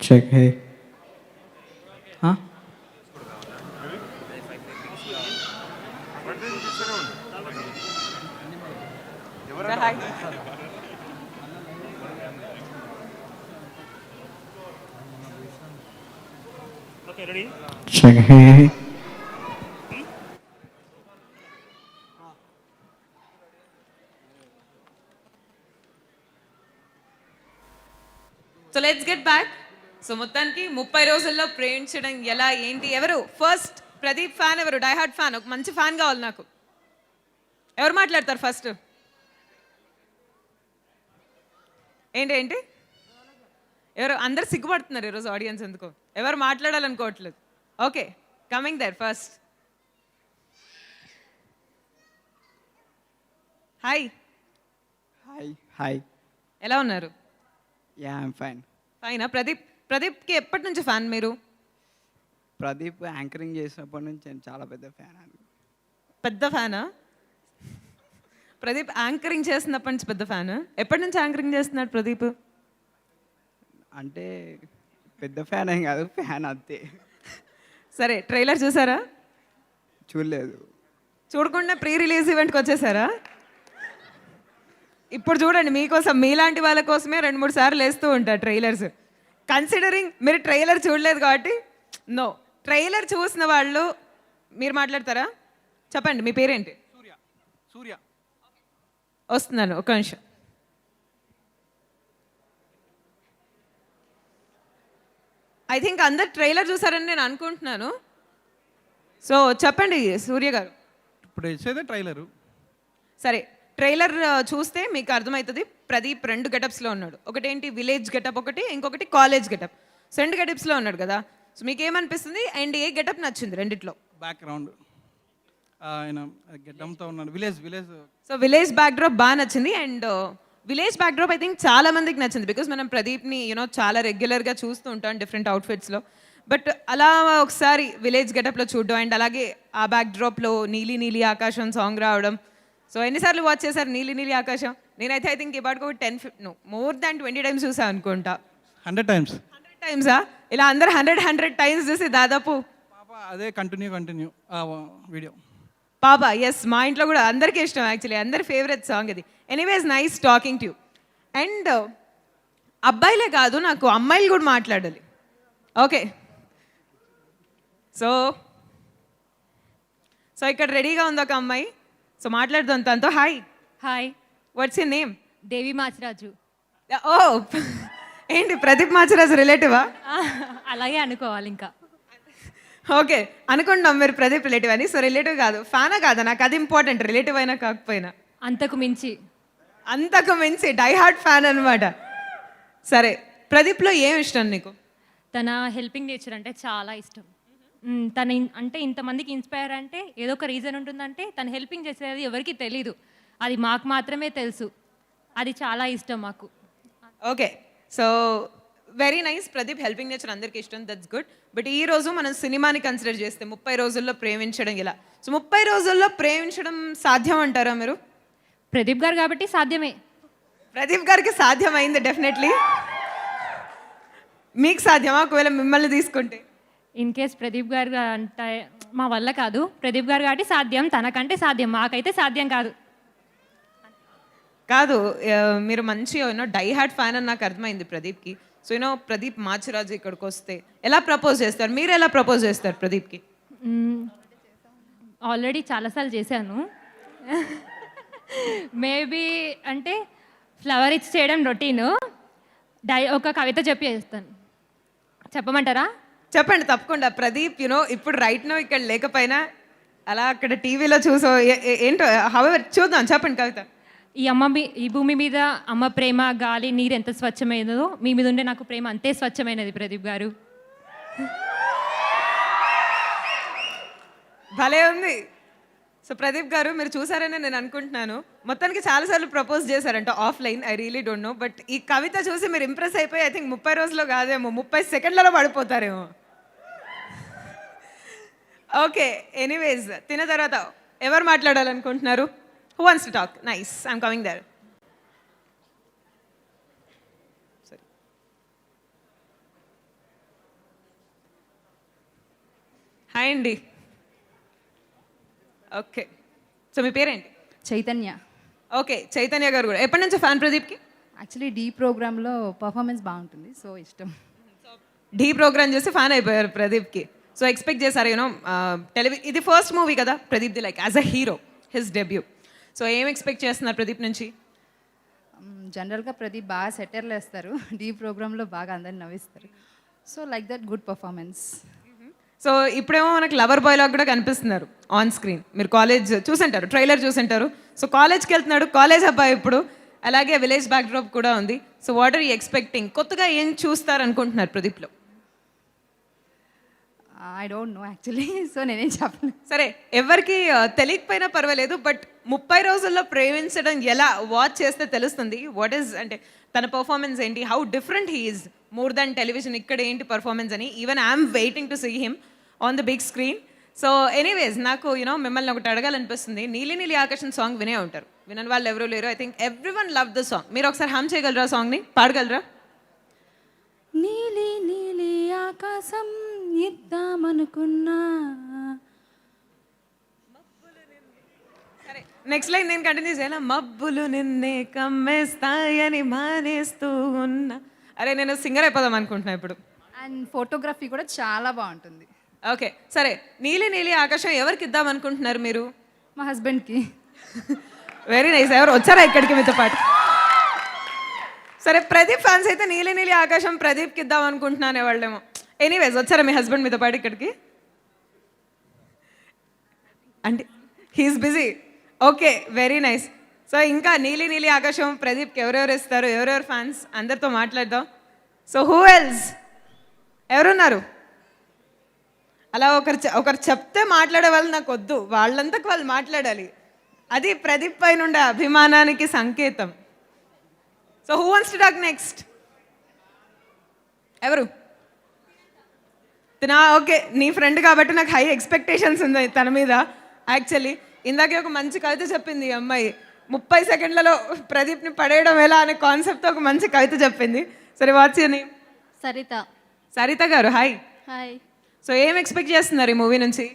Check hey. Hi. Check hey. So let's get back. So మొత్తానికి 30 రోజుల్లో ప్రేమించడం ఎలా ఏంటి ఎవరు ఫస్ట్ ప్రదీప్ ఫ్యాన్ ఎవరు డైహార్డ్ ఫ్యాన్ ఒక మంచి ఫ్యాన్ కావాలి నాకు. ఎవరు మాట్లాడతారు ఫస్ట్? ఏంటి ఏంటి ఎవరు అందరు సిగ్గుపడుతున్నారు ఈరోజు ఆడియన్స్ ఎందుకో ఎవరు మాట్లాడాలనుకోవట్లేదు. Okay coming there first. Hi. Hi hi. ఎలా ఉన్నారు? Yeah I'm fine. ఫైనా. ప్రదీప్కి ఎప్పటి నుంచి ఫ్యాన్ మీరు? ప్రదీప్ యాంకరింగ్ చేసినప్పటి నుంచి నేను చాలా పెద్ద ఫ్యాన్ అని. పెద్ద ఫ్యానా? ప్రదీప్ యాంకరింగ్ చేస్తున్నప్పటి నుంచి పెద్ద ఫ్యాన్. ఎప్పటి నుంచి యాంకరింగ్ చేస్తున్నాడు ప్రదీప్? అంటే పెద్ద ఫ్యాన్ ఏం కాదు, ఫ్యాన్ అంతే. సరే ట్రైలర్ చూసారా? చూడలేదు. చూడకుండా ప్రీ రిలీజ్ ఈవెంట్కి వచ్చేసారా? ఇప్పుడు చూడండి మీకోసం మీలాంటి వాళ్ళ కోసమే 2-3 సార్లు వేస్తూ ఉంటారు ట్రైలర్స్. కన్సిడరింగ్ మీరు ట్రైలర్ చూడలేదు కాబట్టి నో. ట్రైలర్ చూసిన వాళ్ళు మీరు మాట్లాడతారా? చెప్పండి మీ పేరేంటి? సూర్య. వస్తున్నాను ఒక నిమిషం. ఐ థింక్ అందరు ట్రైలర్ చూసారని నేను అనుకుంటున్నాను. సో చెప్పండి సూర్య గారు. ఇప్పుడు వచ్చేదే ట్రైలరు. సరే ట్రైలర్ చూస్తే మీకు అర్థమవుతుంది ప్రదీప్ 2 గెటప్స్లో ఉన్నాడు. ఒకటేంటి విలేజ్ గెటప్, ఇంకొకటి కాలేజ్ గెటప్. సో 2 గెటప్స్లో ఉన్నాడు కదా. సో మీకు ఏమనిపిస్తుంది అండ్ ఏ గెటప్ నచ్చింది రెండిట్లో? బ్యాక్గ్రౌండ్ ఆయన గెడ్డంతో ఉన్నాడు. విలేజ్. సో విలేజ్ బ్యాక్డ్రాప్ బాగా నచ్చింది. And village backdrop I think చాలా మందికి నచ్చింది. బికాస్ మనం ప్రదీప్ని చాలా రెగ్యులర్గా చూస్తూ ఉంటాం డిఫరెంట్ అవుట్ఫిట్స్లో. బట్ అలా ఒకసారి విలేజ్ గెటప్లో చూడడం అండ్ అలాగే ఆ బ్యాక్డ్రాప్లో నీలి నీలి ఆకాశం సాంగ్ రావడం. సో ఎన్నిసార్లు వాచ్ చేశారు నీలి నీలి ఆకాశం? నేనైతే ఐ థింక్ ఈ పాటకు 10 మోర్ దాన్ 20 టైమ్స్ చూసాను అనుకుంటా. 100 టైమ్స్. 100 టైమ్సా? ఇలా అందరు 100 టైమ్స్ చూసి దాదాపు పాప అదే కంటిన్యూ వీడియో. పాప ఎస్ మా ఇంట్లో కూడా అందరికీ ఇష్టం. యాక్చువల్లీ అందరి ఫేవరెట్ సాంగ్ ఇది. Anyways nice talking to you. And అబ్బాయిలే కాదు నాకు అమ్మాయిలు కూడా మాట్లాడాలి. ఓకే సో ఇక్కడ రెడీగా ఉంది ఒక అమ్మాయి. సో మాట్లాడుదాం తనతో. Hi. Hi, what's your name? Devi Machiraju. Oh ఏంటి ప్రదీప్ మాచిరాజు రిలేటివా? అలాగే అనుకోవాలి ఇంకా. ఓకే అనుకుంటాం మీరు ప్రదీప్ రిలేటివ్ అని. సో రిలేటివ్ కాదు, ఫ్యానా కాదా? నాకు అది ఇంపార్టెంట్, రిలేటివ్ అయినా కాకపోయినా. అంతకు మించి డైహార్డ్ ఫ్యాన్ అనమాట. సరే ప్రదీప్లో ఏం ఇష్టం నీకు? తన హెల్పింగ్ నేచర్ అంటే చాలా ఇష్టం. తన అంటే ఇంతమందికి ఇన్స్పైర్ అంటే ఏదో ఒక రీజన్ ఉంటుందంటే తను హెల్పింగ్ చేసేది ఎవరికి తెలీదు, అది మాకు మాత్రమే తెలుసు. అది చాలా ఇష్టం మాకు. Okay so very nice. Pradeep helping nature అందరికీ ఇష్టం, దట్స్ గుడ్. బట్ ఈ రోజు మనం సినిమాని కన్సిడర్ చేస్తే 30 రోజుల్లో ప్రేమించడం ఇలా. సో 30 రోజుల్లో ప్రేమించడం సాధ్యం అంటారా మీరు? ప్రదీప్ గారు కాబట్టి సాధ్యమే. ప్రదీప్ గారికి సాధ్యమైంది డెఫినెట్లీ. మీకు సాధ్యమా ఒకవేళ మిమ్మల్ని తీసుకుంటే? ఇన్ కేస్ ప్రదీప్ గారు అంటే మా వల్ల కాదు. ప్రదీప్ గారు కాబట్టి సాధ్యం, తనకంటే సాధ్యం, మాకైతే సాధ్యం కాదు. కాదు మీరు మంచి డైహార్డ్ ఫ్యాన్ అని నాకు అర్థమైంది ప్రదీప్కి. సో ప్రదీప్ మాచిరాజు ఇక్కడికి వస్తే ఎలా ప్రపోజ్ చేస్తారు? మీరు ఎలా ప్రపోజ్ చేస్తారు ప్రదీప్కి? ఆల్రెడీ చాలాసార్లు చేశాను. మేబీ అంటే ఫ్లవర్ ఇచ్చి చేయడం రొటీను. ఒక కవిత చెప్పి చేస్తాను. చెప్పమంటారా? చెప్పండి తప్పకుండా. ప్రదీప్ ఇప్పుడు రైట్ నో ఇక్కడ లేకపోయినా అలా అక్కడ టీవీలో చూసో ఏంటో హవెవర్ చూద్దాం. చెప్పండి కవిత. ఈ భూమి మీద అమ్మ ప్రేమ గాలి నీరు ఎంత స్వచ్ఛమైనదో మీ మీద ఉండే నాకు ప్రేమ అంతే స్వచ్ఛమైనది ప్రదీప్ గారు. భలే ఉంది. సో ప్రదీప్ గారు మీరు చూసారని నేను అనుకుంటున్నాను. మొత్తానికి చాలాసార్లు ప్రపోజ్ చేశారంట offline, I really don't know. But ఈ కవిత చూసి మీరు ఇంప్రెస్ అయిపోయి ఐ థింక్ 30 రోజుల్లో కాదేమో 30 సెకండ్లలో పడిపోతారేమో. ఓకే ఎనీవేస్ తిన్న తర్వాత ఎవరు మాట్లాడాలనుకుంటున్నారు? Who wants to talk? Nice. I'm coming there. Sorry. Hi అండి. ఓకే, సో మీ పేరేంటి? చైతన్య. ఓకే, చైతన్య గారు కూడా ఎప్పటి నుంచి ఫ్యాన్ ప్రదీప్కి? యాక్చువల్లీ డీ ప్రోగ్రాంలో పర్ఫార్మెన్స్ బాగుంటుంది, సో ఇష్టం. ఢీ ప్రోగ్రామ్ చేసి ఫ్యాన్ అయిపోయారు ప్రదీప్కి. సో ఎక్స్పెక్ట్ చేశారు యూనో ఇది ఫస్ట్ మూవీ కదా ప్రదీప్ది, like as a hero his debut. So ఏం ఎక్స్పెక్ట్ చేస్తున్నారు ప్రదీప్ నుంచి? జనరల్గా ప్రదీప్ బాగా సెటర్లు వేస్తారు, డీ ప్రోగ్రాంలో బాగా అందరిని నవ్విస్తారు. So like that good performance. So ఇప్పుడేమో మనకు లవర్ బాయ్ లాగా కూడా కనిపిస్తున్నారు ఆన్ స్క్రీన్. మీరు కాలేజ్ చూసుంటారు, ట్రైలర్ చూసుంటారు. సో కాలేజ్కి వెళ్తున్నాడు, కాలేజ్ అబ్బాయి ఇప్పుడు. అలాగే విలేజ్ బ్యాక్డ్రాప్ కూడా ఉంది. So what are you expecting? కొత్తగా ఏం చూస్తారు అనుకుంటున్నారు ప్రదీప్లో? I don't know actually, so నేనేం చెప్పను. సరే, ఎవరికి తెలియకపోయినా పర్వాలేదు, బట్ 30 రోజుల్లో ప్రేమించడం ఎలా వాచ్ చేస్తే తెలుస్తుంది. వాట్ ఈస్ అంటే తన పర్ఫార్మెన్స్ ఏంటి, how different he is more than television, ఇక్కడ ఏంటి పర్ఫార్మెన్స్ అని. Even I'm waiting to see him on the big screen. So anyways, నాకు మిమ్మల్ని ఒకటి అడగాలనిపిస్తుంది. నీలి నీలి ఆకాశం సాంగ్ వినే ఉంటారు, వినని వాళ్ళు ఎవరు లేరు. I think every one love the song. మీరు ఒకసారి హమ్ చేయగలరా సాంగ్ని, పాడగలరా? నీలి నీలి ఆకాశం ఇద్దామనుకున్నా. సరే, నెక్స్ట్ లైన్ నేను కంటిన్యూ చేయాలా? మబ్బులు నిన్నే కమ్మేస్తాయని మానేస్తూ ఉన్నా. అరే, నేను సింగర్ అయిపోదాం అనుకుంటున్నా ఇప్పుడు. అండ్ ఫోటోగ్రఫీ కూడా చాలా బాగుంటుంది. ఓకే, సరే, నీలి నీలి ఆకాశం ఎవరికి ఇద్దాం అనుకుంటున్నారు మీరు? మా హస్బెండ్కి. Very nice. ఎవరు వచ్చారా ఇక్కడికి మీతో పాటు? సరే, ప్రదీప్ ఫ్యాన్స్ అయితే నీలి నీలి ఆకాశం ప్రదీప్కి ఇద్దాం అనుకుంటున్నానే వాళ్ళేమో. ఎనీవేస్, వచ్చారా మీ హస్బెండ్ మీతో పాటు ఇక్కడికి? అంటే he's busy. Okay, very nice. So ఇంకా నీలి నీలి ఆకాశం ప్రదీప్కి ఎవరెవరు ఇస్తారు, ఎవరెవరు ఫ్యాన్స్, అందరితో మాట్లాడదాం. సో హూ ఎల్స్, ఎవరున్నారు? అలా ఒకరు చెప్తే మాట్లాడే వాళ్ళు నాకు వద్దు, వాళ్ళంతకు వాళ్ళు మాట్లాడాలి. అది ప్రదీప్ పైన ఉండే అభిమానానికి సంకేతం. So who wants to talk next? ఎవరు? ఓకే, నీ ఫ్రెండ్ కాబట్టి నాకు హై ఎక్స్పెక్టేషన్స్ ఉన్నాయి తన మీద. యాక్చువల్లీ ఇందాకే ఒక మంచి కవిత చెప్పింది ఈ అమ్మాయి. 30 సెకండ్లలో ప్రదీప్ని పడేయడం ఎలా అనే కాన్సెప్ట్తో ఒక మంచి కవిత చెప్పింది. సరే, watts your name? Saritha. Saritha గారు, హాయ్. హాయ్. సో ఏం ఎక్స్పెక్ట్ చేస్తున్నారు ఈ మూవీ నుంచి?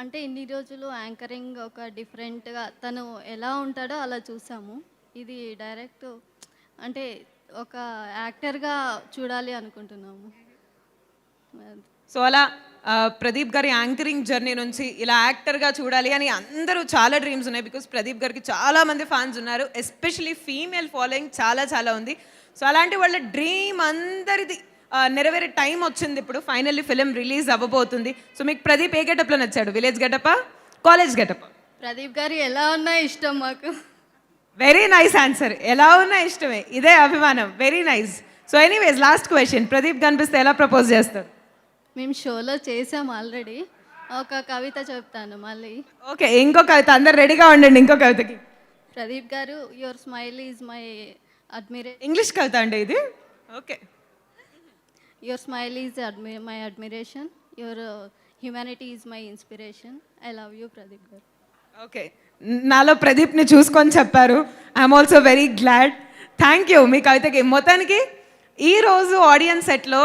అంటే ఇన్ని రోజులు యాంకరింగ్ ఒక డిఫరెంట్గా తను ఎలా ఉంటాడో అలా చూసాము. ఇది డైరెక్ట్ అంటే ఒక యాక్టర్గా చూడాలి అనుకుంటున్నాము. సో అలా ప్రదీప్ గారి యాంకరింగ్ జర్నీ నుంచి ఇలా యాక్టర్గా చూడాలి అని అందరూ చాలా డ్రీమ్స్ ఉన్నాయి. బికాస్ ప్రదీప్ గారికి చాలా మంది ఫ్యాన్స్ ఉన్నారు, ఎస్పెషలీ ఫీమేల్ ఫాలోయింగ్ చాలా చాలా ఉంది. సో అలాంటి వాళ్ళ డ్రీమ్ అందరిది నెరవేరే టైం వచ్చింది ఇప్పుడు. ఫైనల్లీ ఫిలిం రిలీజ్ అవ్వబోతుంది. సో మీకు ప్రదీప్ ఏ గెటప్లో నచ్చాడు? విలేజ్ గెటపా, కాలేజ్ గెటపా? ప్రదీప్ గారు ఎలా ఉన్నా ఇష్టం మాకు. Very nice answer. ఎలా ఉన్నా ఇష్టమే, ఇదే అభిమానం. Very nice. So anyways, last question, Pradeep కనిపిస్తే ఎలా ప్రపోజ్ చేస్తారు? మేము షోలో చేసాం ఆల్రెడీ. ఒక కవిత చెప్తాను మళ్ళీ. ఓకే, ఇంకో కవిత. అందరు రెడీగా ఉండండి ఇంకో కవితకి. Pradeep garu, your smile is my admiration. English కవిత అండి ఇది. Okay. Your smile is my admiration. Your humanity is my inspiration. I love you Pradeep garu. Okay, నాలో ప్రదీప్ని చూసుకొని చెప్పారు. I'm also very glad. Thank you మీ కవితకి. మొత్తానికి ఈరోజు ఆడియన్స్ సెట్లో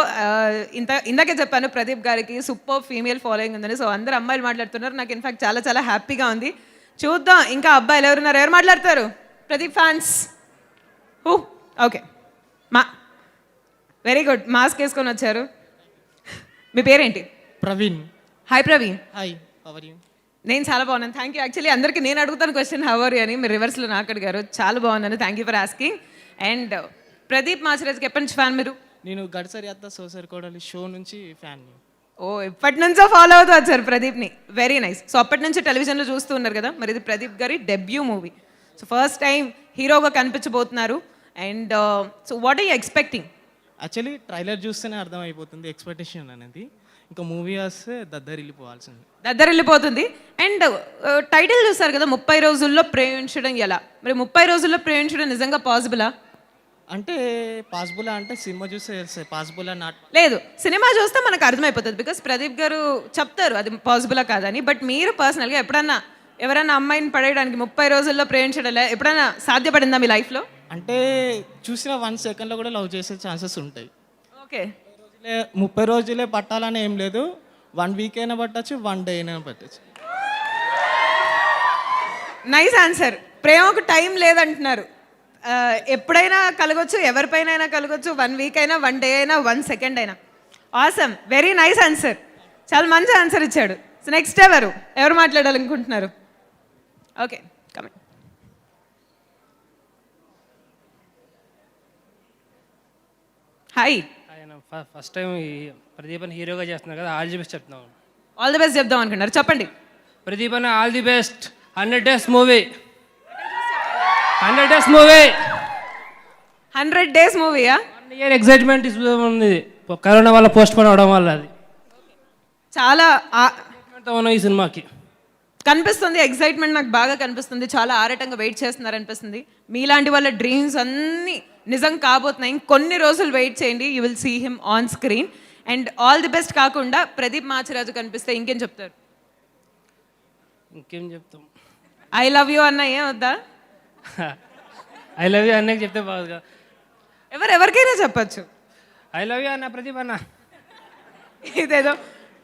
ఇందాకే చెప్పాను ప్రదీప్ గారికి సూపర్ ఫీమేల్ ఫాలోయింగ్ ఉందని. సో అందరు అమ్మాయిలు మాట్లాడుతున్నారు. నాకు ఇన్ఫాక్ట్ చాలా చాలా హ్యాపీగా ఉంది. చూద్దాం ఇంకా అబ్బాయిలు ఎవరున్నారు, ఎవరు మాట్లాడతారు? Pradeep fans who? Okay, very good, mask వేసుకొని వచ్చారు. మీ పేరేంటి? Praveen. Hi Praveen. Hi, how are you? నేను చాలా బాగున్నాను, థ్యాంక్ యూ. యాక్చువల్లీ అందరికీ నేను అడుగుతాను క్వశ్చన్ హౌ ఆర్ యు అని, మీరు రివర్స్లో నాకు అడిగారు. చాలా బాగున్నాను, thank you for asking. And Pradeep మాచిరాజ్కి ఎప్పటి నుంచి ఫ్యాన్ మీరు? నేను గడ్సరి అత్త సోసరి కోడలి షో నుంచి ఫ్యాన్. ఓ, ఎప్పటి నుంచో ఫాలో అవుతూ వచ్చారు ప్రదీప్ని. Very nice. సో అప్పటి నుంచి టెలివిజన్లో చూస్తూ ఉన్నారు కదా, మరి ఇది ప్రదీప్ గారి debut movie. So first time హీరోగా కనిపించబోతున్నారు. And so what are you expecting? Actually trailer చూస్తేనే అర్థమైపోతుంది ఎక్స్పెక్టేషన్ అనేది. ఇంకా మూవీ వస్తే దద్దరిల్లిపోవాల్సింది. దద్దరిల్లిపోతుంది. అండ్ టైటిల్ చూస్తారు కదా, 30 రోజుల్లో ప్రేమించడం ఎలా. మరి 30 రోజుల్లో ప్రేమించడం నిజంగా పాసిబులా? అంటే పాసిబులా అంటే సినిమా చూస్తే తెలుస్తుంది పాసిబులా నాట్. లేదు, సినిమా చూస్తే మనకు అర్థమైపోతుంది. బికాస్ ప్రదీప్ గారు చెప్తారు అది పాసిబులా కాదని. బట్ మీరు పర్సనల్గా ఎప్పుడన్నా ఎవరైనా అమ్మాయిని పడేయడానికి 30 రోజుల్లో ప్రేమించడం ఎప్పుడైనా సాధ్యపడిందా మీ లైఫ్లో? అంటే చూసిన 1 సెకండ్లో కూడా లవ్ చేసే ఛాన్సెస్ ఉంటాయి. ఓకే. 30 రోజులే పట్టాలని ఏం లేదు. 1 వీక్ అయినా పట్టచ్చు, 1 డే అయినా పట్టచ్చు. Nice answer. ప్రేమకు టైం లేదంటున్నారు. ఎప్పుడైనా కలగొచ్చు, ఎవరిపైన కలగొచ్చు. 1 వీక్ అయినా, 1 డే అయినా, 1 సెకండ్ అయినా. Awesome, very nice answer. చాలా మంచి ఆన్సర్ ఇచ్చాడు. సో నెక్స్ట్ ఎవరు మాట్లాడాలనుకుంటున్నారు? Okay, coming. హాయ్. ఆయన ఫస్ట్ టైం ఈ ప్రదీప్ అని హీరోగా చేస్తున్నారు కదా, ఆల్ ది బెస్ట్ చెప్తున్నాం. ఆల్ ది బెస్ట్ చెప్దాం అనుకుంటున్నారు, చెప్పండి. ప్రదీప్ అన్న all the best. 100 days movie, 100 days movie, 100 days మూవీయా? 1 year ఎక్సైట్మెంట్ ఉంది కరోనా వల్ల పోస్ట్ పోన్ అవడం వల్ల. అది చాలా ఈ సినిమాకి కనిపిస్తుంది ఎక్సైట్మెంట్, నాకు బాగా కనిపిస్తుంది. చాలా ఆరాటంగా వెయిట్ చేస్తున్నారు అనిపిస్తుంది. మీలాంటి వాళ్ళ డ్రీమ్స్ అన్నీ నిజం కాబోతున్నాయి. ఇంకొన్ని రోజులు వెయిట్ చేయండి, you will see him on screen. And all the best కాకుండా ప్రదీప్ మాచిరాజు కనిపిస్తే ఇంకేం చెప్తారు? ఇంకేం చెప్తాం? ఐ లవ్ యూ అన్న ఏం వద్దా? ఐ లవ్ యూ అన్నకి చెప్తే బాగుగా. ఎవరికైనా చెప్పచ్చు. ఐ లవ్ యూ అన్న ప్రదీప్ అన్న. ఇదేదో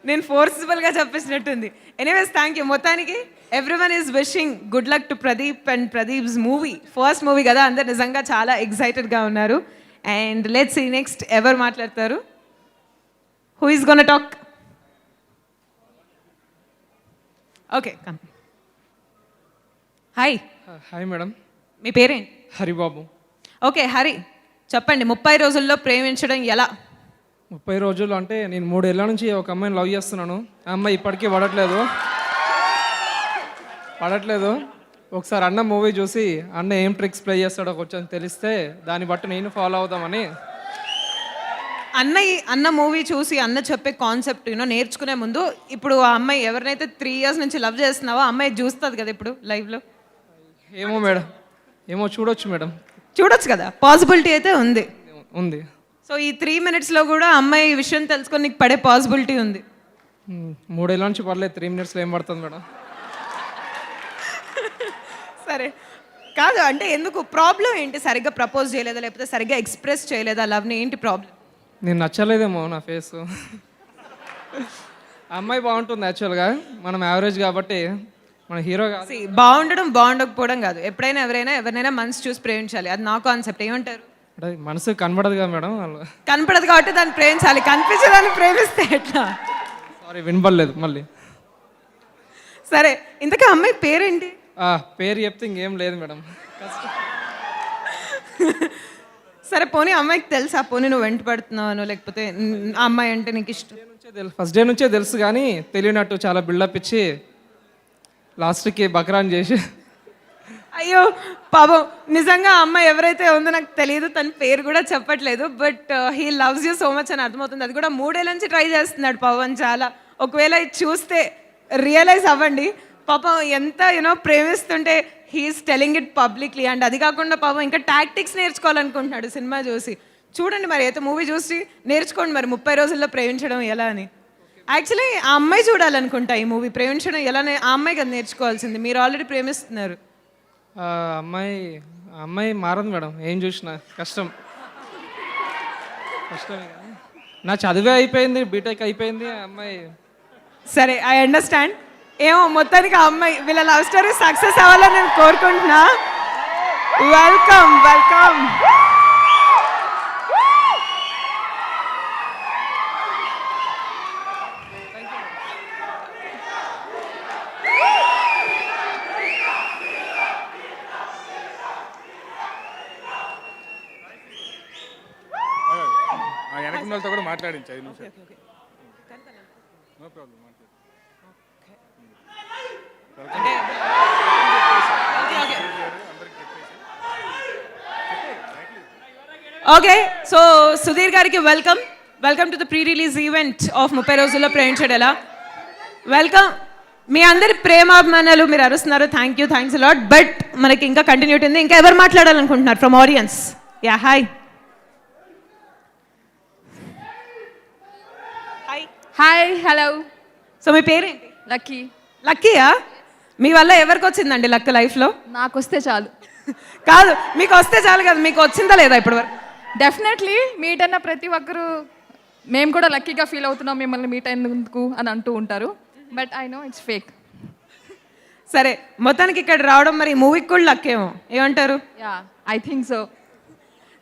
నేను ఫోర్సిబుల్గా చెప్పేసినట్టుంది. Anyways, thank you. మొత్తానికి everyone is wishing good luck to Pradeep and Pradeep's movie. First movie కదా, అందరు నిజంగా చాలా ఎక్సైటెడ్గా ఉన్నారు. అండ్ లెట్స్ సీ నెక్స్ట్ ఎవరు మాట్లాడతారు. Who is gonna talk? Okay, come. Hi. Hi madam. మీ పేరేంటి? హరిబాబు. ఓకే హరి, చెప్పండి 30 రోజుల్లో ప్రేమించడం ఎలా? 30 రోజులు అంటే నేను 3 ఏళ్ళ నుంచి ఒక అమ్మాయిని లవ్ చేస్తున్నాను. ఆ అమ్మాయి ఇప్పటికీ పడట్లేదు. ఒకసారి అన్న మూవీ చూసి అన్న ఏం ట్రిక్స్ ప్లే చేస్తాడో కొంచెం తెలిస్తే దాన్ని బట్టి నేను ఫాలో అవుదామని. అన్న మూవీ చూసి అన్న చెప్పే కాన్సెప్ట్ నేర్చుకునే ముందు ఇప్పుడు ఆ అమ్మాయి ఎవరినైతే 3 years నుంచి లవ్ చేస్తున్నావో అమ్మాయి చూస్తుంది కదా ఇప్పుడు లైవ్లో. ఏమో మేడం, ఏమో చూడొచ్చు మేడం. చూడొచ్చు కదా, పాసిబిలిటీ అయితే ఉంది. సో ఈ 3 minutesలో కూడా అమ్మాయి విషయం తెలుసుకొని నీకు పడే పాసిబిలిటీ ఉంది. 3 ఏళ్ళ నుంచి పడలేదు, 3 minutesలో ఏం పడుతుంది మేడం? సరే కాదు అంటే ఎందుకు ప్రాబ్లం ఏంటి? సరిగ్గా ప్రపోజ్ చేయలేదా, లేకపోతే సరిగ్గా ఎక్స్ప్రెస్ చేయలేదా లవ్ని? ఏంటి ప్రాబ్లం? నేను నచ్చలేదేమో నా ఫేస్. అమ్మాయి బాగుంటుంది యాక్చువల్గా, మనం యావరేజ్ కాబట్టి మన హీరో కాదు. బాగుండడం బాగుండకపోవడం కాదు, ఎప్పుడైనా ఎవరినైనా మనసు చూసి ప్రేమించాలి. అది నా కాన్సెప్ట్. ఏమంటారు? అంటే మనసు కనబడదు కదా మేడం. వాళ్ళు కనపడదు కాబట్టి దాన్ని ప్రేమించాలి, కనిపించేదాన్ని ప్రేమిస్తే ఎట్లా? సారీ వినపడలేదు మళ్ళీ. సరే, ఇంతకీ అమ్మాయి పేరేంటి? పేరు చెప్తే ఇంకేం లేదు మేడం. సరే పోనీ అమ్మాయికి తెలుసా? పోనీ నువ్వు వెంట పడుతున్నావు లేకపోతే ఆ అమ్మాయి అంటే నీకు ఇష్టం? ఫస్ట్ డే నుంచే తెలుసు కానీ తెలియనట్టు చాలా బిల్డప్ ఇచ్చి లాస్ట్కి బక్రాన్ చేసి. అయ్యో పాపం, నిజంగా ఆ అమ్మాయి ఎవరైతే ఉందో నాకు తెలియదు, తన పేరు కూడా చెప్పట్లేదు. But he loves you so much అని అర్థమవుతుంది. అది కూడా 3 ఏళ్ళ నుంచి ట్రై చేస్తున్నాడు పవన్ చాలా. ఒకవేళ ఇది చూస్తే రియలైజ్ అవ్వండి పాపం ఎంత ప్రేమిస్తుంటే he's telling it publicly. And అది కాకుండా పాపం ఇంకా టాక్టిక్స్ నేర్చుకోవాలనుకుంటున్నాడు సినిమా చూసి. చూడండి మరి, అయితే మూవీ చూసి నేర్చుకోండి మరి 30 రోజుల్లో ప్రేమించడం ఎలా అని. యాక్చువల్లీ ఆ అమ్మాయి చూడాలనుకుంటా ఈ మూవీ. ప్రేమించడం ఎలానే ఆ అమ్మాయి కదా నేర్చుకోవాల్సింది. మీరు ఆల్రెడీ ప్రేమిస్తున్నారు. అమ్మాయి మారదు మేడం, ఏం చూసినా కష్టమే. నా చదివే అయిపోయింది, బీటెక్ అయిపోయింది. అమ్మాయి సరే, ఐ అండర్స్టాండ్. ఏమో మొత్తానికి ఆ అమ్మాయి వీళ్ళ లవ్ స్టోరీ సక్సెస్ అవ్వాలని నేను కోరుకుంటున్నా. Welcome welcome. వెనక వాళ్ళతో కూడా మాట్లాడించి 5 నిమిషాలు. No problem. Okay, so Sudheer గారికి welcome. Welcome to the pre release event of 30 రోజుల్లో ప్రేమించడం ఎలా. వెల్కమ్. మీ అందరి ప్రేమాభిమానాలు మీరు అరుస్తున్నారు. Thanks lot. బట్ మనకి ఇంకా కంటిన్యూటీ ఉంది. ఇంకా ఎవరు మాట్లాడాలనుకుంటున్నారు from audience? Yeah, hi. Hi, hello. So మీ పేరేంటి? లక్కీ. లక్కీయా? మీ వల్ల ఎవరికి వచ్చిందండి లక్ లైఫ్లో? నాకు వస్తే చాలు. కాదు, మీకు వస్తే చాలు కదా, మీకు వచ్చిందా లేదా ఇప్పటి వరకు? డెఫినెట్లీ మీట్ అన్న ప్రతి ఒక్కరు మేము కూడా లక్కీగా ఫీల్ అవుతున్నాం మిమ్మల్ని మీట్ అయినందుకు అని అంటూ ఉంటారు, but I know it's fake. సరే, మొత్తానికి ఇక్కడ రావడం మరి మూవీకి కూడా లక్కేమో, ఏమంటారు? Yeah, I think so.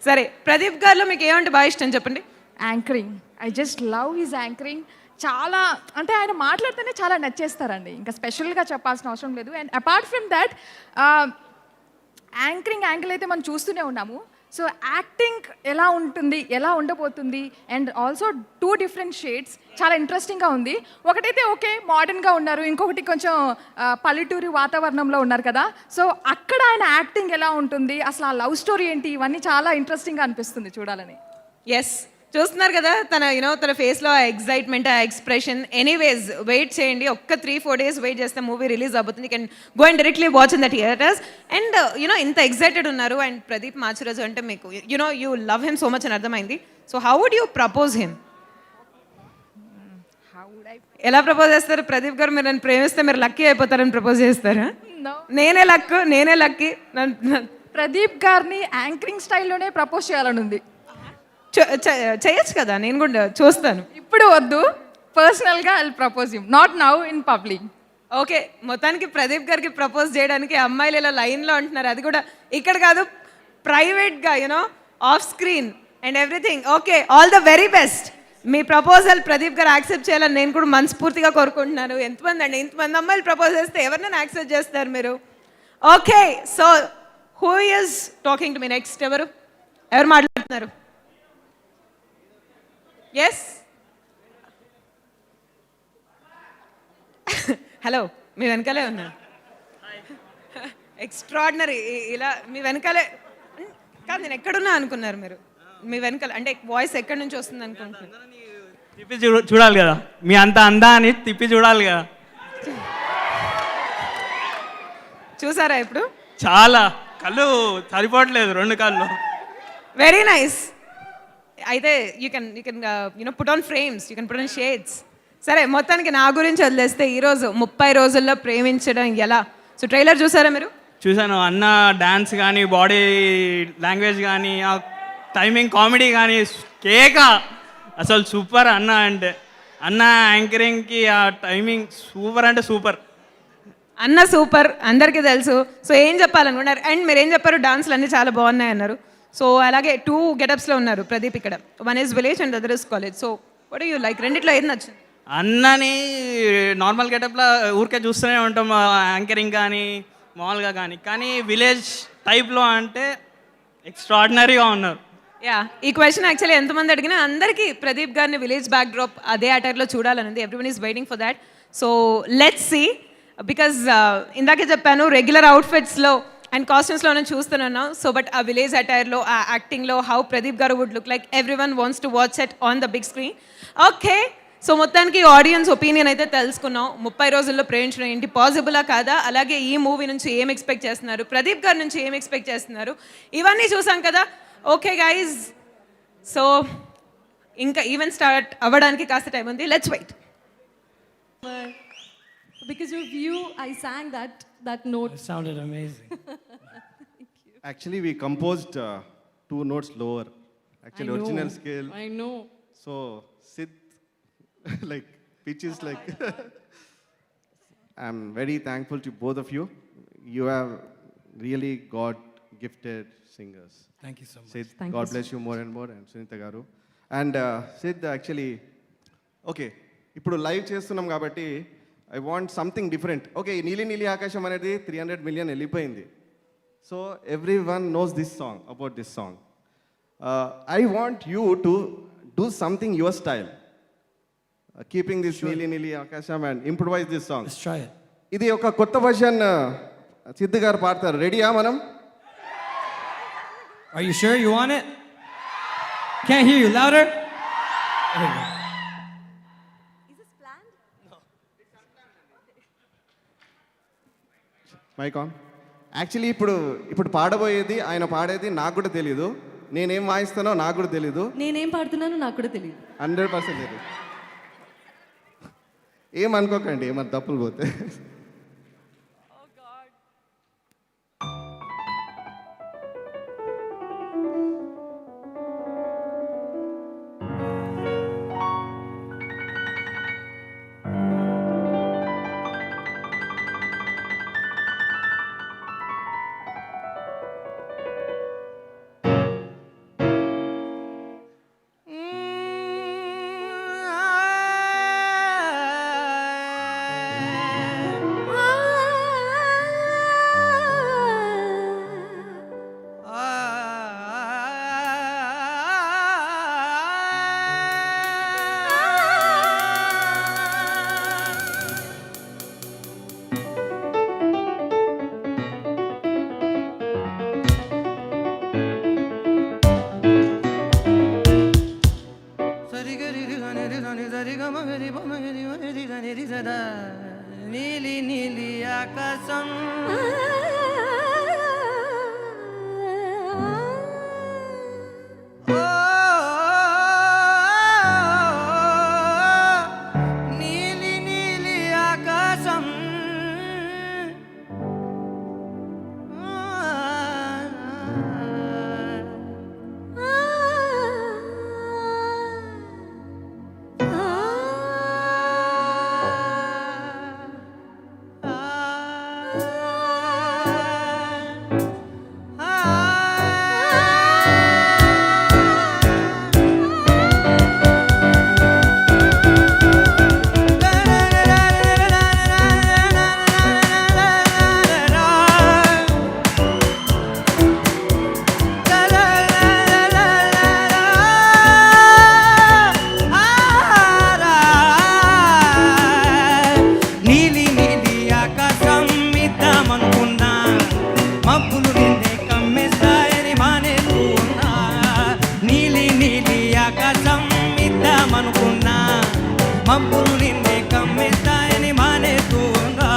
సరే, ప్రదీప్ గారిలో మీకు ఏమంటే బాగా ఇష్టం చెప్పండి. Anchoring, I just love his anchoring. చాలా అంటే ఆయన మాట్లాడితేనే చాలా నచ్చేస్తారండి, ఇంకా స్పెషల్గా చెప్పాల్సిన అవసరం లేదు. And apart from that, anchoring angle అయితే మనం చూస్తూనే ఉన్నాము. సో యాక్టింగ్ ఎలా ఉంటుంది, ఎలా ఉండబోతుంది, అండ్ ఆల్సో 2 డిఫరెంట్ షేడ్స్, చాలా ఇంట్రెస్టింగ్గా ఉంది. ఒకటైతే ఓకే మోడర్న్గా ఉన్నారు, ఇంకొకటి కొంచెం పల్లెటూరి వాతావరణంలో ఉన్నారు కదా. సో అక్కడ ఆయన యాక్టింగ్ ఎలా ఉంటుంది, అసలు ఆ లవ్ స్టోరీ ఏంటి, ఇవన్నీ చాలా ఇంట్రెస్టింగ్గా అనిపిస్తుంది చూడాలని. ఎస్, చూస్తున్నారు కదా తన తన ఫేస్లో ఆ ఎక్సైట్మెంట్, ఆ ఎక్స్ప్రెషన్. ఎనీవేస్, వెయిట్ చేయండి, ఒక్క 3-4 days వెయిట్ చేస్తే మూవీ రిలీజ్ అవుతుంది. Can go and directly watch in the theatres. And ఇంత ఎక్సైటెడ్ ఉన్నారు, అండ్ ప్రదీప్ మాచిరాజు అంటే మీకు you love him so much అని అర్థమైంది. So how would you propose him? ఎలా ప్రపోజ్ చేస్తారు ప్రదీప్ గారు? మీరు నన్ను ప్రేమిస్తే మీరు లక్కీ అయిపోతారని ప్రపోజ్ చేస్తారా? నేనే లక్కీ. ప్రదీప్ గారిని యాంకరింగ్ స్టైల్లోనే ప్రపోజ్ చేయాలని ఉంది. చేయొచ్చు కదా, నేను కూడా చూస్తాను. ఇప్పుడు వద్దు, పర్సనల్గా I will propose him, not now in public. Okay, మొత్తానికి ప్రదీప్ గారికి ప్రపోజ్ చేయడానికి అమ్మాయిలు ఇలా లైన్లో ఉంటున్నారు, అది కూడా ఇక్కడ కాదు, ప్రైవేట్గా off screen and everything. Okay, all the very best. Me proposal Pradeep గారు యాక్సెప్ట్ చేయాలని నేను కూడా మనస్ఫూర్తిగా కోరుకుంటున్నాను. ఇంతమంది అమ్మాయిలు ప్రపోజ్ చేస్తే ఎవరినైనా యాక్సెప్ట్ చేస్తారు మీరు? Okay, so who is talking to me next? ఎవరు మాట్లాడుతున్నారు? ఎస్, హలో, మీ వెనకాలే ఉన్నా. ఎక్స్ట్రాడినరీ. ఇలా మీ వెనకాలే కాదు, నేను ఎక్కడున్నా అనుకున్నారు మీరు? మీ వెనకాల అంటే వాయిస్ ఎక్కడి నుంచి వస్తుంది అనుకుంటున్నారు? తిప్పి చూడాలి కదా, మీ అంత అందాన్ని తిప్పి చూడాలి కదా. చూసారా ఇప్పుడు? చాలా కళ్ళు సరిపోవట్లేదు, 2 కళ్ళు. Very nice. అయితే you can put on frames, you can put on shades. సరే, మొత్తానికి నా గురించి వదిలేస్తే ఈరోజు 30 రోజుల్లో ప్రేమించడం ఎలా. సో ట్రైలర్ చూసారా మీరు? చూశాను. అన్న డాన్స్ కానీ, బాడీ లాంగ్వేజ్ కానీ, ఆ టైమింగ్ కామెడీ కానీ కేక, అసలు సూపర్. అన్న యాంకరింగ్కి ఆ టైమింగ్ సూపర్ అంటే సూపర్. అన్న సూపర్, అందరికీ తెలుసు. సో ఏం చెప్పాలనుకున్నారు? అండ్ మీరు ఏం చెప్పారు? డాన్స్లు అన్నీ చాలా బాగున్నాయి అన్నారు. సో అలాగే 2 గెటప్స్లో ఉన్నారు ప్రదీప్ ఇక్కడ. One is village and other is college. So what do you like? రెండిట్లో ఏది నచ్చింది? అన్నని నార్మల్ గెటప్లో ఊరికే చూస్తూనే ఉంటాం, యాంకరింగ్ కానీ మామూలుగా కానీ విలేజ్ టైప్లో అంటే ఎక్స్ట్రాడినరీగా ఉన్నారు. యా, ఈ క్వశ్చన్ యాక్చువల్లీ ఎంతమంది అడిగినా అందరికీ ప్రదీప్ గారిని విలేజ్ బ్యాక్ డ్రాప్ అదే అటైర్లో చూడాలనుంది. Everyone is waiting for that. So let's see. Because ఇందాకే చెప్పాను, రెగ్యులర్ అవుట్ఫిట్స్లో అండ్ కాస్ట్యూమ్స్లో నేను చూస్తున్నాను. సో బట్ ఆ విలేజ్ అటైర్లో, ఆ యాక్టింగ్లో how Pradeep garu would look like, everyone wants to watch it on the big screen. Okay, so మొత్తానికి ఆడియన్స్ ఒపీనియన్ అయితే తెలుసుకున్నాం. 30 రోజుల్లో ప్రేమించడం ఏంటి, పాసిబులా కాదా, అలాగే ఈ మూవీ నుంచి ఏం ఎక్స్పెక్ట్ చేస్తున్నారు, ప్రదీప్ గారి నుంచి ఏం ఎక్స్పెక్ట్ చేస్తున్నారు, ఇవన్నీ చూసాం కదా. ఓకే గైజ్, సో ఇంకా ఈవెంట్ స్టార్ట్ అవ్వడానికి కాస్త టైం ఉంది. Let's wait. Because of you, I sang that note. It sounded amazing. Actually, we composed 2 notes lower. Actually, I know. original scale. I know. So, Sid, like, pitch is like. I'm very thankful to both of you. You have really God gifted singers. Thank you so much. Sid, Thank God you bless you more and more, and Sunita Garu. And Sid, actually, okay, ఇప్పుడు live చేస్తున్నాం కాబట్టి I want something different. Okay, నీలి నీలి ఆకాశం అనేది 300 million వెళ్ళిపోయింది. So every one knows this song, about this song. I want you to do something your style, keeping this నీలి నీలి ఆకాశం and improvise this song. Let's try it. ఇది ఒక కొత్త వర్షన్ సిద్ధు గారు పాడతారు. రెడీయా మనం? Are you sure you want it? Can't hear you. Louder. There you go. Mic on. Actually ఇప్పుడు పాడబోయేది, ఆయన పాడేది నాకు కూడా తెలీదు. నేనేం వాయిస్తానో నాకు కూడా తెలీదు. నేనేం పాడుతున్నానో నాకు కూడా తెలియదు. 100% తెలీదు. ఏమనుకోకండి, ఏమన్నా తప్పులు పోతే. నీలి నీలి ఆకాశం నీలి నీలి ఆకాశం నీలి నీలి ఆకాశం ఇద్దామనుకున్నా మబ్బులు నిన్నే కమ్మేస్తాయని మానేస్తూ ఉన్నా నీలి నీలి ఆకాశం ఇద్దామనుకున్నా మబ్బులు నిన్నే కమ్మేస్తాయని మానేస్తూ ఉన్నా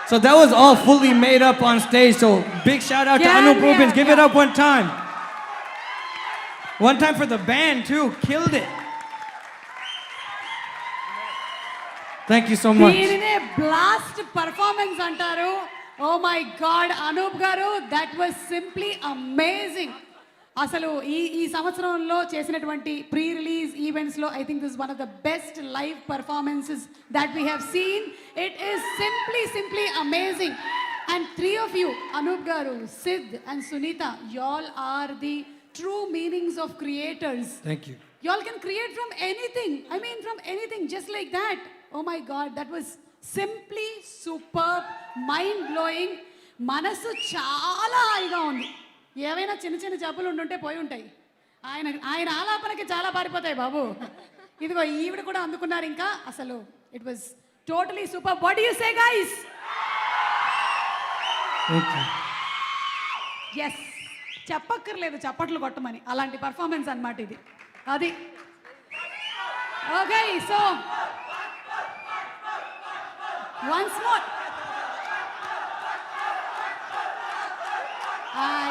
So that was all fully made up on stage. So big shout out to Anup Rubens. Give it up one time. One time for the band too. Killed it. Thank you so much. దీనినే blast performance అంటారు. Oh my God Anoop గారు, that was simply amazing. అసలు ఈ సంవత్సరంలో చేసినటువంటి pre release ఈవెంట్స్లో I think this one of the best live performances that we have seen. It is simply amazing. And three of you, Anup garu, Sid and Sunitha, y'all are the true meanings of creators. Thank you. Y'all can create from anything. I mean from anything, just like that. Oh my God, that was simply superb, mind blowing. మనసు చాలా హాయిగా ఉంది. ఏవైనా చిన్న చిన్న జబ్బులు ఉండుంటే పోయి ఉంటాయి. ఆయన ఆలాపనకి చాలా పారిపోతాయి బాబు. ఇదిగో ఈవిడ కూడా అందుకున్నారు. ఇంకా అసలు it was totally super. What do you say guys? Yes, చెప్పక్కర్లేదు చప్పట్లు కొట్టమని. అలాంటి పర్ఫార్మెన్స్ అన్నమాట ఇది. అది okay. So once more, I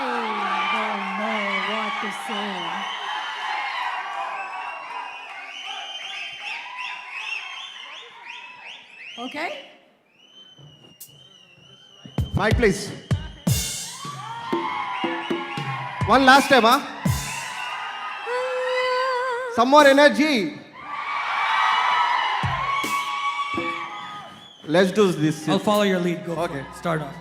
don't know what to say. Okay? Fight, please. One last time, huh? Some more energy. Let's do this. I'll follow your lead. Go Okay. for it. Start off.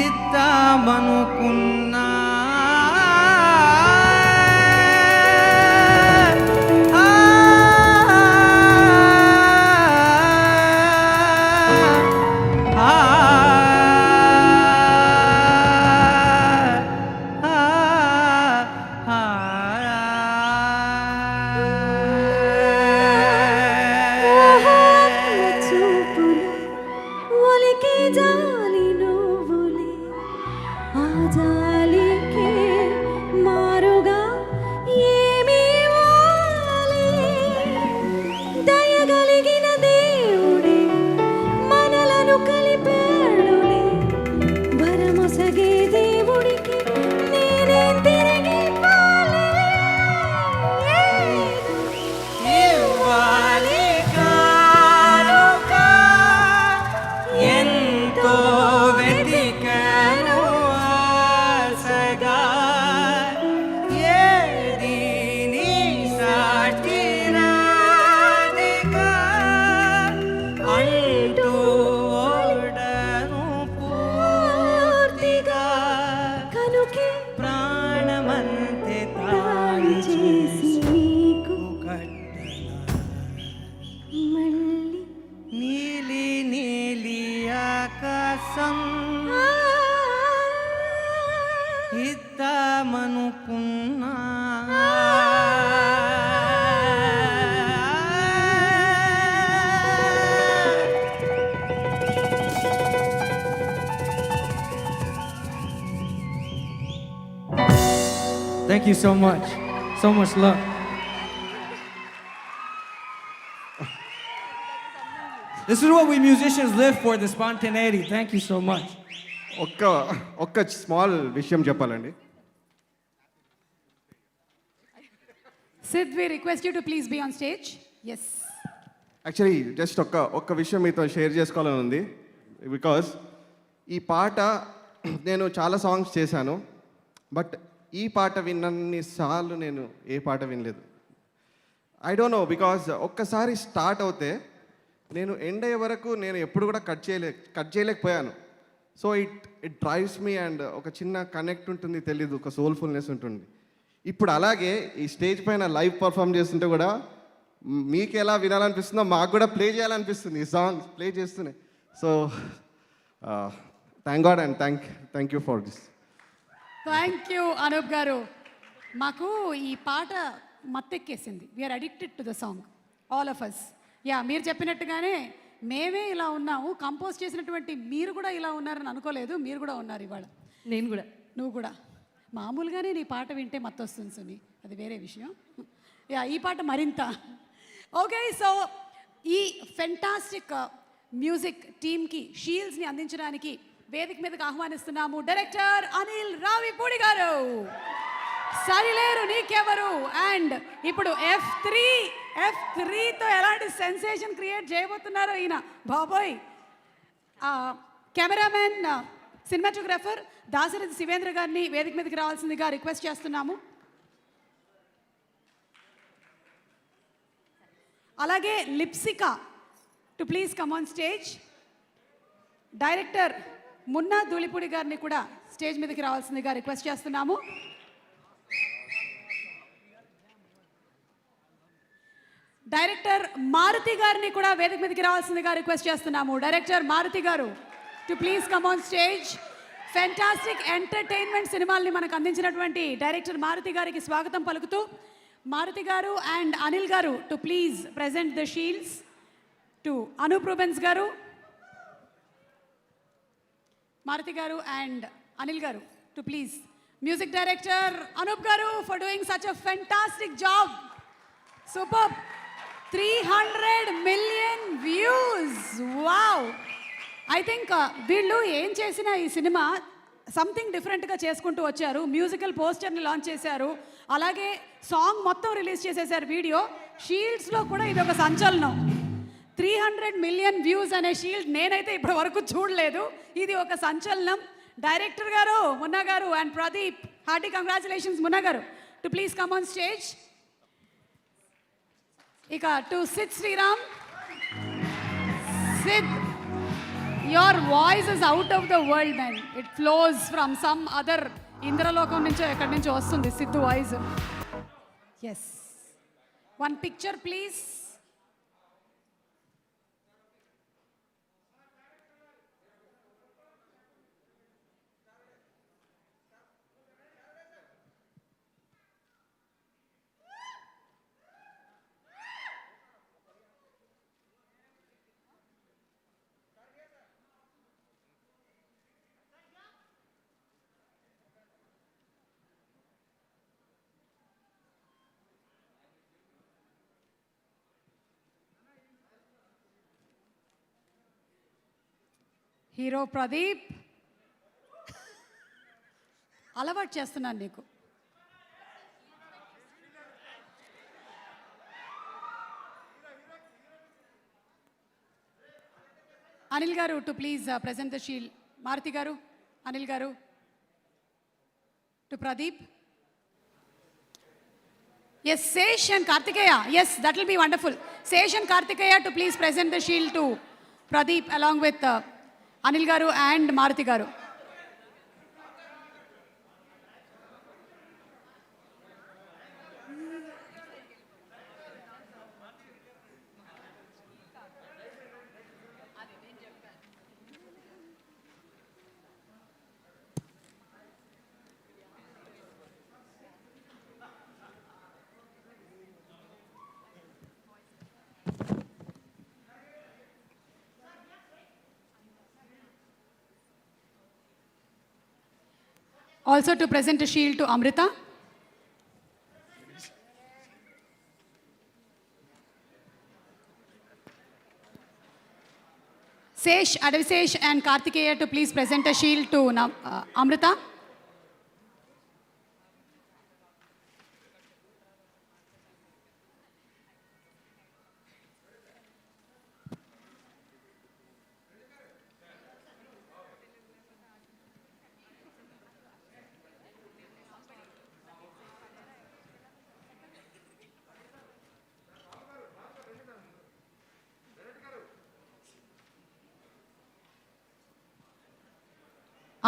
ఇద్దామనుకున్నా నీలి నీలి ఆకాశం ఇద్దామనుకున్నా Thank you so much. So much love. This is what we musicians live for, the spontaneity. Thank you so much. ఒక్క small విషయం చెప్పాలండి. Sid, we request you to please be on stage. Yes. Actually just ఒక్క విషయం మీతో share చేసుకోవాలని ఉంది. Because ఈ పాట నేను చాలా సాంగ్స్ చేశాను, బట్ ఈ పాట విన్నన్ని సార్లు నేను ఏ పాట వినలేదు. ఐ డోంట్ నో, బికాజ్ ఒక్కసారి స్టార్ట్ అవుతే నేను ఎండ్ అయ్యే వరకు నేను ఎప్పుడు కూడా కట్ చేయలేకపోయాను. So it drives me and ఒక చిన్న కనెక్ట్ ఉంటుంది, తెలీదు, ఒక సోల్ఫుల్నెస్ ఉంటుంది. ఇప్పుడు అలాగే ఈ స్టేజ్ పైన లైవ్ పర్ఫామ్ చేస్తుంటే కూడా మీకు ఎలా వినాలనిపిస్తుందో మాకు కూడా ప్లే చేయాలనిపిస్తుంది ఈ సాంగ్ ప్లే చేస్తూనే. So thank God and thank you for this. Thank you Anup garu. మాకు ఈ పాట మత్తెక్కేసింది. We are addicted to the song, all of us. Yeah, మీరు చెప్పినట్టుగానే మేమే ఇలా ఉన్నాము, కంపోజ్ చేసినటువంటి మీరు కూడా ఇలా ఉన్నారని అనుకోలేదు. మీరు కూడా ఉన్నారు ఇవాళ. నేను కూడా. నువ్వు కూడా. మామూలుగానే నీ పాట వింటే మత్తొస్తుంది సుని, అది వేరే విషయం. యా, ఈ పాట మరింత. ఓకే, సో ఈ ఫెంటాస్టిక్ మ్యూజిక్ టీమ్కి షీల్డ్స్ని అందించడానికి వేదిక మీదకి ఆహ్వానిస్తున్నాము డైరెక్టర్ అనిల్ రావిపూడి గారు. సరిలేరు నీకెవరు అండ్ ఇప్పుడు F3తో ఎలాంటి సెన్సేషన్ క్రియేట్ చేయబోతున్నారో ఈయన బాబోయ్. కెమెరామెన్ సినిమాటోగ్రఫర్ దాశరథి శివేంద్ర గారిని వేదిక మీదకి రావాల్సిందిగా రిక్వెస్ట్ చేస్తున్నాము. అలాగే Lipsika to please come on stage. Director Munna Dhulipudi గారిని కూడా స్టేజ్ మీదకి రావాల్సిందిగా రిక్వెస్ట్ చేస్తున్నాము. డైరెక్టర్ మారుతి గారిని కూడా వేదిక మీదకి రావాల్సిందిగా రిక్వెస్ట్ చేస్తున్నాము. Director Maruthi garu to please come on stage. Fantastic entertainment సినిమాల్ని మనకు అందించినటువంటి డైరెక్టర్ మారుతి గారికి స్వాగతం పలుకుతూ Maruti garu and Anil garu to please present the shields to Anoop Rubens garu. Maruthi garu and Anil garu to please music director Anup garu for doing such a fantastic job. Super. 300 million views. Wow. I think వీళ్ళు ఏం చేసినా ఈ సినిమా సంథింగ్ డిఫరెంట్గా చేసుకుంటూ వచ్చారు. మ్యూజికల్ పోస్టర్ని లాంచ్ చేశారు, అలాగే సాంగ్ మొత్తం రిలీజ్ చేసేసారు వీడియో. షీల్డ్స్లో కూడా ఇది ఒక సంచలనం. 300 million వ్యూస్ అనే షీల్డ్ నేనైతే ఇప్పటి వరకు చూడలేదు. ఇది ఒక సంచలనం. Director garu Munna garu and Pradeep, hearty congratulations Munna garu. To please come on stage. ఇక to Sid Sriram. Sid, your voice is out of the world, man. It flows from some other Indralokam నుంచో ఎక్కడి నుంచో వస్తుంది Sidhu voice. Yes, one picture please. Hero Pradeep, అలవాటు చేస్తున్నాను నీకు. Anil garu to please present the shield. Maruthi garu, Anil garu to Pradeep. Yes, Sesh and Karthikeya. Yes, that will be wonderful. Sesh and Karthikeya to please present the shield to Pradeep along with Anil garu and Maruti గారు. Also to present a shield to Amrita. Sesh, Advisesh and Kartikeya to please present a shield to Amrita.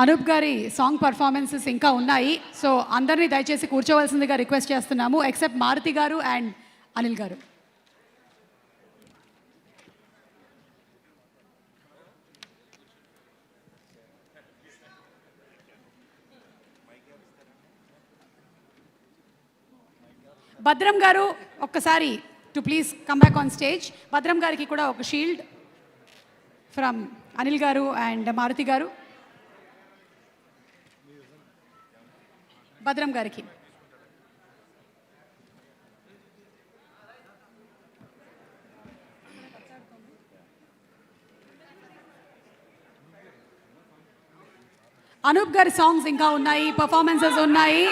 Anoop గారి song performances ఇంకా ఉన్నాయి. So అందరినీ దయచేసి కూర్చోవలసిందిగా request చేస్తున్నాము, except Maruti garu and Anil గారు. భద్రం గారు ఒక్కసారి to please come back on stage. భద్రం గారికి కూడా ఒక shield from Anil garu and Maruti గారు. భద్రం గారికి అనూప్ గారి సాంగ్స్ ఇంకా ఉన్నాయి, పర్ఫార్మెన్సెస్ ఉన్నాయి.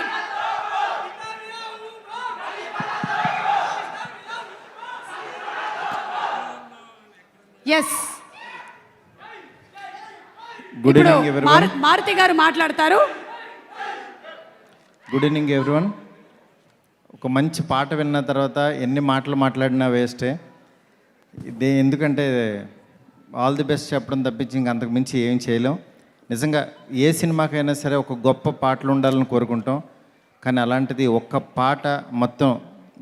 Yes, good evening everyone. Maruthi garu మాట్లాడతారు. Good evening everyone. ఒక మంచి పాట విన్న తర్వాత ఎన్ని మాటలు మాట్లాడినా వేస్టే. ఇది ఎందుకంటే ఆల్ ది బెస్ట్ చెప్పడం తప్పించి ఇంక అంతకు మించి ఏం చేయలేం. నిజంగా ఏ సినిమాకైనా సరే ఒక గొప్ప పాటలు ఉండాలని కోరుకుంటాం, కానీ అలాంటిది ఒక్క పాట మొత్తం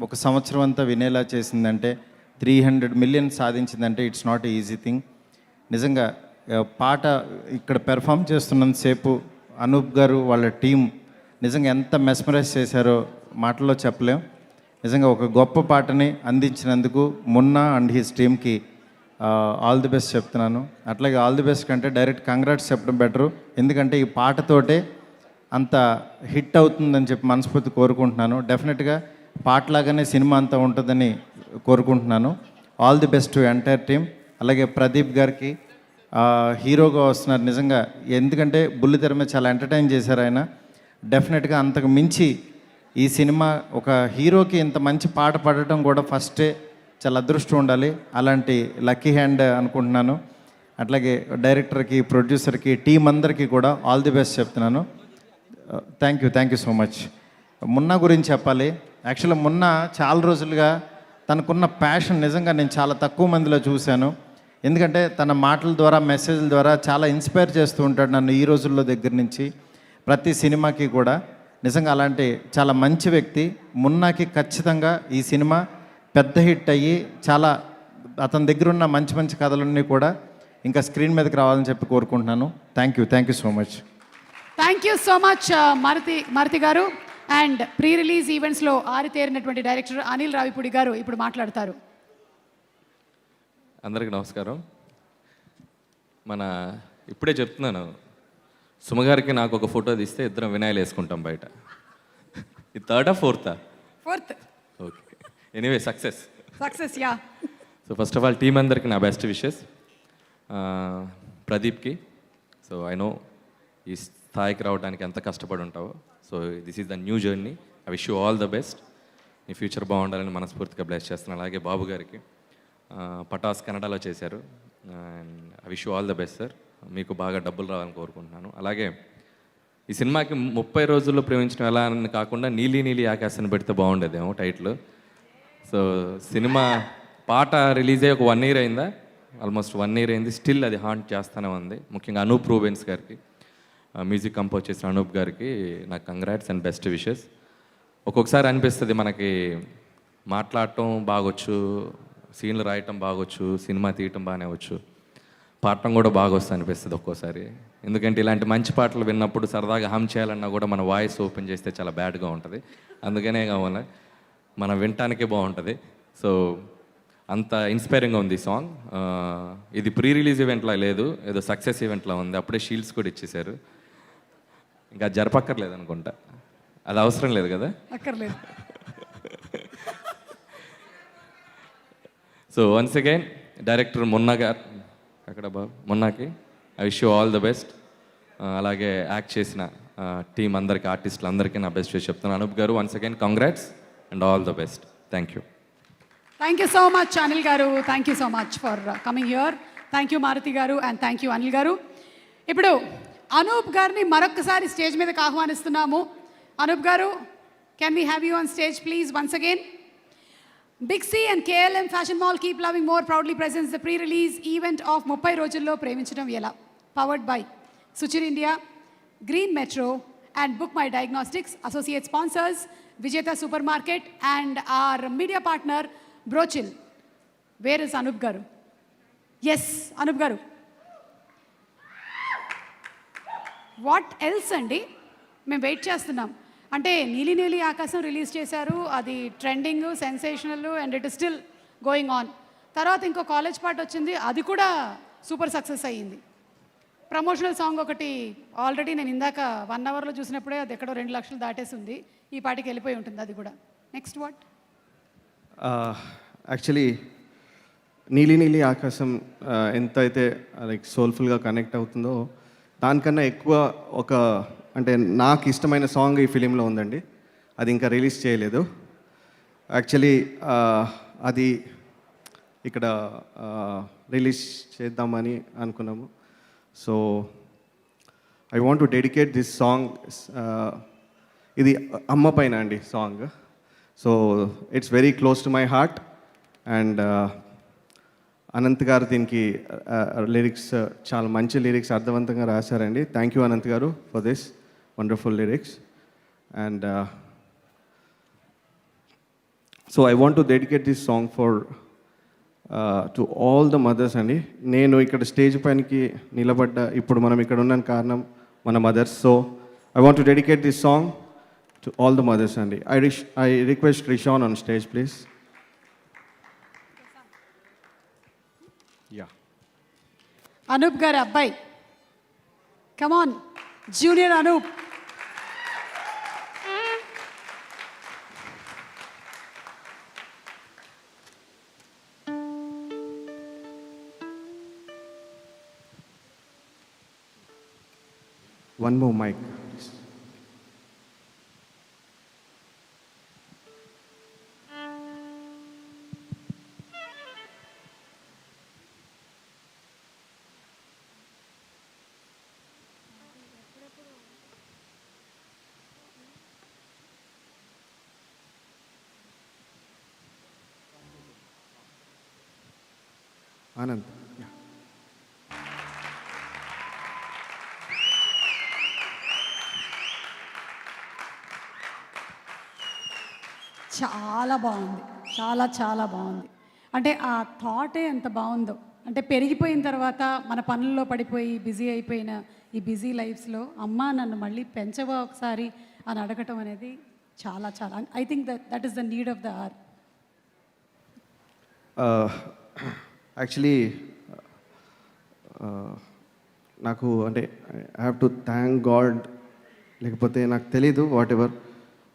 ఒక సంవత్సరం అంతా వినేలా చేసిందంటే, 300 మిలియన్ సాధించిందంటే ఇట్స్ నాట్ ఈజీ థింగ్. నిజంగా పాట ఇక్కడ పెర్ఫామ్ చేస్తున్నంతసేపు అనూప్ గారు వాళ్ళ టీం నిజంగా ఎంత మెస్మరైజ్ చేశారో మాటల్లో చెప్పలేం. నిజంగా ఒక గొప్ప పాటని అందించినందుకు మున్నా అండ్ హిస్ టీమ్కి ఆల్ ది బెస్ట్ చెప్తున్నాను. అట్లాగే ఆల్ ది బెస్ట్ కంటే డైరెక్ట్ కంగ్రాట్స్ చెప్పడం బెటరు, ఎందుకంటే ఈ పాటతోటే అంత హిట్ అవుతుందని చెప్పి మనస్ఫూర్తి కోరుకుంటున్నాను. డెఫినెట్గా పాటలాగానే సినిమా అంతా ఉంటుందని కోరుకుంటున్నాను. All the best to entire team. అలాగే ప్రదీప్ గారికి హీరోగా వస్తున్నారు. నిజంగా ఎందుకంటే బుల్లితెర మీద చాలా ఎంటర్టైన్ చేశారు ఆయన. డెఫినెట్గా అంతకు మించి ఈ సినిమా ఒక హీరోకి ఇంత మంచి పాట పాడటం కూడా ఫస్టే చాలా అదృష్టం ఉండాలి. అలాంటి లక్కీ హ్యాండ్ అనుకుంటున్నాను. అట్లాగే డైరెక్టర్కి, ప్రొడ్యూసర్కి, టీం అందరికీ కూడా ఆల్ ది బెస్ట్ చెప్తున్నాను. Thank you so much. Munna గురించి చెప్పాలి. యాక్చువల్గా మున్నా చాలా రోజులుగా తనకున్న ప్యాషన్ నిజంగా నేను చాలా తక్కువ మందిలో చూశాను. ఎందుకంటే తన మాటల ద్వారా, మెసేజ్ల ద్వారా చాలా ఇన్స్పైర్ చేస్తూ ఉంటాడు నన్ను ఈ రోజుల్లో దగ్గర నుంచి ప్రతి సినిమాకి కూడా. నిజంగా అలాంటి చాలా మంచి వ్యక్తి. మున్నాకి ఖచ్చితంగా ఈ సినిమా పెద్ద హిట్ అయ్యి చాలా అతని దగ్గర ఉన్న మంచి మంచి కథలన్నీ కూడా ఇంకా స్క్రీన్ మీదకి రావాలని చెప్పి కోరుకుంటున్నాను. Thank you so much. Thank you so much Maruthi garu. And pre release ఈవెంట్స్లో ఆరితేరినటువంటి డైరెక్టర్ అనిల్ రావిపూడి గారు ఇప్పుడు మాట్లాడతారు. అందరికీ నమస్కారం. ఇప్పుడే చెప్తున్నాను, సుమగారికి నాకు ఒక ఫోటో తీస్తే ఇద్దరం వినాయలు వేసుకుంటాం బయట. ఇది థర్డా ఫోర్తా? Fourth. Okay, anyway success. Yeah. So first of all team అందరికి నా బెస్ట్ విషెస్. ప్రదీప్కి, సో ఐ నో ఈ స్థాయికి రావడానికి ఎంత కష్టపడి ఉంటావో. So this is the new journey. I wish you all the best. నీ ఫ్యూచర్ బాగుండాలని మనస్ఫూర్తిగా బ్లెస్ చేస్తున్నాను. అలాగే బాబు గారికి, పటాస్ కన్నడలో చేశారు. And I wish you all the best sir. మీకు బాగా డబ్బులు రావాలని కోరుకుంటున్నాను. అలాగే ఈ సినిమాకి 30 రోజుల్లో ప్రేమించడం ఎలా అని కాకుండా నీలి నీలి ఆకాశాన్ని పెడితే బాగుండేదేమో టైటిల్. సో సినిమా పాట రిలీజ్ అయ్యి ఒక 1 year అయిందా, ఆల్మోస్ట్ 1 year అయింది. స్టిల్ అది హాంట్ చేస్తూనే ఉంది. ముఖ్యంగా అనూప్ రూబెన్స్ గారికి, మ్యూజిక్ కంపోజ్ చేసిన అనూప్ గారికి నాకు కంగ్రాట్స్ అండ్ బెస్ట్ విషెస్. ఒక్కొక్కసారి అనిపిస్తుంది మనకి మాట్లాడటం బాగొచ్చు, సీన్లు రాయటం బాగొచ్చు, సినిమా తీయటం బాగానే వచ్చు, పాడటం కూడా బాగా వస్తుంది అనిపిస్తుంది ఒక్కోసారి. ఎందుకంటే ఇలాంటి మంచి పాటలు విన్నప్పుడు సరదాగా హమ్ చేయాలన్నా కూడా మన వాయిస్ ఓపెన్ చేస్తే చాలా బ్యాడ్గా ఉంటుంది. అందుకనే కావాలి మనం వినటానికే బాగుంటుంది. సో అంత ఇన్స్పైరింగ్గా ఉంది ఈ సాంగ్. ఇది ప్రీ రిలీజ్ ఈవెంట్లా లేదు, ఏదో సక్సెస్ ఈవెంట్లా ఉంది. అప్పుడే షీల్డ్స్ కూడా ఇచ్చేశారు. ఇంకా జరపక్కర్లేదు అనుకుంటా, అది అవసరం లేదు కదా. అక్కర్లేదు. So once again director Munna garu, అక్కడ బాబు మున్నాకి I wish you all the best. అలాగే యాక్ట్ చేసిన టీం అందరికీ, ఆర్టిస్టులు అందరికీ నా బెస్ట్ విష్ చెప్తున్నాను. Anup garu once again congrats and all the best. Thank you. Thank you so much Anil garu. Thank you so much for coming here. Thank you Maruthi garu and thank you Anil గారు. ఇప్పుడు అనూప్ గారిని మరొకసారి స్టేజ్ మీదకి ఆహ్వానిస్తున్నాము. అనూప్ గారు, can we have you on stage please once again. Big C and KLM Fashion Mall Keep Loving More proudly presents the pre-release event of 30 రోజుల్లో ప్రేమించడం ఎలా, powered by Suchir India, Green Metro and Book My Diagnostics. Associate sponsors Vijeta Supermarket and our media partner Brochil. Where is Anup Garu? Yes, Anup Garu. What else అండి, మేము wait చేస్తున్నాం. అంటే నీలి నీలి ఆకాశం రిలీజ్ చేశారు, అది trending, sensational and it is still going on. తర్వాత ఇంకో కాలేజ్ పాట వచ్చింది, అది కూడా సూపర్ సక్సెస్ అయ్యింది. ప్రమోషనల్ సాంగ్ ఒకటి ఆల్రెడీ నేను ఇందాక 1 hourలో చూసినప్పుడే అది ఎక్కడో 2 లక్షలు దాటేసి ఉంది. ఈ పాటికి వెళ్ళిపోయి ఉంటుంది అది కూడా. Next what? యాక్చువల్లీ నీలి నీలి ఆకాశం ఎంత అయితే లైక్ సోల్ఫుల్గా కనెక్ట్ అవుతుందో, దానికన్నా ఎక్కువ ఒక అంటే నాకు ఇష్టమైన సాంగ్ ఈ ఫిలింలో ఉందండి. అది ఇంకా రిలీజ్ చేయలేదు. యాక్చువల్లీ అది ఇక్కడ రిలీజ్ చేద్దామని అనుకున్నాము. So I want to dedicate this song. ఇది అమ్మ పైన అండి song. So it's very close to my heart. And Anant గారు దీనికి లిరిక్స్ చాలా మంచి లిరిక్స్ అర్థవంతంగా రాశారండి. Thank you Ananth garu for this wonderful lyrics. And so I want to dedicate this song for to all the mothers అండి. నేను ఇక్కడ స్టేజ్ పైనకి నిలబడ్డ ఇప్పుడు మనం ఇక్కడ ఉన్న కారణం మన mothers. So I want to dedicate this song to all the mothers అండి. I request Rishan on stage please. Yeah, Anup గారి అబ్బాయి, come on junior Anup. one more mic. Anand. Yeah. చాలా బాగుంది, చాలా చాలా బాగుంది. అంటే ఆ థాటే ఎంత బాగుందో. అంటే పెరిగిపోయిన తర్వాత మన పనుల్లో పడిపోయి బిజీ అయిపోయిన ఈ బిజీ లైఫ్స్లో అమ్మ నన్ను మళ్ళీ పెంచవా ఒకసారి అని అడగటం అనేది చాలా చాలా, I think that is the need of the hour. Actually నాకు అంటే I have to thank God, లేకపోతే నాకు తెలీదు whatever,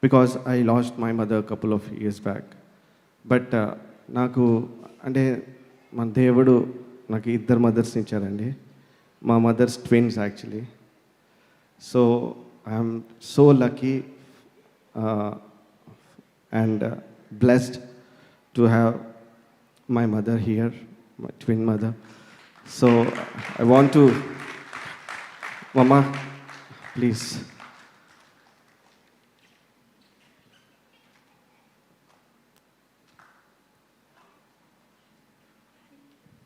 because I lost my mother couple of years back. But నాకు అంటే మన దేవుడు నాకు ఇద్దరు మదర్స్ ఇచ్చారండి. మా mothers twins actually. So I'm so lucky and blessed to have my mother here, my twin mother. So I want to, Mama, please.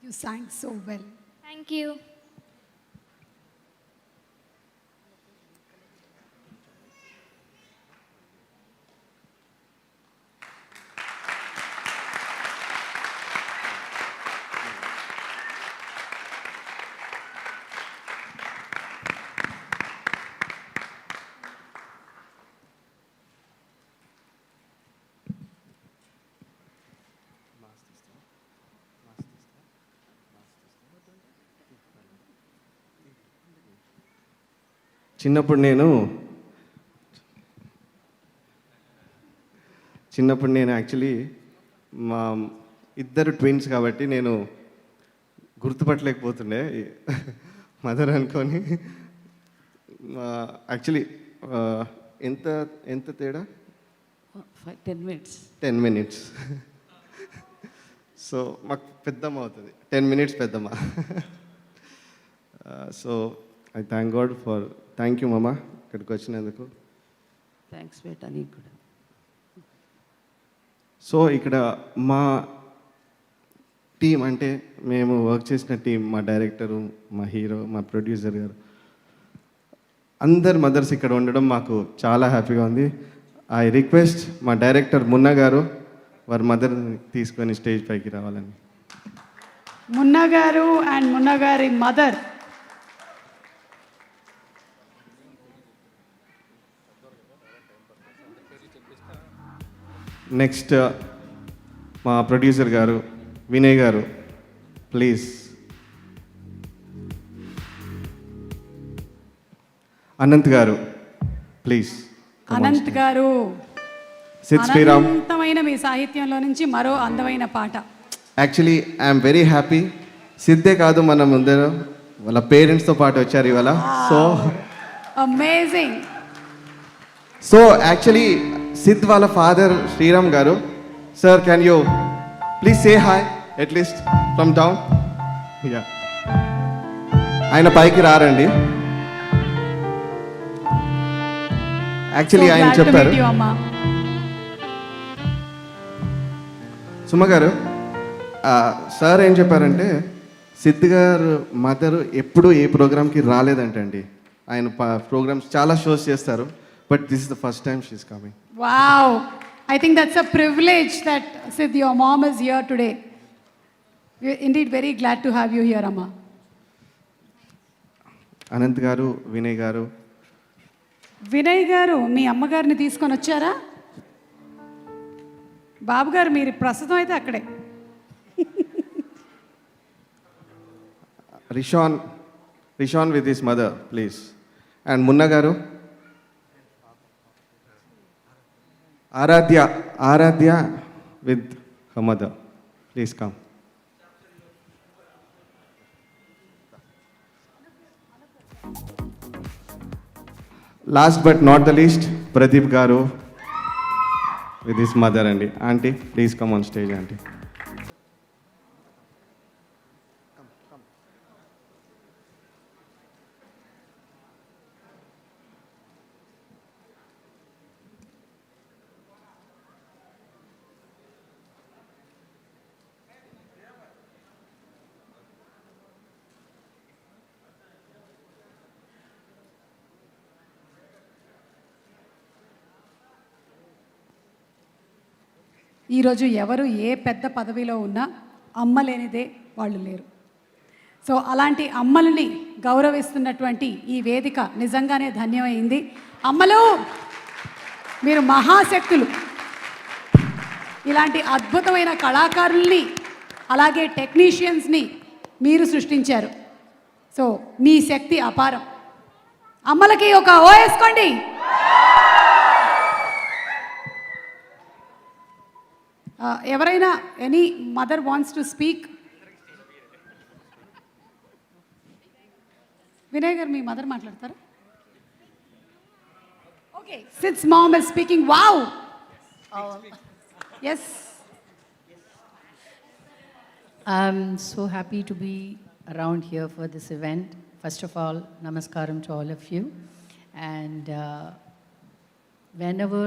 You sang so well. Thank you. చిన్నప్పుడు నేను యాక్చువల్లీ మా ఇద్దరు twins కాబట్టి నేను గుర్తుపట్టలేకపోతుండే mother అనుకొని. Actually ఎంత తేడా? 10 minutes. So మాకు పెద్దమ్మ అవుతుంది, 10 minutes పెద్దమ్మ. So I thank God for, thank you మమ్మ ఇక్కడికి వచ్చినందుకు. థ్యాంక్స్ బేటా నీకు కూడా. సో ఇక్కడ మా టీం అంటే మేము వర్క్ చేసిన టీం, మా డైరెక్టరు, మా హీరో, మా ప్రొడ్యూసర్ గారు, అందరు మదర్స్ ఇక్కడ ఉండడం మాకు చాలా హ్యాపీగా ఉంది. ఐ రిక్వెస్ట్ మా డైరెక్టర్ మున్నా గారు వారి మదర్ని తీసుకొని స్టేజ్ పైకి రావాలని. మున్నా గారు అండ్ మున్నా గారి మదర్. నెక్స్ట్ మా ప్రొడ్యూసర్ గారు వినయ్ గారు, ప్లీజ్. అనంత్ గారు, ప్లీజ్. అనంత్ గారు, సిద్ శ్రీరామ్, అనంతమైన మీ సాహిత్యంలో నుంచి మరో అందమైన పాట. Actually I'm very happy. సిద్ధే కాదు మన వాళ్ళ పేరెంట్స్తో పాటు వచ్చారు ఇవాళ. అమేజింగ్. సో యాక్చువల్లీ సిద్ వాళ్ళ ఫాదర్ శ్రీరామ్ గారు, sir can you please say hi at least from down. Yeah, ఆయన పైకి రారండి. యాక్చువల్లీ ఆయన చెప్పారు, సుమ గారు, సార్ ఏం చెప్పారంటే సిద్ధ్ గారు మదర్ ఎప్పుడు ఏ ప్రోగ్రామ్కి రాలేదంటండి. ఆయన ప్రోగ్రామ్స్ చాలా షోస్ చేస్తారు, but this is the first time she's coming. Wow, I think that's a privilege that Sid, your mom is here today. We're indeed very glad to have you here, Amma. Anant గారు, వినయ్ గారు. వినయ్ గారు మీ అమ్మగారిని తీసుకొని వచ్చారా? బాబు గారు మీరు ప్రస్తుతం అయితే అక్కడే. Rishan with his mother please. And Munna garu. Aaradhya with her mother please come. Last but not the least Pradeep garu with his mother అండి. Aunty please come on stage aunty. ఈరోజు ఎవరు ఏ పెద్ద పదవిలో ఉన్నా అమ్మ లేనిదే వాళ్ళు లేరు. సో అలాంటి అమ్మలని గౌరవిస్తున్నటువంటి ఈ వేదిక నిజంగానే ధన్యమైంది. అమ్మలు మీరు మహాశక్తులు. ఇలాంటి అద్భుతమైన కళాకారుల్ని అలాగే టెక్నీషియన్స్ని మీరు సృష్టించారు. సో మీ శక్తి అపారం. అమ్మలకి ఒక ఓ వేసుకోండి. ఎవరైనా any mother wants to speak? Vinay garu మీ మదర్ మాట్లాడతారా? Okay, Sid's mom is speaking. Wow, yes. I'm so happy to be around here for this event. First of all, namaskaram to all of you. And whenever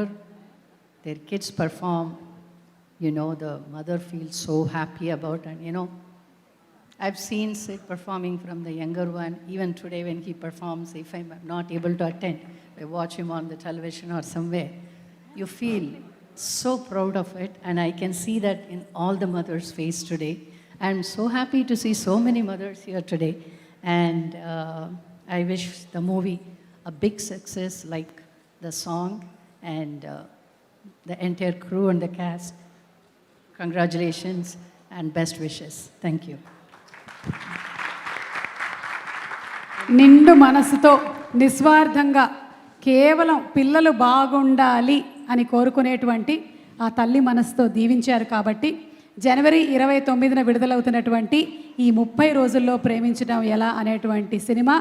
their kids perform, you know, the mother feels so happy about it. And, you know, I've seen Sid performing from the younger one. Even today when he performs, if I'm not able to attend, I watch him on the television or somewhere. You feel so proud of it. And I can see that in all the mothers' face today. I'm so happy to see so many mothers here today. And I wish the movie a big success like the song and the entire crew and the cast. Congratulations and best wishes. Thank you. నిండు మనసుతో నిస్వార్థంగా కేవలం పిల్లలు బాగుండాలి అని కోరుకునేటువంటి ఆ తల్లి మనసుతో దీవించారు కాబట్టి జనవరి 29న విడుదలవుతున్నటువంటి ఈ 30 రోజుల్లో ప్రేమించడం ఎలా అనేటువంటి సినిమా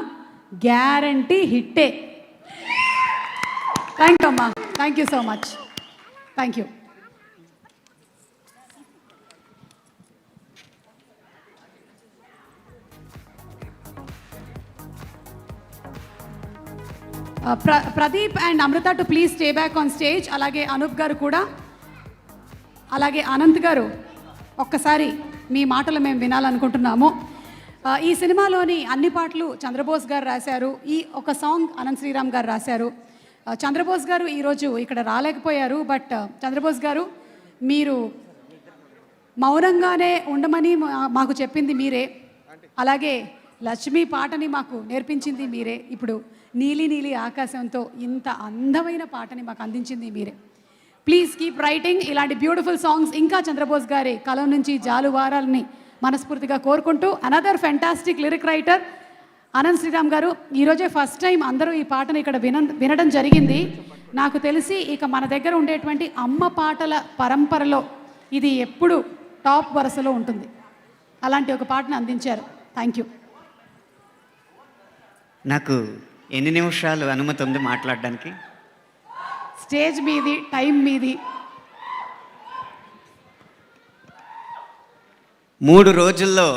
గ్యారంటీ హిట్టే. థ్యాంక్ యూ అమ్మా, thank you so much. Thank you. Pradeep and Amrutha to please stay back on stage. అలాగే అనూప్ గారు కూడా, అలాగే అనంత్ గారు ఒక్కసారి మీ మాటలు మేము వినాలనుకుంటున్నాము. ఈ సినిమాలోని అన్ని పాటలు చంద్రబోస్ గారు రాశారు. ఈ ఒక సాంగ్ అనంత్ శ్రీరామ్ గారు రాశారు. చంద్రబోస్ గారు ఈరోజు ఇక్కడ రాలేకపోయారు. బట్ చంద్రబోస్ గారు మీరు మౌనంగానే ఉండమని మాకు చెప్పింది మీరే. అలాగే లక్ష్మి పాటని మాకు నేర్పించింది మీరే. ఇప్పుడు నీలి నీలి ఆకాశంతో ఇంత అందమైన పాటని మాకు అందించింది మీరే. ప్లీజ్ కీప్ రైటింగ్ ఇలాంటి బ్యూటిఫుల్ సాంగ్స్. ఇంకా చంద్రబోస్ గారి కలం నుంచి జాలువారాలని మనస్ఫూర్తిగా కోరుకుంటూ, another fantastic lyric writer Ananth Sriram garu. ఈరోజే ఫస్ట్ టైం అందరూ ఈ పాటను ఇక్కడ వినడం జరిగింది. నాకు తెలిసి ఇక మన దగ్గర ఉండేటువంటి అమ్మ పాటల పరంపరలో ఇది ఎప్పుడు టాప్ వరుసలో ఉంటుంది. అలాంటి ఒక పాటను అందించారు. Thank you. నాకు ఎన్ని నిమిషాలు అనుమతి ఉంది మాట్లాడడానికి? స్టేజ్ మీది, టైం మీది. 3 రోజుల్లో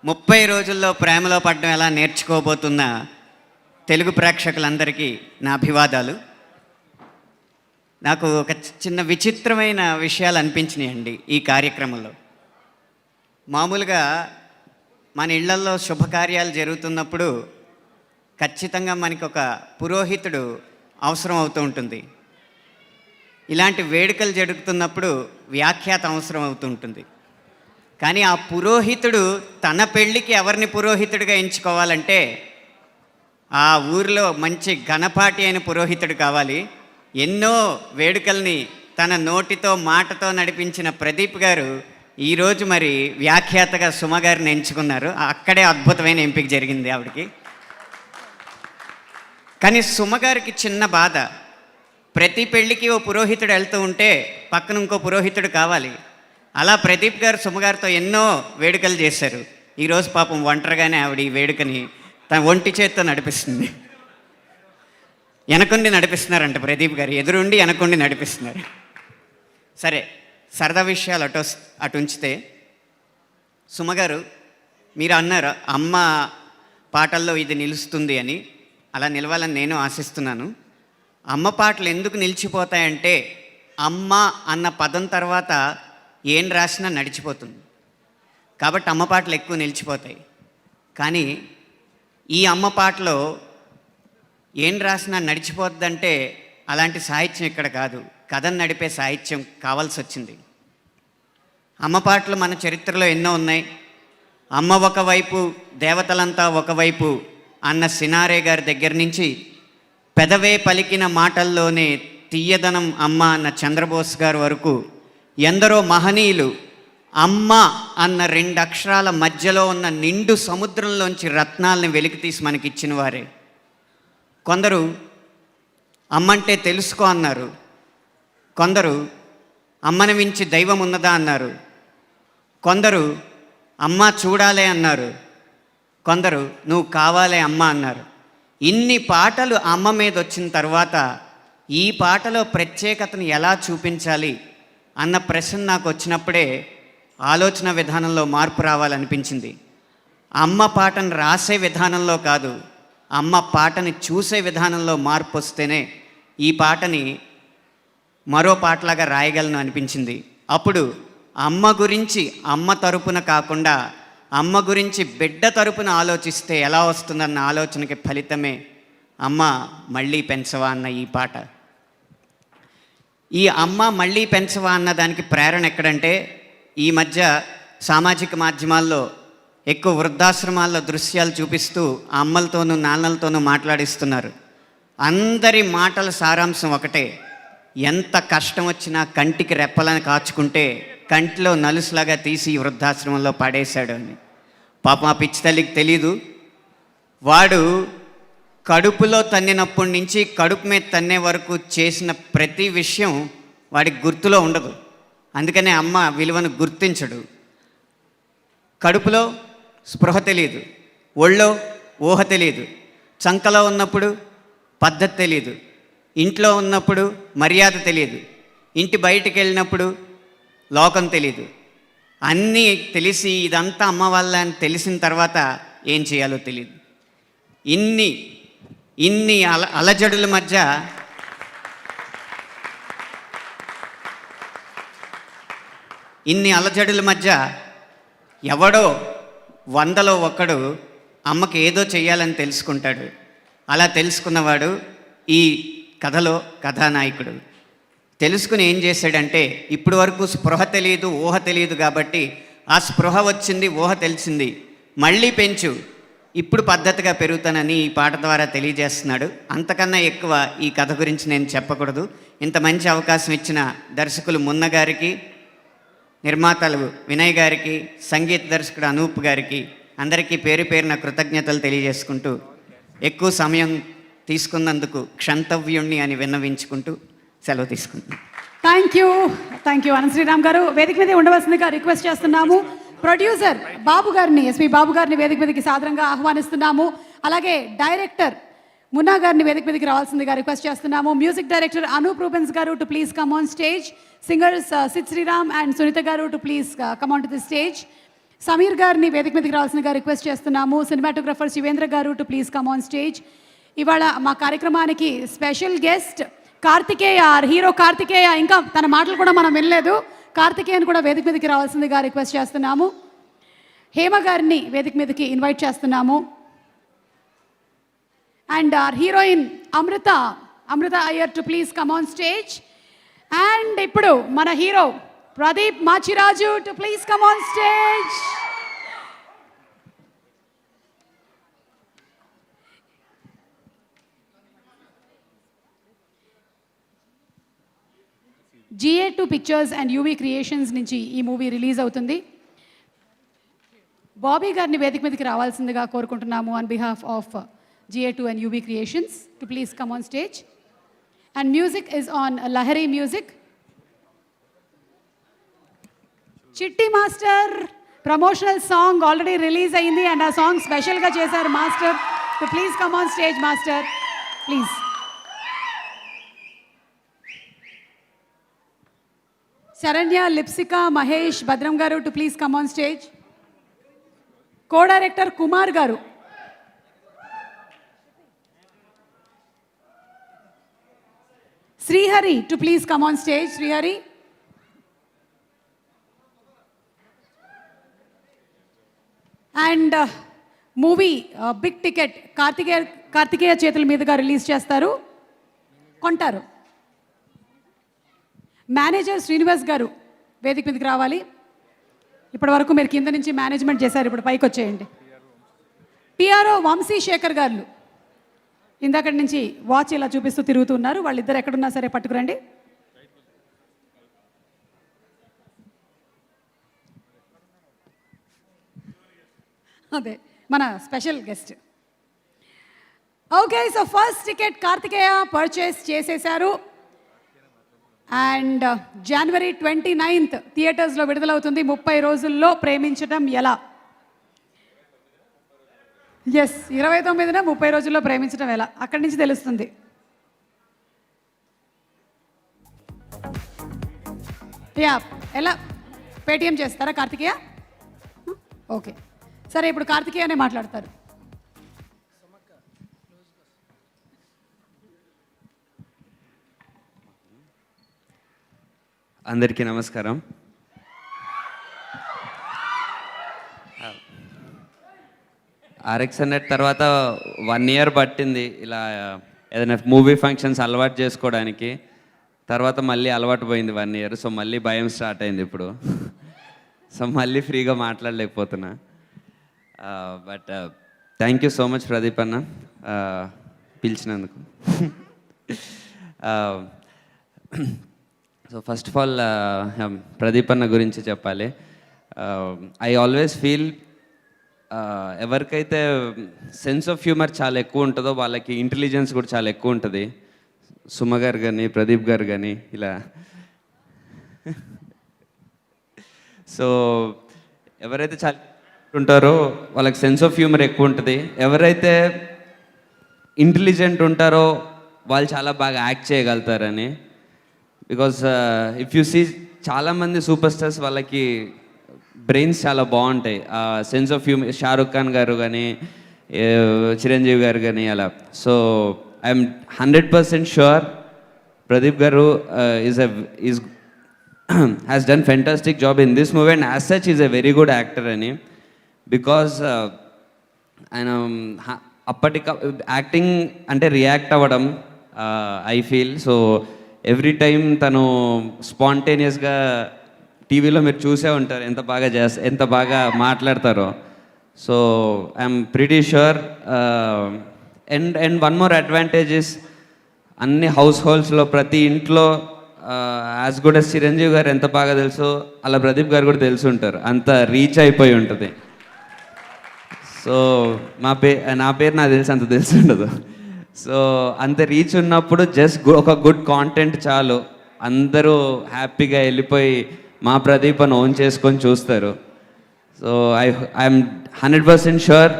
30 రోజుల్లో ప్రేమలో పడడం ఎలా నేర్చుకోబోతున్న తెలుగు ప్రేక్షకులందరికీ నా అభివాదాలు. నాకు ఒక చిన్న విచిత్రమైన విషయాలు అనిపించినాయండి ఈ కార్యక్రమంలో. మామూలుగా మన ఇళ్లల్లో శుభకార్యాలు జరుగుతున్నప్పుడు ఖచ్చితంగా మనకి ఒక పురోహితుడు అవసరం అవుతూ ఉంటుంది. ఇలాంటి వేడుకలు జరుగుతున్నప్పుడు వ్యాఖ్యాత అవసరం అవుతూ ఉంటుంది. కానీ ఆ పురోహితుడు తన పెళ్ళికి ఎవరిని పురోహితుడిగా ఎంచుకోవాలంటే ఆ ఊరిలో మంచి ఘనపాటి అయిన పురోహితుడు కావాలి. ఎన్నో వేడుకల్ని తన నోటితో మాటతో నడిపించిన ప్రదీప్ గారు ఈరోజు మరి వ్యాఖ్యాతగా సుమ గారిని ఎంచుకున్నారు. అక్కడే అద్భుతమైన ఎంపిక జరిగింది ఆవిడకి. కానీ సుమ గారికి చిన్న బాధ, ప్రతి పెళ్ళికి ఓ పురోహితుడు వెళ్తూ ఉంటే పక్కన ఇంకో పురోహితుడు కావాలి. అలా ప్రదీప్ గారు సుమగారితో ఎన్నో వేడుకలు చేశారు. ఈరోజు పాపం ఒంటరిగానే ఆవిడ ఈ వేడుకని తన ఒంటి చేత్తో నడిపిస్తుంది. వెనకుండి నడిపిస్తున్నారంట ప్రదీప్ గారు, ఎదురుండి వెనకుండి నడిపిస్తున్నారు. సరే, సరదా విషయాలు అటు ఉంచితే, సుమగారు మీరు అన్నారు అమ్మ పాటల్లో ఇది నిలుస్తుంది అని. అలా నిలవాలని నేను ఆశిస్తున్నాను. అమ్మ పాటలు ఎందుకు నిలిచిపోతాయంటే అమ్మ అన్న పదం తర్వాత ఏం రాసినా నడిచిపోతుంది కాబట్టి అమ్మ పాటలు ఎక్కువ నిలిచిపోతాయి. కానీ ఈ అమ్మ పాటలో ఏం రాసినా నడిచిపోద్దంటే అలాంటి సాహిత్యం ఇక్కడ కాదు, కథను నడిపే సాహిత్యం కావాల్సి వచ్చింది. అమ్మ పాటలు మన చరిత్రలో ఎన్నో ఉన్నాయి. అమ్మ ఒకవైపు దేవతలంతా ఒకవైపు అన్న సినారే గారి దగ్గర నుంచి పెదవే పలికిన మాటల్లోనే తీయదనం అమ్మ అన్న చంద్రబోస్ గారి వరకు ఎందరో మహనీయులు అమ్మ అన్న 2 అక్షరాల మధ్యలో ఉన్న నిండు సముద్రంలోంచి రత్నాలను వెలికితీసి మనకిచ్చిన వారే. కొందరు అమ్మంటే తెలుసుకో అన్నారు, కొందరు అమ్మని మించి దైవం ఉన్నదా అన్నారు, కొందరు అమ్మ చూడాలే అన్నారు, కొందరు నువ్వు కావాలే అమ్మ అన్నారు. ఇన్ని పాటలు అమ్మ మీద వచ్చిన తర్వాత ఈ పాటలో ప్రత్యేకతను ఎలా చూపించాలి అన్న ప్రశ్న నాకు వచ్చినప్పుడే ఆలోచన విధానంలో మార్పు రావాలనిపించింది. అమ్మ పాటను రాసే విధానంలో కాదు, అమ్మ పాటని చూసే విధానంలో మార్పు వస్తేనే ఈ పాటని మరో పాటలాగా రాయగలను అనిపించింది. అప్పుడు అమ్మ గురించి అమ్మ తరపున కాకుండా అమ్మ గురించి బిడ్డ తరపున ఆలోచిస్తే ఎలా వస్తుందన్న ఆలోచనకి ఫలితమే అమ్మ మళ్ళీ పెంచవా అన్న ఈ పాట. ఈ అమ్మ మళ్ళీ పెంచవా అన్న దానికి ప్రేరణ ఎక్కడంటే, ఈ మధ్య సామాజిక మాధ్యమాల్లో ఎక్కువ వృద్ధాశ్రమాల్లో దృశ్యాలు చూపిస్తూ అమ్మలతోనూ నాన్నలతోనూ మాట్లాడిస్తున్నారు. అందరి మాటల సారాంశం ఒకటే, ఎంత కష్టం వచ్చినా కంటికి రెప్పలను కాచుకుంటే కంటిలో నలుసులాగా తీసి వృద్ధాశ్రమంలో పడేశాడు అని. పాపం ఆ పిచ్చి తల్లికి తెలీదు, వాడు కడుపులో తన్నినప్పటి నుంచి కడుపు మీద తన్నే వరకు చేసిన ప్రతి విషయం వాడికి గుర్తులో ఉండదు. అందుకనే అమ్మ విలువను గుర్తించడు. కడుపులో స్పృహ తెలియదు, ఒళ్ళో ఊహ తెలియదు, చంకలో ఉన్నప్పుడు పద్ధతి తెలియదు, ఇంట్లో ఉన్నప్పుడు మర్యాద తెలియదు, ఇంటి బయటికి వెళ్ళినప్పుడు లోకం తెలీదు. అన్నీ తెలిసి ఇదంతా అమ్మ వల్ల అని తెలిసిన తర్వాత ఏం చేయాలో తెలియదు. ఇన్ని అలజడుల మధ్య ఎవడో 100లో ఒకడు అమ్మకి ఏదో చెయ్యాలని తెలుసుకుంటాడు. అలా తెలుసుకున్నవాడు ఈ కథలో కథానాయకుడు. తెలుసుకుని ఏం చేశాడంటే, ఇప్పటి వరకు స్పృహ తెలియదు, ఊహ తెలియదు కాబట్టి ఆ స్పృహ వచ్చింది, ఊహ తెలిసింది, మళ్ళీ పెంచు, ఇప్పుడు పద్ధతిగా పెరుగుతానని ఈ పాట ద్వారా తెలియజేస్తున్నాడు. అంతకన్నా ఎక్కువ ఈ కథ గురించి నేను చెప్పకూడదు. ఇంత మంచి అవకాశం ఇచ్చిన దర్శకులు మున్న గారికి, నిర్మాతలు వినయ్ గారికి, సంగీత దర్శకుడు అనూప్ గారికి అందరికీ పేరు పేరున కృతజ్ఞతలు తెలియజేసుకుంటూ ఎక్కువ సమయం తీసుకున్నందుకు క్షంతవ్యుణ్ణి అని విన్నవించుకుంటూ సెలవు తీసుకుంటున్నాను. థ్యాంక్ యూ అనంత శ్రీరామ్ గారు. వేదిక మీద ఉండవలసిందిగా రిక్వెస్ట్ చేస్తున్నాము. ప్రొడ్యూసర్ బాబు గారిని, ఎస్పి బాబు గారిని వేదిక మీదకి సాదరంగా ఆహ్వానిస్తున్నాము. అలాగే డైరెక్టర్ మున్నా గారిని వేదిక మీదకి రావాల్సిందిగా రిక్వెస్ట్ చేస్తున్నాము. Music director Anup Rubens garu to please come on stage. Singers Sid Sriram and Sunitha garu to please come on to the stage. Sameer గారిని వేదిక మీదకి రావాల్సిందిగా రిక్వెస్ట్ చేస్తున్నాము. Cinematographer Shivendra garu to please come on stage. ఇవాళ మా కార్యక్రమానికి special guest Karthikeya, hero Karthikeya. ఇంకా తన మాటలు కూడా మనం వినలేదు. కార్తికేయని కూడా వేదిక మీదకి రావాల్సిందిగా రిక్వెస్ట్ చేస్తున్నాము. హేమ గారిని వేదిక మీదకి ఇన్వైట్ చేస్తున్నాము. And heroine Amrutha Iyer to please come on stage. And ఇప్పుడు మన hero Pradeep Machiraju to please come on stage. GA2 pictures and UV creations నుంచి ఈ మూవీ రిలీజ్ అవుతుంది. బాబీ గారిని వేదిక మీదకి రావాల్సిందిగా కోరుకుంటున్నాము on behalf of GA2 and UV Creations to please come on stage. And music is on Lahari Music. Chitti Master promotional song already release ayindi and a song special ga chesaru Master. So please come on stage, Master. Please. Saranya, Lipsika, Mahesh, Badram garu to please come on stage. Co-director Kumar garu. Srihari to please come on stage. Srihari. And movie big ticket Karthikeya చేతుల మీదుగా release చేస్తారు, కొంటారు. Manager Srinivas గారు వేదిక మీదకి రావాలి. ఇప్పటి వరకు మీరు కింద నుంచి మేనేజ్మెంట్ చేశారు, ఇప్పుడు పైకి వచ్చేయండి. PRO వంశీ శేఖర్ గారు ఇందాకటి నుంచి వాచ్ ఇలా చూపిస్తూ తిరుగుతున్నారు. వాళ్ళిద్దరు ఎక్కడున్నా సరే పట్టుకురండి. అదే మన special guest. Okay, so first ticket Karthikeya purchase చేసేశారు. అండ్ January 29th థియేటర్స్లో విడుదలవుతుంది. 30 రోజుల్లో ప్రేమించడం ఎలా. ఎస్, 29న 30 రోజుల్లో ప్రేమించడం ఎలా, అక్కడి నుంచి తెలుస్తుంది. యా, ఎలా పేటిఎం చేస్తారా కార్తికేయ? ఓకే, సరే, ఇప్పుడు కార్తికేయనే మాట్లాడతారు. అందరికీ నమస్కారం. RX100 తర్వాత 1 year పట్టింది ఇలా ఏదైనా మూవీ ఫంక్షన్స్ అలవాటు చేసుకోవడానికి. తర్వాత మళ్ళీ అలవాటు పోయింది 1 year. సో మళ్ళీ భయం స్టార్ట్ అయింది ఇప్పుడు. సో మళ్ళీ ఫ్రీగా మాట్లాడలేకపోతున్నా. But thank you so much Pradeep anna పిలిచినందుకు. So first of all Pradeep anna గురించి చెప్పాలి. ఐ ఆల్వేస్ ఫీల్ ఎవరికైతే సెన్స్ ఆఫ్ హ్యూమర్ చాలా ఎక్కువ ఉంటుందో వాళ్ళకి ఇంటెలిజెన్స్ కూడా చాలా ఎక్కువ ఉంటుంది. సుమ గారు కానీ ప్రదీప్ గారు కానీ ఇలా. సో ఎవరైతే చాలా ఉంటారో వాళ్ళకి సెన్స్ ఆఫ్ హ్యూమర్ ఎక్కువ ఉంటుంది. ఎవరైతే ఇంటెలిజెంట్ ఉంటారో వాళ్ళు చాలా బాగా యాక్ట్ చేయగలుగుతారని. బికాస్ ఇఫ్ యు సీ చాలామంది సూపర్ స్టార్స్ వాళ్ళకి బ్రెయిన్స్ చాలా బాగుంటాయి. Sense of humour, Shahrukh Khan garu కానీ చిరంజీవి గారు కానీ అలా. సో ఐఎమ్ 100% షూర్ ప్రదీప్ గారు is has done fantastic job in this movie and as such is a very good actor అని. బికాజ్ ఆయన యాక్టింగ్ అంటే రియాక్ట్ అవ్వడం I feel. So every time తను స్పాంటేనియస్గా టీవీలో మీరు చూసే ఉంటారు ఎంత బాగా మాట్లాడతారో. So I'm pretty sure. And one more advantage is అన్ని హౌస్ హోల్డ్స్లో ప్రతి ఇంట్లో యాజ్ గుడ్ as చిరంజీవి గారు ఎంత బాగా తెలుసో అలా ప్రదీప్ గారు కూడా తెలిసి ఉంటారు. అంత రీచ్ అయిపోయి ఉంటుంది. సో నా పేరు నాకు తెలిసి అంత తెలిసి ఉండదు. సో అంత రీచ్ ఉన్నప్పుడు జస్ట్ ఒక గుడ్ కాంటెంట్ చాలు, అందరూ హ్యాపీగా వెళ్ళిపోయి మా ప్రదీప్ అని ఓన్ చేసుకొని చూస్తారు. సో ఐఎమ్ 100% షూర్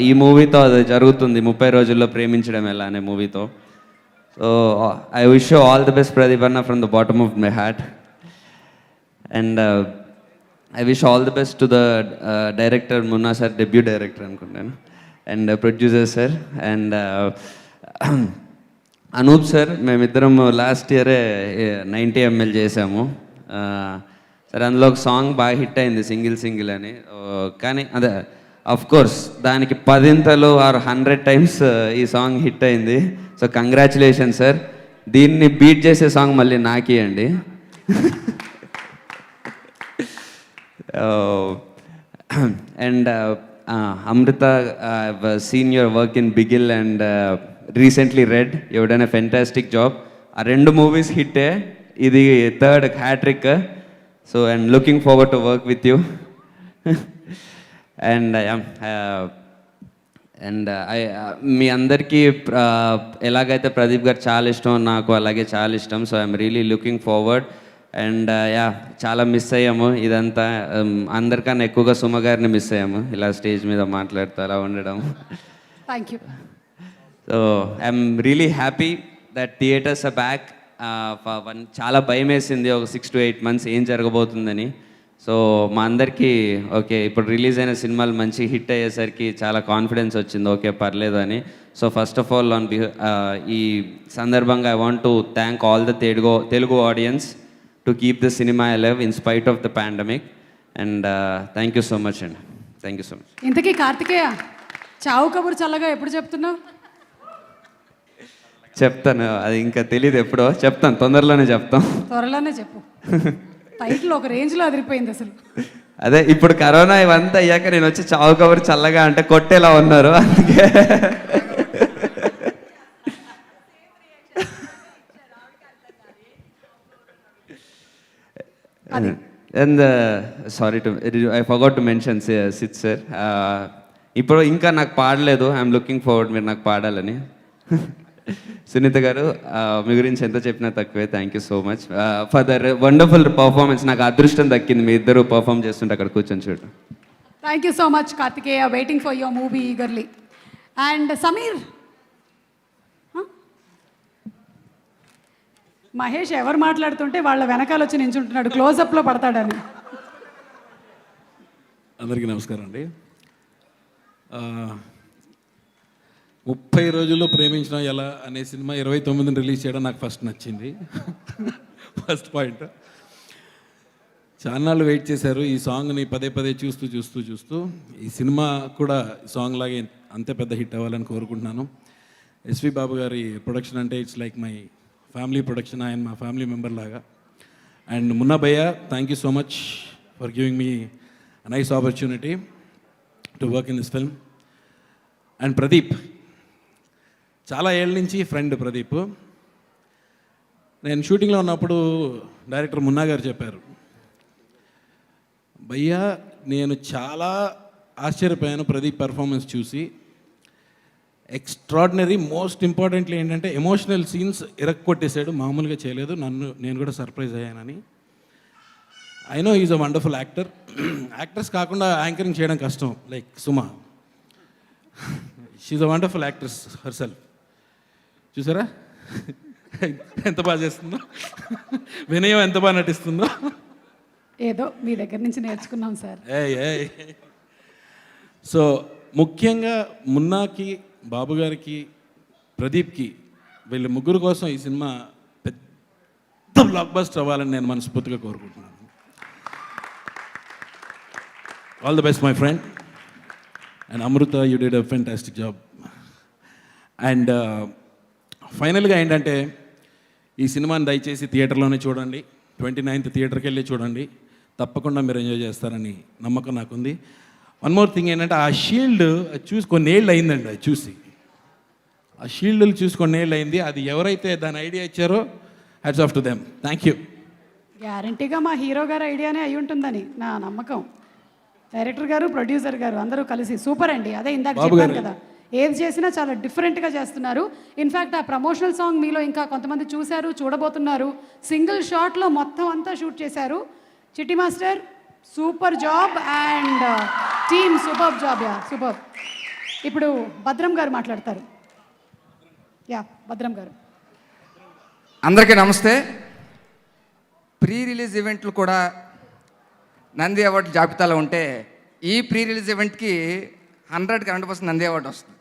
ఈ మూవీతో అది జరుగుతుంది, 30 రోజుల్లో ప్రేమించడం ఎలా అనే మూవీతో. So I wish you all the best Pradeep anna from the bottom of my heart. And I wish all the best to the director Munna sir, debut director అనుకుంటాను, and producer sir, and Anup sir. మేమిద్దరం లాస్ట్ ఇయరే 90 ml చేసాము sir. అందులో ఒక song బాగా hit అయింది, single అని. కానీ అదే అఫ్ కోర్స్ దానికి 10 ఆర్ 100 టైమ్స్ ఈ సాంగ్ హిట్ అయింది. So congratulation sir. దీన్ని బీట్ చేసే సాంగ్ మళ్ళీ నాకియండి. And Amrutha, I've seen your work in Bigil and recently Red. You have done a fantastic job. ఆ 2 మూవీస్ హిట్టే, ఇది 3rd hat-trick. So I'm looking forward to work with you. And మీ అందరికీ ఎలాగైతే ప్రదీప్ గారు చాలా ఇష్టం, నాకు అలాగే చాలా ఇష్టం. So I'm really looking forward. And చాలా మిస్ అయ్యాము ఇదంతా. అందరికన్నా ఎక్కువగా సుమ గారిని మిస్ అయ్యాము, ఇలా స్టేజ్ మీద మాట్లాడుతూ అలా ఉండడం. Thank you. So I'm really happy that theatres are back. చాలా భయం వేసింది ఒక 6 to 8 months ఏం జరగబోతుందని. సో మా అందరికీ ఓకే, ఇప్పుడు రిలీజ్ అయిన సినిమాలు మంచి హిట్ అయ్యేసరికి చాలా కాన్ఫిడెన్స్ వచ్చింది, ఓకే పర్లేదు అని. సో ఫస్ట్ ఆఫ్ ఆల్ ఈ సందర్భంగా I want to thank all the Telugu audience to keep the cinema alive in spite of the pandemic. And thank you so much అండి, థ్యాంక్ యూ సో మచ్. ఇంతకీ కార్తికేయ, చావు కబురు చల్లగా ఎప్పుడు చెప్తున్నావు? చెప్తాను, అది ఇంకా తెలియదు ఎప్పుడో చెప్తాను, తొందరలోనే చెప్తాం. త్వరలోనే చెప్పు. టైటిల్ ఒక రేంజ్లో అదిరిపోయింది అసలు. అదే ఇప్పుడు కరోనా ఇవంతా అయ్యాక నేను వచ్చి చావు కబురు చల్లగా అంటే కొట్టేలా ఉన్నారు, అందుకే. And sorry to I forgot to mention Sid sir, ఇప్పుడు ఇంకా నాకు పాడలేదు. ఐఎమ్ లుకింగ్ ఫార్వర్డ్ మీరు నాకు పాడాలని. సునీత గారు, మీ గురించి ఎంత చెప్పినా తక్కువే. Thank you so much for the wonderful performance. నాకు అదృష్టం దక్కింది మీ ఇద్దరు పర్ఫామ్ చేస్తుంటే అక్కడ కూర్చొని చూడటం. Thank you so much Karthikeya, waiting for your movie eagerly. And Sameer, Mahesh ఎవరు మాట్లాడుతుంటే వాళ్ళ వెనకాల వచ్చి నించుంటున్నాడు, క్లోజప్లో పడతాడని. అందరికీ నమస్కారం అండి. 30 రోజుల్లో ప్రేమించడం ఎలా అనే సినిమా 29ని రిలీజ్ చేయడం నాకు ఫస్ట్ నచ్చింది. First point. చాలాళ్ళు వెయిట్ చేశారు ఈ సాంగ్ని పదే చూస్తూ ఈ సినిమా కూడా సాంగ్ లాగే అంతే పెద్ద హిట్ అవ్వాలని కోరుకుంటున్నాను. ఎస్వి బాబు గారి ప్రొడక్షన్ అంటే it's like my family production, ఆయన మా ఫ్యామిలీ మెంబర్ లాగా. అండ్ మున్నా భయ్య, thank you so much for giving me nice opportunity to work in this film. And Pradeep, చాలా ఏళ్ళ నుంచి ఫ్రెండ్ ప్రదీప్. నేను షూటింగ్లో ఉన్నప్పుడు డైరెక్టర్ మున్నా గారు చెప్పారు, భయ్యా నేను చాలా ఆశ్చర్యపోయాను ప్రదీప్ పర్ఫార్మెన్స్ చూసి. ఎక్స్ట్రాడినరీ, మోస్ట్ ఇంపార్టెంట్లీ ఏంటంటే ఎమోషనల్ సీన్స్ ఇరక్కొట్టేశాడు, మామూలుగా చేయలేదు. నేను కూడా సర్ప్రైజ్ అయ్యానని. I know is a wonderful actor. Actors కాకుండా యాంకరింగ్ చేయడం కష్టం, like Suma. She's a wonderful actress herself. చూసారా ఎంత బాగా చేస్తుందో, వినయం ఎంత బాగా నటిస్తుందో. ఏదో మీ దగ్గర నుంచి నేర్చుకున్నాం సార్. సో ముఖ్యంగా మున్నాకి, బాబు గారికి, ప్రదీప్కి, వీళ్ళ ముగ్గురు కోసం ఈ సినిమా పెద్ద బ్లాక్ బస్టర్ అవ్వాలని నేను మనస్ఫూర్తిగా కోరుకుంటున్నాను. All the best my friend. And Amrutha, you did a fantastic job. And ఫైనల్గా ఏంటంటే ఈ సినిమాని దయచేసి థియేటర్లోనే చూడండి. 29th థియేటర్కి వెళ్ళి చూడండి, తప్పకుండా మీరు ఎంజాయ్ చేస్తారని నమ్మకం నాకుంది. వన్ మోర్ థింగ్ ఏంటంటే ఆ షీల్డ్ చూసి కొన్నేళ్ళు అయిందండి, అది చూసి ఆ షీల్డ్లు చూసి కొన్నేళ్ళు అయింది. అది ఎవరైతే దాని ఐడియా ఇచ్చారో hats off to them. Thank you. గ్యారంటీగా మా హీరో గారి ఐడియానే అయి ఉంటుందని నా నమ్మకం. డైరెక్టర్ గారు, ప్రొడ్యూసర్ గారు అందరూ కలిసి సూపర్ అండి. అదే ఇందాక చెప్పాను కదా, ఏది చేసినా చాలా డిఫరెంట్గా చేస్తున్నారు. ఇన్ఫ్యాక్ట్ ఆ ప్రమోషనల్ సాంగ్ మీలో ఇంకా కొంతమంది చూశారు, చూడబోతున్నారు. సింగిల్ షాట్లో మొత్తం అంతా షూట్ చేశారు. చిట్టి master super job and team super job. Yeah super. ఇప్పుడు భద్రం గారు మాట్లాడతారు. యా భద్రం గారు. అందరికీ నమస్తే. ప్రీ రిలీజ్ ఈవెంట్లు కూడా నంది అవార్డు జాబితాలో ఉంటే ఈ ప్రీ రిలీజ్ ఈవెంట్కి 100కి 100% నంది అవార్డు వస్తుంది.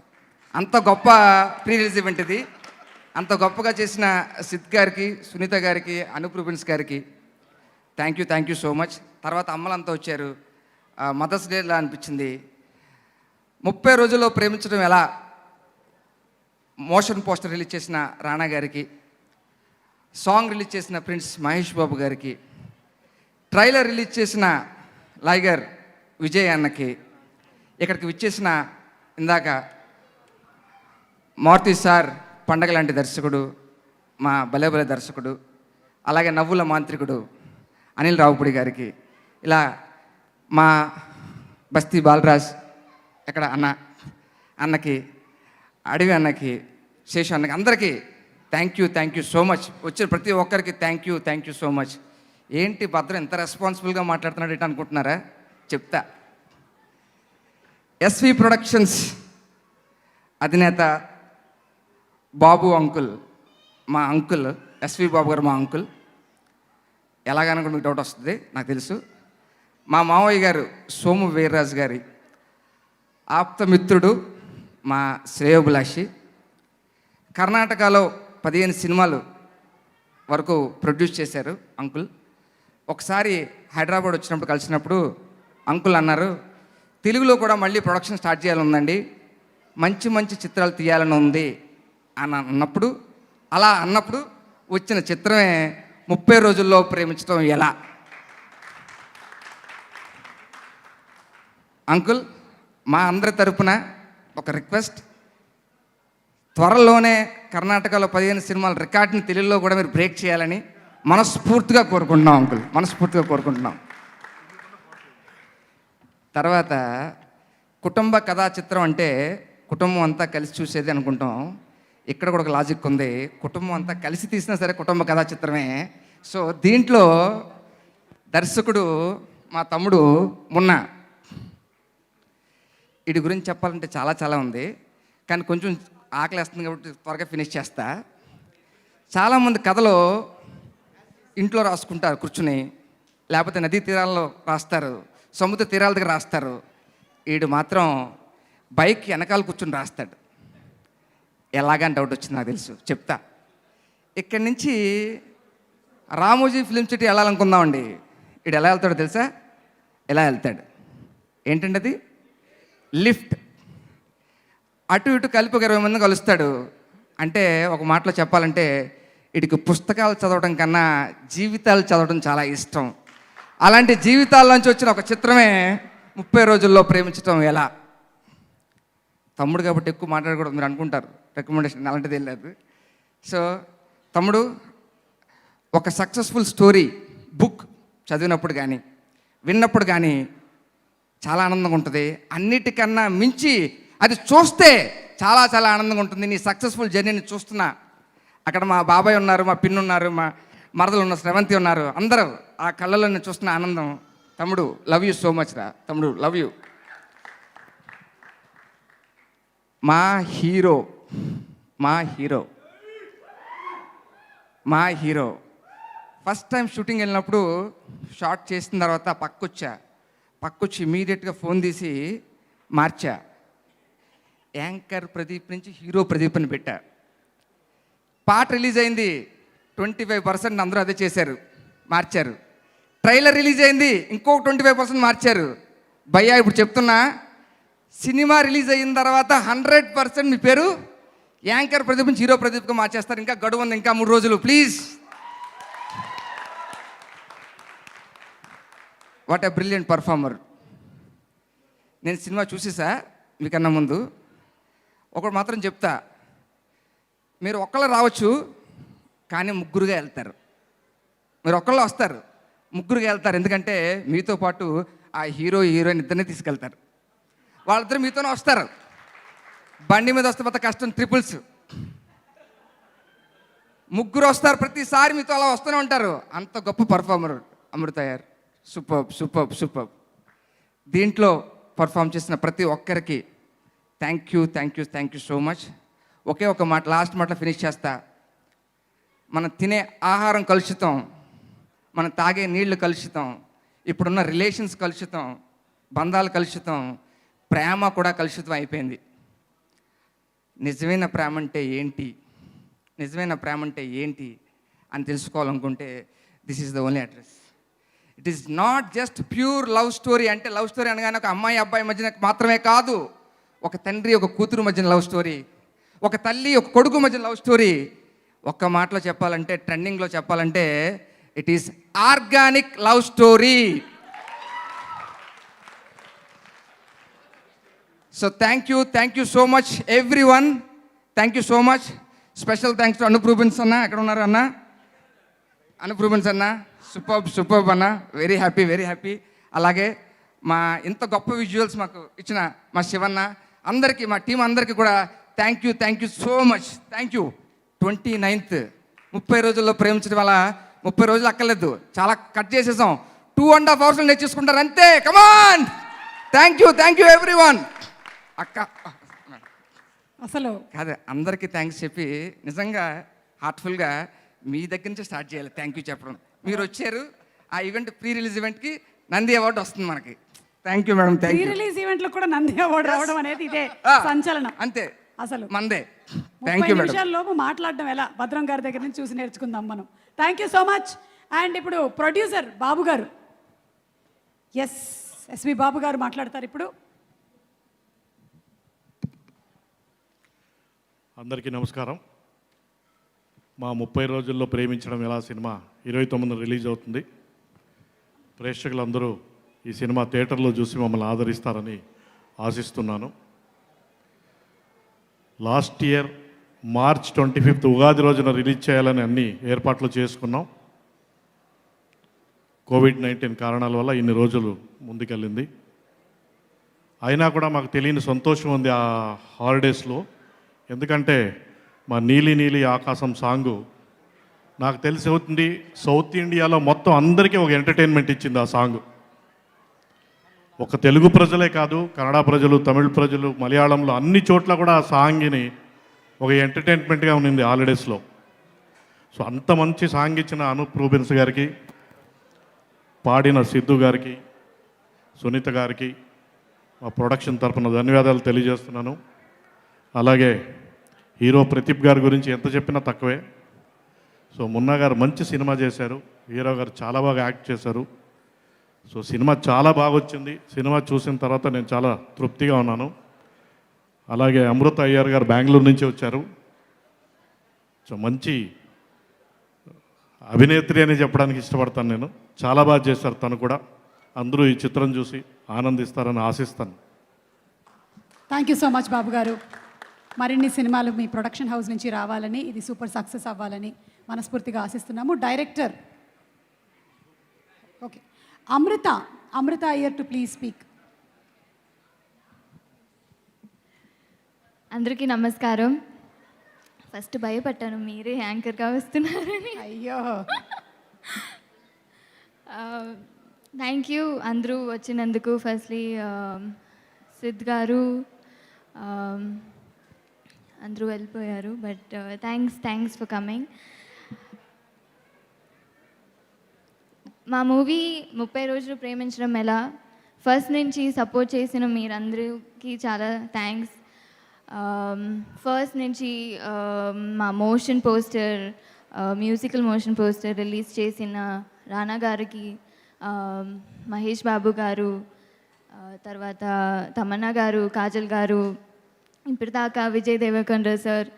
అంత గొప్ప ప్రీ రిలీజ్ ఈవెంట్ ఇది. అంత గొప్పగా చేసిన సిద్ గారికి, సునీత గారికి, అనూప్ రూబెన్స్ గారికి థ్యాంక్ యూ సో మచ్. తర్వాత అమ్మలంతా వచ్చారు. మదర్స్ డేలా అనిపించింది. 30 రోజుల్లో ప్రేమించడం ఎలా మోషన్ పోస్టర్ రిలీజ్ చేసిన రాణా గారికి, సాంగ్ రిలీజ్ చేసిన ప్రిన్స్ మహేష్ బాబు గారికి, ట్రైలర్ రిలీజ్ చేసిన లైగర్ విజయ్ అన్నకి, ఇక్కడికి విచ్చేసిన ఇందాక మారుతి సార్ పండగ లాంటి దర్శకుడు, మా భలే భలే దర్శకుడు, అలాగే నవ్వుల మాంత్రికుడు అనిల్ రావుపూడి గారికి, ఇలా మా బస్తీ బాలరాజ్ ఇక్కడ అన్నకి, అడవి అన్నకి, శేషు అన్నకి, అందరికీ థ్యాంక్ యూ సో మచ్. వచ్చిన ప్రతి ఒక్కరికి థ్యాంక్ యూ సో మచ్. ఏంటి భద్రం ఎంత రెస్పాన్సిబుల్గా మాట్లాడుతున్నాడు ఏంటి అనుకుంటున్నారా? చెప్తా. ఎస్వి ప్రొడక్షన్స్ అధినేత బాబు అంకుల్, మా అంకుల్ ఎస్వి బాబు గారు, మా అంకుల్. ఎలాగనుకో మీకు డౌట్ వస్తుంది, నాకు తెలుసు. మా మావయ్య గారు సోము వీర్రాజు గారి ఆప్తమిత్రుడు, మా శ్రేయోభిలాషి. కర్ణాటకలో 15 సినిమాలు వరకు ప్రొడ్యూస్ చేశారు అంకుల్. ఒకసారి హైదరాబాద్ వచ్చినప్పుడు కలిసినప్పుడు అంకుల్ అన్నారు, తెలుగులో కూడా మళ్ళీ ప్రొడక్షన్ స్టార్ట్ చేయాలని ఉందండి, మంచి చిత్రాలు తీయాలని ఉంది అని అన్నప్పుడు వచ్చిన చిత్రమే 30 రోజుల్లో ప్రేమించడం ఎలా. అంకుల్, మా అందరి తరపున ఒక రిక్వెస్ట్, త్వరలోనే కర్ణాటకలో 15 సినిమాల రికార్డుని తెలుగులో కూడా మీరు బ్రేక్ చేయాలని మనస్ఫూర్తిగా కోరుకుంటున్నాం అంకుల్, మనస్ఫూర్తిగా కోరుకుంటున్నాం. తర్వాత కుటుంబ కథా చిత్రం అంటే కుటుంబం అంతా కలిసి చూసేది అనుకుంటాం. ఇక్కడ కూడా ఒక లాజిక్ ఉంది. కుటుంబం అంతా కలిసి తీసినా సరే కుటుంబ కథా చిత్రమే. సో దీంట్లో దర్శకుడు మా తమ్ముడు మున్నా. వీడి గురించి చెప్పాలంటే చాలా ఉంది, కానీ కొంచెం ఆకలి వేస్తుంది కాబట్టి త్వరగా ఫినిష్ చేస్తా. చాలామంది కథలో ఇంట్లో రాసుకుంటారు కూర్చుని, లేకపోతే నదీ తీరాల్లో రాస్తారు, సముద్ర తీరాల దగ్గర రాస్తారు. వీడు మాత్రం బైక్ వెనకాల కూర్చుని రాస్తాడు. ఎలాగని డౌట్ వచ్చింది నాకు తెలుసు, చెప్తా. ఇక్కడి నుంచి రామోజీ ఫిలిం సిటీ వెళ్ళాలనుకుందామండి. వీడు ఎలా వెళ్తాడో తెలుసా? ఎలా వెళ్తాడు ఏంటండి అది? లిఫ్ట్. అటు ఇటు కలిపి ఒక 20 మందిని కలుస్తాడు. అంటే ఒక మాటలో చెప్పాలంటే వీడికి పుస్తకాలు చదవడం కన్నా జీవితాలు చదవడం చాలా ఇష్టం. అలాంటి జీవితాల్లోంచి వచ్చిన ఒక చిత్రమే 30 రోజుల్లో ప్రేమించడం ఎలా. తమ్ముడు కాబట్టి ఎక్కువ మాట్లాడకూడదు మీరు అనుకుంటారు, రికమెండేషన్ అలాంటిది ఏం లేదు. సో తమ్ముడు, ఒక సక్సెస్ఫుల్ స్టోరీ బుక్ చదివినప్పుడు కానీ విన్నప్పుడు కానీ చాలా ఆనందంగా ఉంటుంది. అన్నిటికన్నా మించి అది చూస్తే చాలా ఆనందంగా ఉంటుంది. నీ సక్సెస్ఫుల్ జర్నీని చూస్తున్నా. అక్కడ మా బాబాయ్ ఉన్నారు, మా పిన్ని ఉన్నారు, మా మరదలు ఉన్నారు, శ్రవంతి ఉన్నారు, అందరూ ఆ కళ్ళలో నేను చూస్తున్న ఆనందం. తమ్ముడు, లవ్ యూ సో మచ్ రా తమ్ముడు, లవ్ యూ. మా హీరో ఫస్ట్ టైం షూటింగ్ వెళ్ళినప్పుడు షార్ట్ చేసిన తర్వాత పక్కొచ్చి ఇమీడియట్గా ఫోన్ తీసి మార్చా. యాంకర్ ప్రదీప్ నుంచి హీరో ప్రదీప్ అని పెట్టా. పాట రిలీజ్ అయింది, 25% అందరూ అదే చేశారు, మార్చారు. ట్రైలర్ రిలీజ్ అయింది, ఇంకొక 25% మార్చారు. భయ్యా ఇప్పుడు చెప్తున్నా, సినిమా రిలీజ్ అయిన తర్వాత 100% మీ పేరు యాంకర్ ప్రదీప్ నుంచి హీరో ప్రదీప్గా మార్చేస్తారు. ఇంకా గడువు ఉంది, ఇంకా 3 రోజులు please. What a brilliant performer. నేను సినిమా చూసేసా మీకన్నా ముందు. ఒకటి మాత్రం చెప్తా, మీరు ఒక్కళ్ళు రావచ్చు కానీ ముగ్గురుగా వెళ్తారు. మీరు ఒక్కళ్ళు వస్తారు, ముగ్గురుగా వెళ్తారు. ఎందుకంటే మీతో పాటు ఆ హీరోయిన్ ఇద్దరిని తీసుకెళ్తారు. వాళ్ళిద్దరు మీతోనే వస్తారు. బండి మీద వస్తే మొత్తం కష్టం, ట్రిపుల్స్. ముగ్గురు వస్తారు, ప్రతిసారి మీతో అలా వస్తూనే ఉంటారు. అంత గొప్ప పర్ఫార్మర్ అమృత గారు. Super super super. దీంట్లో పర్ఫామ్ చేసిన ప్రతి ఒక్కరికి థ్యాంక్ యూ సో మచ్. ఒకే ఒక మాట, లాస్ట్ మాట ఫినిష్ చేస్తా. మనం తినే ఆహారం కలుషితం, మనం తాగే నీళ్లు కలుషితం, ఇప్పుడున్న రిలేషన్స్ కలుషితం, బంధాలు కలుషితం, ప్రేమ కూడా కలుషితం అయిపోయింది. నిజమైన ప్రేమ అంటే ఏంటి, నిజమైన ప్రేమ అంటే ఏంటి అని తెలుసుకోవాలనుకుంటే this is the only address. It is not just pure love story. అంటే లవ్ స్టోరీ అనగానే ఒక అమ్మాయి అబ్బాయి మధ్యన మాత్రమే కాదు, ఒక తండ్రి ఒక కూతురు మధ్యన లవ్ స్టోరీ, ఒక తల్లి ఒక కొడుకు మధ్యన లవ్ స్టోరీ. ఒక్క మాటలో చెప్పాలంటే, ట్రెండింగ్లో చెప్పాలంటే, it is organic love story. So thank you so much everyone. Thank you so much. Special thanks to Anoop Rubens అన్న. ఎక్కడ ఉన్నారు అన్న? అనూప్ రూబెన్స్ అన్న, సూపర్ అన్న. Very happy. అలాగే మా ఇంత గొప్ప విజువల్స్ మాకు ఇచ్చిన మా శివన్న, అందరికీ, మా టీం అందరికీ కూడా thank you so much. Thank you. 29th 30 రోజుల్లో ప్రేమించడం వల్ల 30 రోజులు అక్కర్లేదు, చాలా కట్ చేసేసాం. 2.5 hours నేర్చేసుకుంటారు అంతే. Come on. Thank you everyone. అక్క అసలు కాదు, అందరికీ థ్యాంక్స్ చెప్పి నిజంగా హార్ట్ఫుల్గా మీ దగ్గర నుంచి స్టార్ట్ చేయాలి థ్యాంక్ యూ చెప్పడం. మీరు వచ్చారు, ఆ ఈవెంట్ ప్రీ రిలీజ్ ఈవెంట్కి నంది అవార్డు వస్తుంది మనకి. Thank you madam. Thank you. Release ఈవెంట్లో కూడా నంది అవార్డు రావడం అనేది ఇదే సంచలనం. అంతే, అసలు మందే. 30 నిమిషాల్లోపు మాట్లాడడం ఎలా, భద్రం గారి దగ్గర నుంచి చూసి నేర్చుకుందాం మనం. Thank you so much. And ఇప్పుడు ప్రొడ్యూసర్ బాబు గారు, ఎస్వి బాబు గారు మాట్లాడతారు ఇప్పుడు. అందరికీ నమస్కారం. మా 30 రోజుల్లో ప్రేమించడం ఎలా సినిమా 29న రిలీజ్ అవుతుంది. ప్రేక్షకులందరూ ఈ సినిమా థియేటర్లో చూసి మమ్మల్ని ఆదరిస్తారని ఆశిస్తున్నాను. Last year March 25th Ugadi రోజున రిలీజ్ చేయాలని అన్ని ఏర్పాట్లు చేసుకున్నాం. కోవిడ్-19 కారణాల వల్ల ఇన్ని రోజులు ముందుకెళ్ళింది. అయినా కూడా మాకు తెలియని సంతోషం ఉంది ఆ హాలిడేస్లో. ఎందుకంటే మా నీలి నీలి ఆకాశం సాంగు నాకు తెలిసి అవుతుంది సౌత్ ఇండియాలో మొత్తం అందరికీ ఒక ఎంటర్టైన్మెంట్ ఇచ్చింది ఆ సాంగ్. ఒక తెలుగు ప్రజలే కాదు, కన్నడ ప్రజలు, తమిళ ప్రజలు, మలయాళంలో అన్ని చోట్ల కూడా ఆ సాంగ్ని ఒక ఎంటర్టైన్మెంట్గా ఉన్నింది హాలిడేస్లో. సో అంత మంచి సాంగ్ ఇచ్చిన అనూప్ రూబెన్స్ గారికి, పాడిన సిద్ధు గారికి, సునీత గారికి మా ప్రొడక్షన్ తరఫున ధన్యవాదాలు తెలియజేస్తున్నాను. అలాగే హీరో ప్రదీప్ గారి గురించి ఎంత చెప్పినా తక్కువే. సో మున్నా గారు మంచి సినిమా చేశారు, హీరో గారు చాలా బాగా యాక్ట్ చేశారు. సో సినిమా చాలా బాగా వచ్చింది. సినిమా చూసిన తర్వాత నేను చాలా తృప్తిగా ఉన్నాను. అలాగే అమృత అయ్యర్ గారు బెంగళూరు నుంచి వచ్చారు. సో మంచి అభినేత్రి అని చెప్పడానికి ఇష్టపడతాను నేను. చాలా బాగా చేశారు తను కూడా. అందరూ ఈ చిత్రం చూసి ఆనందిస్తారని ఆశిస్తాను. థ్యాంక్ యూ సో మచ్ బాబు గారు. మరిన్ని సినిమాలు మీ ప్రొడక్షన్ హౌస్ నుంచి రావాలని, ఇది సూపర్ సక్సెస్ అవ్వాలని మనస్ఫూర్తిగా ఆశిస్తున్నాము. Director okay, Amrutha Iyer to please speak. అందరికీ నమస్కారం. ఫస్ట్ భయపడ్డాను మీరే యాంకర్గా వస్తున్నారని. అయ్యో. థ్యాంక్ యూ అందరూ వచ్చినందుకు. ఫస్ట్లీ సిద్ గారు, అందరూ వెళ్ళిపోయారు, బట్ థ్యాంక్స్ ఫర్ కమింగ్. మా మూవీ 30 రోజులు ప్రేమించడం ఎలా ఫస్ట్ నుంచి సపోర్ట్ చేసిన మీరందరికీ చాలా థ్యాంక్స్. ఫస్ట్ నుంచి మా motion poster, musical motion poster release చేసిన రానా గారికి, మహేష్ బాబు గారు, తర్వాత తమన్నా గారు, కాజల్ గారు, ఇప్పటిదాకా విజయ్ దేవరకొండ సార్,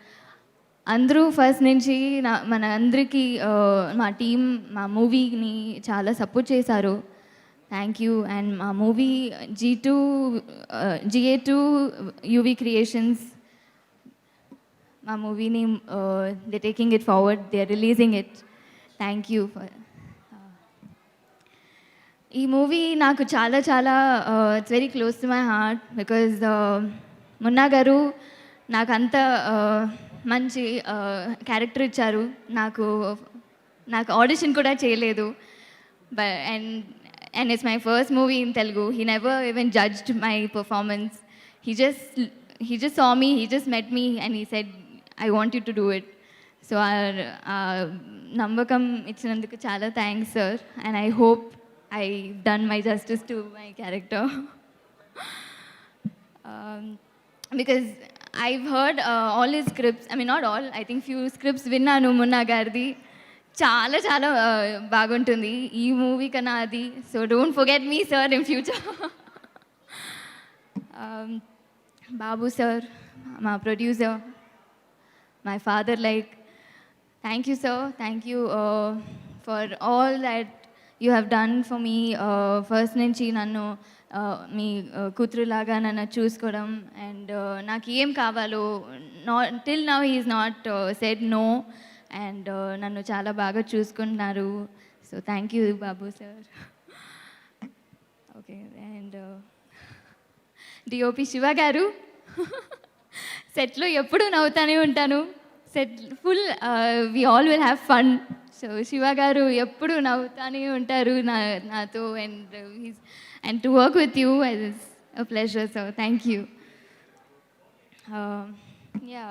అందరూ ఫస్ట్ నుంచి మన అందరికీ మా టీం మా మూవీని చాలా సపోర్ట్ చేశారు. Thank you. అండ్ మా మూవీ GA2 UV క్రియేషన్స్ మా మూవీని they taking it forward, they are releasing it. Thank you for ఈ మూవీ. నాకు చాలా చాలా it's very close to my heart because Munna garu నాకు అంత మంచి క్యారెక్టర్ ఇచ్చారు. నాకు ఆడిషన్ కూడా చేయలేదు. And and it's my first movie in Telugu. He never even judged my performance. He just saw me, he just met me, and he said, I want you to do it. So నమ్మకం ఇచ్చినందుకు చాలా thanks sir, and I hope I done my justice to my character. Because I've heard all his scripts, I mean not all, I think few scripts విన్నాను మున్నా గారిది. చాలా చాలా బాగుంటుంది ఈ movie కన్నా అది. So don't forget me sir in future. Babu sir, మా producer, my father, like, thank you sir, thank you for all that you have done for me. First నుంచి నన్ను మీ కూతురులాగా నన్ను చూసుకోవడం, అండ్ నాకు ఏం కావాలో till now he is not said no, and నన్ను చాలా బాగా చూసుకుంటున్నారు. So thank you Babu sir. Okay, and DOP Siva garu, సెట్లో ఎప్పుడూ నవ్వుతానే ఉంటాను. Set full we all will have fun. So Siva garu ఎప్పుడు నవ్వుతానే ఉంటారు నాతో, and to work with you is a pleasure. So thank you. Yeah,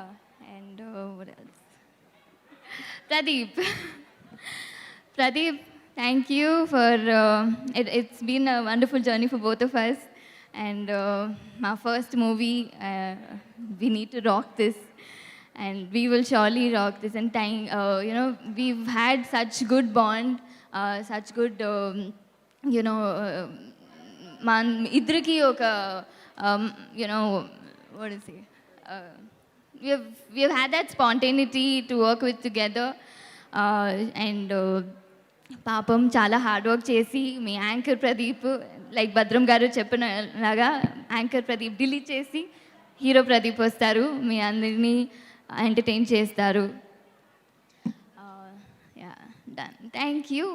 and Pradeep, thank you for it's been a wonderful journey for both of us, and my first movie, we need to rock this, and we will surely rock this. And you know, we've had such good bond, such good you know, man idriki oka you know, what is it, we have had that spontaneity to work with together, and పాపం చాలా hard work చేసి మీ anchor Pradeep, like భద్రం గారు చెప్పినలాగా anchor Pradeep delete చేసి hero Pradeep వస్తారు, మీ అందరినీ entertain చేస్తారు. Done, thank you.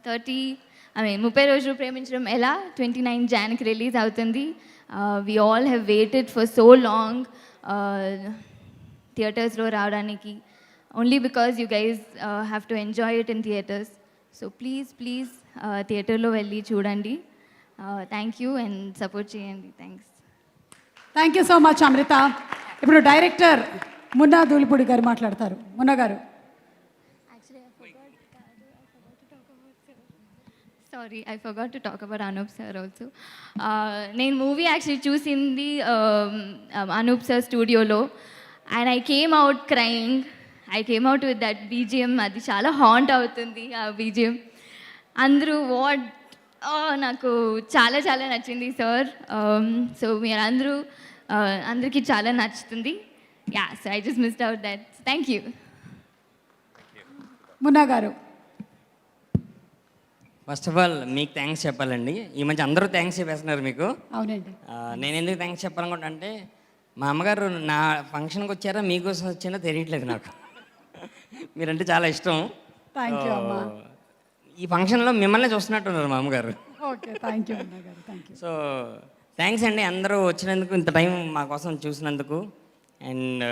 30 రోజులు ప్రేమించడం ఎలా 29 జాన్కి రిలీజ్ అవుతుంది. We all have waited for so long థియేటర్స్లో రావడానికి, only because you guys have to enjoy it in theatres. So please థియేటర్లో వెళ్ళి చూడండి. థ్యాంక్ యూ, అండ్ సపోర్ట్ చేయండి. Thanks. Thank you so much Amrutha. ఇప్పుడు డైరెక్టర్ మున్నా ధూళిపూడి గారు మాట్లాడతారు. మున్నా గారు. Sorry, I forgot to talk about Anup sir also. నేను movie actually చూసింది అనూప్ సార్ స్టూడియోలో, and I came out crying. I came out with that BGM. అది చాలా హాంట్ అవుతుంది ఆ బీజిఎం. అందరూ నాకు చాలా చాలా నచ్చింది సార్. సో మీరు అందరికీ చాలా నచ్చుతుంది. Yeah, so I just missed out that. Thank you. Munna గారు. ఫస్ట్ ఆఫ్ ఆల్ మీకు థ్యాంక్స్ చెప్పాలండి. ఈ మధ్య అందరూ థ్యాంక్స్ చెప్పేస్తున్నారు మీకు. అవునండి. నేను ఎందుకు థ్యాంక్స్ చెప్పాలనుకుంటా అంటే, మా అమ్మగారు నా ఫంక్షన్కి వచ్చారా మీకోసం వచ్చినా తెలియట్లేదు నాకు. మీరంటే చాలా ఇష్టం. థ్యాంక్ యూ అమ్మా. ఈ ఫంక్షన్లో మిమ్మల్ని చూస్తున్నట్టున్నారు మా అమ్మగారు. ఓకే, థ్యాంక్ యూ మున్నా గారు. Thank you. సో థ్యాంక్స్ అండి అందరూ వచ్చినందుకు, ఇంత టైం మా కోసం చూసినందుకు. అండ్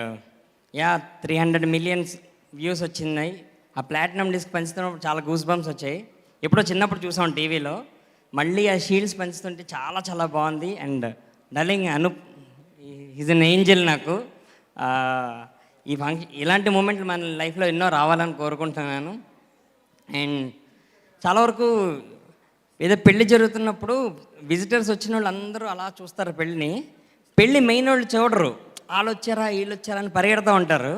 యా, 300 మిలియన్స్ వ్యూస్ వచ్చినాయి. ఆ ప్లాటినం డిస్క్ పంచుతున్నప్పుడు చాలా గూస్ బంప్స్ వచ్చాయి. ఎప్పుడో చిన్నప్పుడు చూసాం టీవీలో, మళ్ళీ ఆ షీల్డ్స్ పంచుతుంటే చాలా చాలా బాగుంది. And darling Anoop is an angel నాకు. ఈ ఫంక్షన్ ఇలాంటి మూమెంట్లు మన లైఫ్లో ఎన్నో రావాలని కోరుకుంటున్నాను. అండ్ చాలా వరకు ఏదో పెళ్ళి జరుగుతున్నప్పుడు విజిటర్స్ వచ్చిన వాళ్ళు అందరూ అలా చూస్తారు పెళ్ళిని. పెళ్ళి మెయిన్ వాళ్ళు చూడరు, వాళ్ళు వచ్చారా వీళ్ళు వచ్చారా అని పరిగెడుతూ ఉంటారు.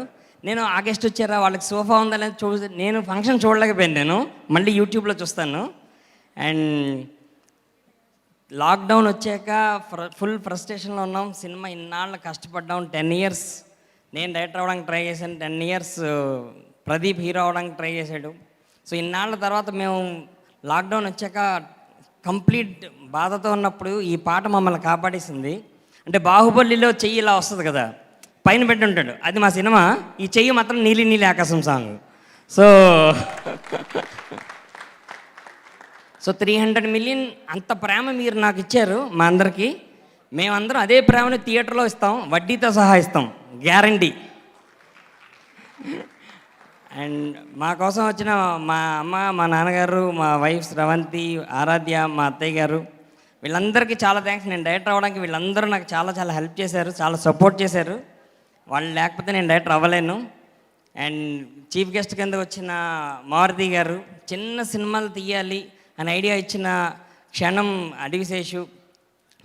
నేను ఆ గెస్ట్ వచ్చారా వాళ్ళకి సోఫా ఉందా లేదా నేను ఫంక్షన్ చూడలేకపోయాను. నేను మళ్ళీ యూట్యూబ్లో చూస్తాను. అండ్ లాక్డౌన్ వచ్చాక ఫుల్ ఫ్రస్ట్రేషన్లో ఉన్నాం. సినిమా ఇన్నాళ్ళు కష్టపడ్డాం. 10 years నేను డైరెక్టర్ అవ్వడానికి ట్రై చేశాను, 10 years ప్రదీప్ హీరో అవ్వడానికి ట్రై చేశాడు. సో ఇన్నాళ్ళ తర్వాత మేము లాక్డౌన్ వచ్చాక కంప్లీట్ బాధతో ఉన్నప్పుడు ఈ పాట మమ్మల్ని కాపాడేసింది. అంటే బాహుబలిలో చెయ్యి ఇలా వస్తుంది కదా, పైన పెట్టి ఉంటాడు, అది మా సినిమా. ఈ చెయ్యి మాత్రం నీలి నీలి ఆకాశం సాంగ్. సో 300 మిలియన్ అంత ప్రేమ మీరు నాకు ఇచ్చారు మా అందరికీ. మేమందరం అదే ప్రేమను థియేటర్లో ఇస్తాం, వడ్డీతో సహా ఇస్తాం, గ్యారంటీ. అండ్ మా కోసం వచ్చిన మా అమ్మ, మా నాన్నగారు, మా వైఫ్ శ్రవంతి, ఆరాధ్య, మా అత్తయ్య గారు, వీళ్ళందరికీ చాలా థ్యాంక్స్. నేను డైరెక్టర్ అవ్వడానికి వీళ్ళందరూ నాకు చాలా చాలా హెల్ప్ చేశారు, చాలా సపోర్ట్ చేశారు. వాళ్ళు లేకపోతే నేను డైరెక్టర్ అవ్వలేను. అండ్ చీఫ్ గెస్ట్ కింద వచ్చిన మారుతి గారు, చిన్న సినిమాలు తీయాలి అని ఐడియా ఇచ్చిన క్షణం అడివిశేషు,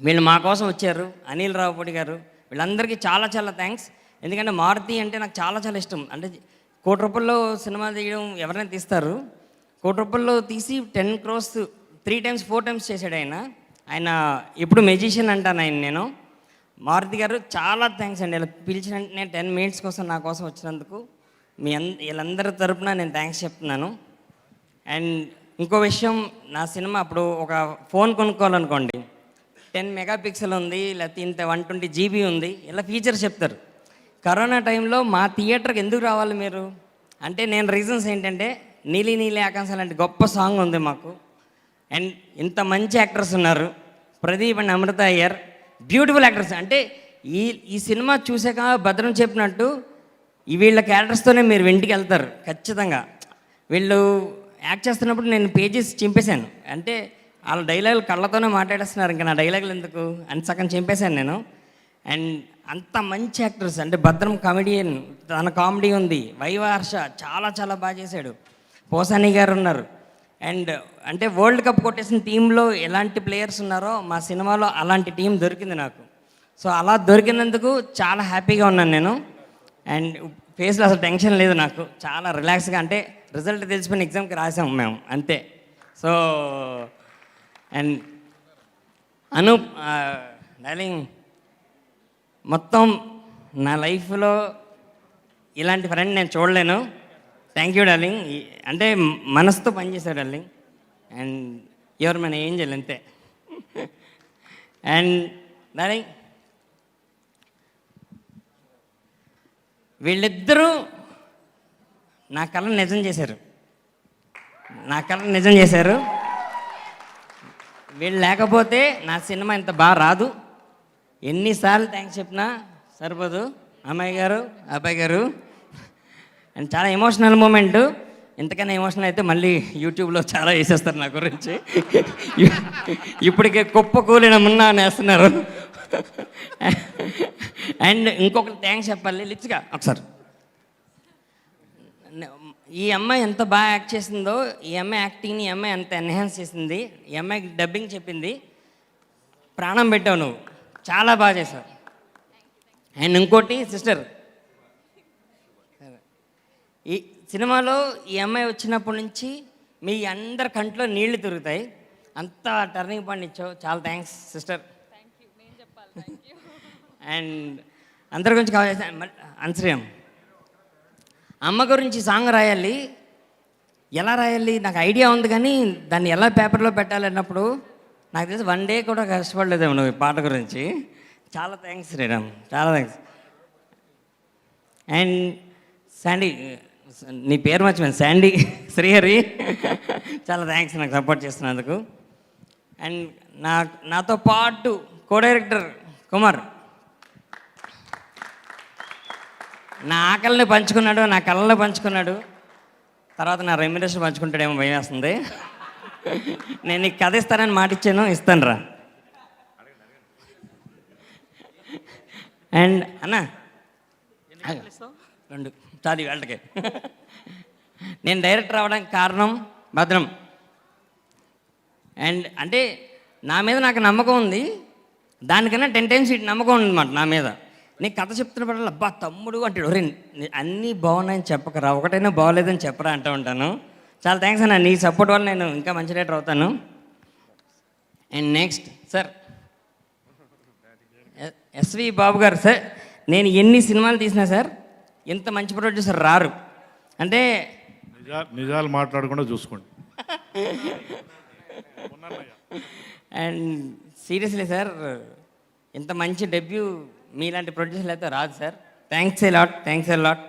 వీళ్ళు మా కోసం వచ్చారు. అనిల్ రావుపూడి గారు, వీళ్ళందరికీ చాలా చాలా థ్యాంక్స్. ఎందుకంటే మారుతి అంటే నాకు చాలా చాలా ఇష్టం. అంటే 1 కోటి రూపాయల్లో సినిమా తీయడం ఎవరైనా తీస్తారు. 1 కోటి రూపాయల్లో తీసి 10 crores 3 times 4 times చేశాడు ఆయన. ఆయన ఇప్పుడు మెజిషియన్ అంటాను ఆయన. నేను మారుతి గారు చాలా థ్యాంక్స్ అండి. ఇలా పిలిచిన వెంటనే 10 minutes కోసం నా కోసం వచ్చినందుకు వీళ్ళందరి తరపున నేను థ్యాంక్స్ చెప్తున్నాను. అండ్ ఇంకో విషయం, నా సినిమా అప్పుడు ఒక ఫోన్ కొనుక్కోవాలనుకోండి, 10 megapixel ఉంది, లేకపోతే ఇంత 120 GB ఉంది, ఇలా ఫీచర్స్ చెప్తారు. కరోనా టైంలో మా థియేటర్కి ఎందుకు రావాలి మీరు అంటే, నేను రీజన్స్ ఏంటంటే, నీలి నీలి ఆకాశం లాంటి గొప్ప సాంగ్ ఉంది మాకు. అండ్ ఇంత మంచి యాక్టర్స్ ఉన్నారు, Pradeep and Amrutha Iyer, beautiful actors. అంటే ఈ సినిమా చూసాక భద్రం చెప్పినట్టు వీళ్ళ క్యారెక్టర్స్తోనే మీరు ఇంటికి వెళ్తారు ఖచ్చితంగా. వీళ్ళు యాక్ట్ చేస్తున్నప్పుడు నేను పేజెస్ చింపేశాను. అంటే వాళ్ళ డైలాగులు కళ్ళతోనే మాట్లాడేస్తున్నారు, ఇంకా నా డైలాగులు ఎందుకు అని సగం చింపేశాను నేను. అండ్ అంత మంచి యాక్టర్స్. అంటే భద్రం కామెడియన్, తన కామెడీ ఉంది. వైవార్ష చాలా చాలా బాగా చేశాడు. పోసాని గారు ఉన్నారు. అండ్ అంటే వరల్డ్ కప్ కొట్టేసిన టీంలో ఎలాంటి ప్లేయర్స్ ఉన్నారో మా సినిమాలో అలాంటి టీం దొరికింది నాకు. సో అలా దొరికినందుకు చాలా హ్యాపీగా ఉన్నాను నేను. అండ్ ఫేస్లో అసలు టెన్షన్ లేదు నాకు, చాలా రిలాక్స్గా. అంటే రిజల్ట్ తెలిసిపోయిన ఎగ్జామ్కి రాసాము మేము అంతే. సో అండ్ అనూప్ డార్లింగ్, మొత్తం నా లైఫ్లో ఇలాంటి ఫ్రెండ్ నేను చూడలేను. Thank you darling. అంటే మనసుతో పనిచేశాడు డార్లింగ్. అండ్ ఎవరు మన ఏంజల్ అంతే. అండ్ డార్లింగ్, వీళ్ళిద్దరూ నా కళను నిజం చేశారు, నా కళను నిజం చేశారు. వీళ్ళు లేకపోతే నా సినిమా ఇంత బాగా రాదు. ఎన్నిసార్లు థ్యాంక్స్ చెప్పినా సరిపోదు. అమ్మాయి గారు, అబ్బాయి గారు. అండ్ చాలా ఎమోషనల్ మూమెంట్. ఇంతకన్నా ఎమోషనల్ అయితే మళ్ళీ యూట్యూబ్లో చాలా వేసేస్తారు నా గురించి. ఇప్పటికే కుప్ప కూలిన మున్నా వేస్తున్నారు. అండ్ ఇంకొకటి థ్యాంక్స్ చెప్పాలి, లిప్స్గా ఒకసారి. ఈ అమ్మాయి ఎంత బాగా యాక్ట్ చేసిందో, ఈ అమ్మాయి యాక్టింగ్ని ఈ అమ్మాయి ఎంత ఎన్హాన్స్ చేసింది. ఈ అమ్మాయికి డబ్బింగ్ చెప్పింది, ప్రాణం పెట్టావు నువ్వు, చాలా బాగా చేశావు. అండ్ ఇంకోటి సిస్టర్, ఈ సినిమాలో ఈ అమ్మాయి వచ్చినప్పటి నుంచి మీ అందరి కంట్లో నీళ్లు తిరుగుతాయి. అంత టర్నింగ్ పాయింట్ ఇచ్చావు, చాలా థ్యాంక్స్ సిస్టర్. అండ్ అందరి గురించి కావాలి అన్శ్రీయం. అమ్మ గురించి సాంగ్ రాయాలి, ఎలా రాయాలి నాకు ఐడియా ఉంది, కానీ దాన్ని ఎలా పేపర్లో పెట్టాలి అన్నప్పుడు నాకు తెలిసి 1 day కూడా కష్టపడలేదేమో నువ్వు ఈ పాట గురించి. చాలా థ్యాంక్స్ శ్రీరామ్, చాలా థ్యాంక్స్. అండ్ శాండీ, నీ పేరు మర్చిపోయాను, శాండీ శ్రీహరి, చాలా థ్యాంక్స్ నాకు సపోర్ట్ చేస్తున్నందుకు. అండ్ నాతో పాటు కో-డైరెక్టర్ కుమార్ నా ఆకలిని పంచుకున్నాడు, నా కళ్ళని పంచుకున్నాడు. తర్వాత నా రెమ్యునరేషన్ పంచుకుంటాడేమో భయం వేస్తుంది. నేను నీకు కథ ఇస్తానని మాట ఇచ్చాను, ఇస్తాను రా. అండ్ అన్న 2 చాలు వాళ్ళకి. నేను డైరెక్టర్ అవ్వడానికి కారణం భద్రం. అండ్ అంటే నా మీద నాకు నమ్మకం ఉంది, దానికన్నా 10 times నమ్మకం ఉందన్నమాట నా మీద. నేను కథ చెప్తున్నప్పుడు అబ్బా తమ్ముడు అంటాడు, ఒరే అన్నీ బాగున్నాయని చెప్పకరా, ఒకటైనా బాగోలేదని చెప్పరా అంటూ ఉంటాను. చాలా థ్యాంక్స్ అన్న, నీ సపోర్ట్ వల్ల నేను ఇంకా మంచి డైరెక్టర్ అవుతాను. అండ్ నెక్స్ట్ సార్ ఎస్వి బాబు గారు. సార్ నేను ఎన్ని సినిమాలు తీసినా సార్ ఇంత మంచి ప్రొడ్యూసర్ రారు. అంటే నిజాలు మాట్లాడకుండా చూసుకోండి. అండ్ సీరియస్లీ సార్, ఇంత మంచి డెబ్యూ మీలాంటి ప్రొడ్యూసర్లు అయితే రాదు sir. Thanks a lot, thanks a lot.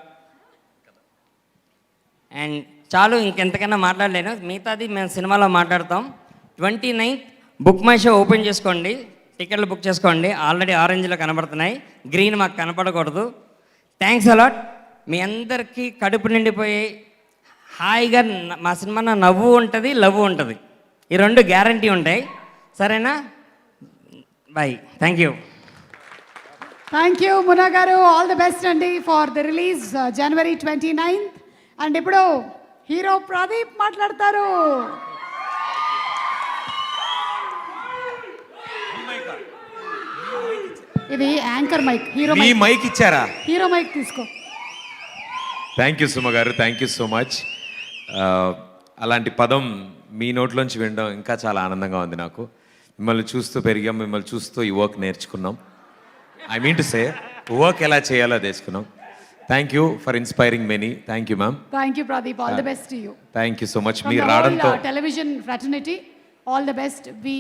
And చాలు, ఇంకెంతకన్నా మాట్లాడలేను, మిగతాది మేము సినిమాలో మాట్లాడతాం. 29th book my show open చేసుకోండి, టికెట్లు బుక్ చేసుకోండి. ఆల్రెడీ ఆరెంజ్లో కనబడుతున్నాయి, గ్రీన్ మాకు కనపడకూడదు. Thanks a lot. మీ అందరికీ కడుపు నిండిపోయి హాయిగా మా సినిమాలో నవ్వు ఉంటుంది, లవ్ ఉంటుంది. ఈ రెండు గ్యారంటీ ఉంటాయి. సరేనా? Bye. Thank you. Thank you Muna garu. All the best అండి for the release January 29th. And ఇప్పుడు హీరో ప్రదీప్ మాట్లాడతారు. ఇది యాంకర్ మైక్. హీరో మీ మైక్ ఇచ్చారా? హీరో మైక్ తీసుకో. Thank you Suma garu, thank you so much. అలాంటి పదం మీ నోట్లోంచి వినడం ఇంకా చాలా ఆనందంగా ఉంది నాకు. మిమ్మల్ని చూస్తూ పెరిగాం, మిమ్మల్ని చూస్తూ ఈ వర్క్ నేర్చుకున్నాం. I mean to say work ఎలా చేయాలో తెలుసుకున్నాం. Thank you for inspiring many. Thank you ma'am. Thank you Pradeep. All the best to you. Thank you so much. మీరు రావడంతో television fraternity all the best. We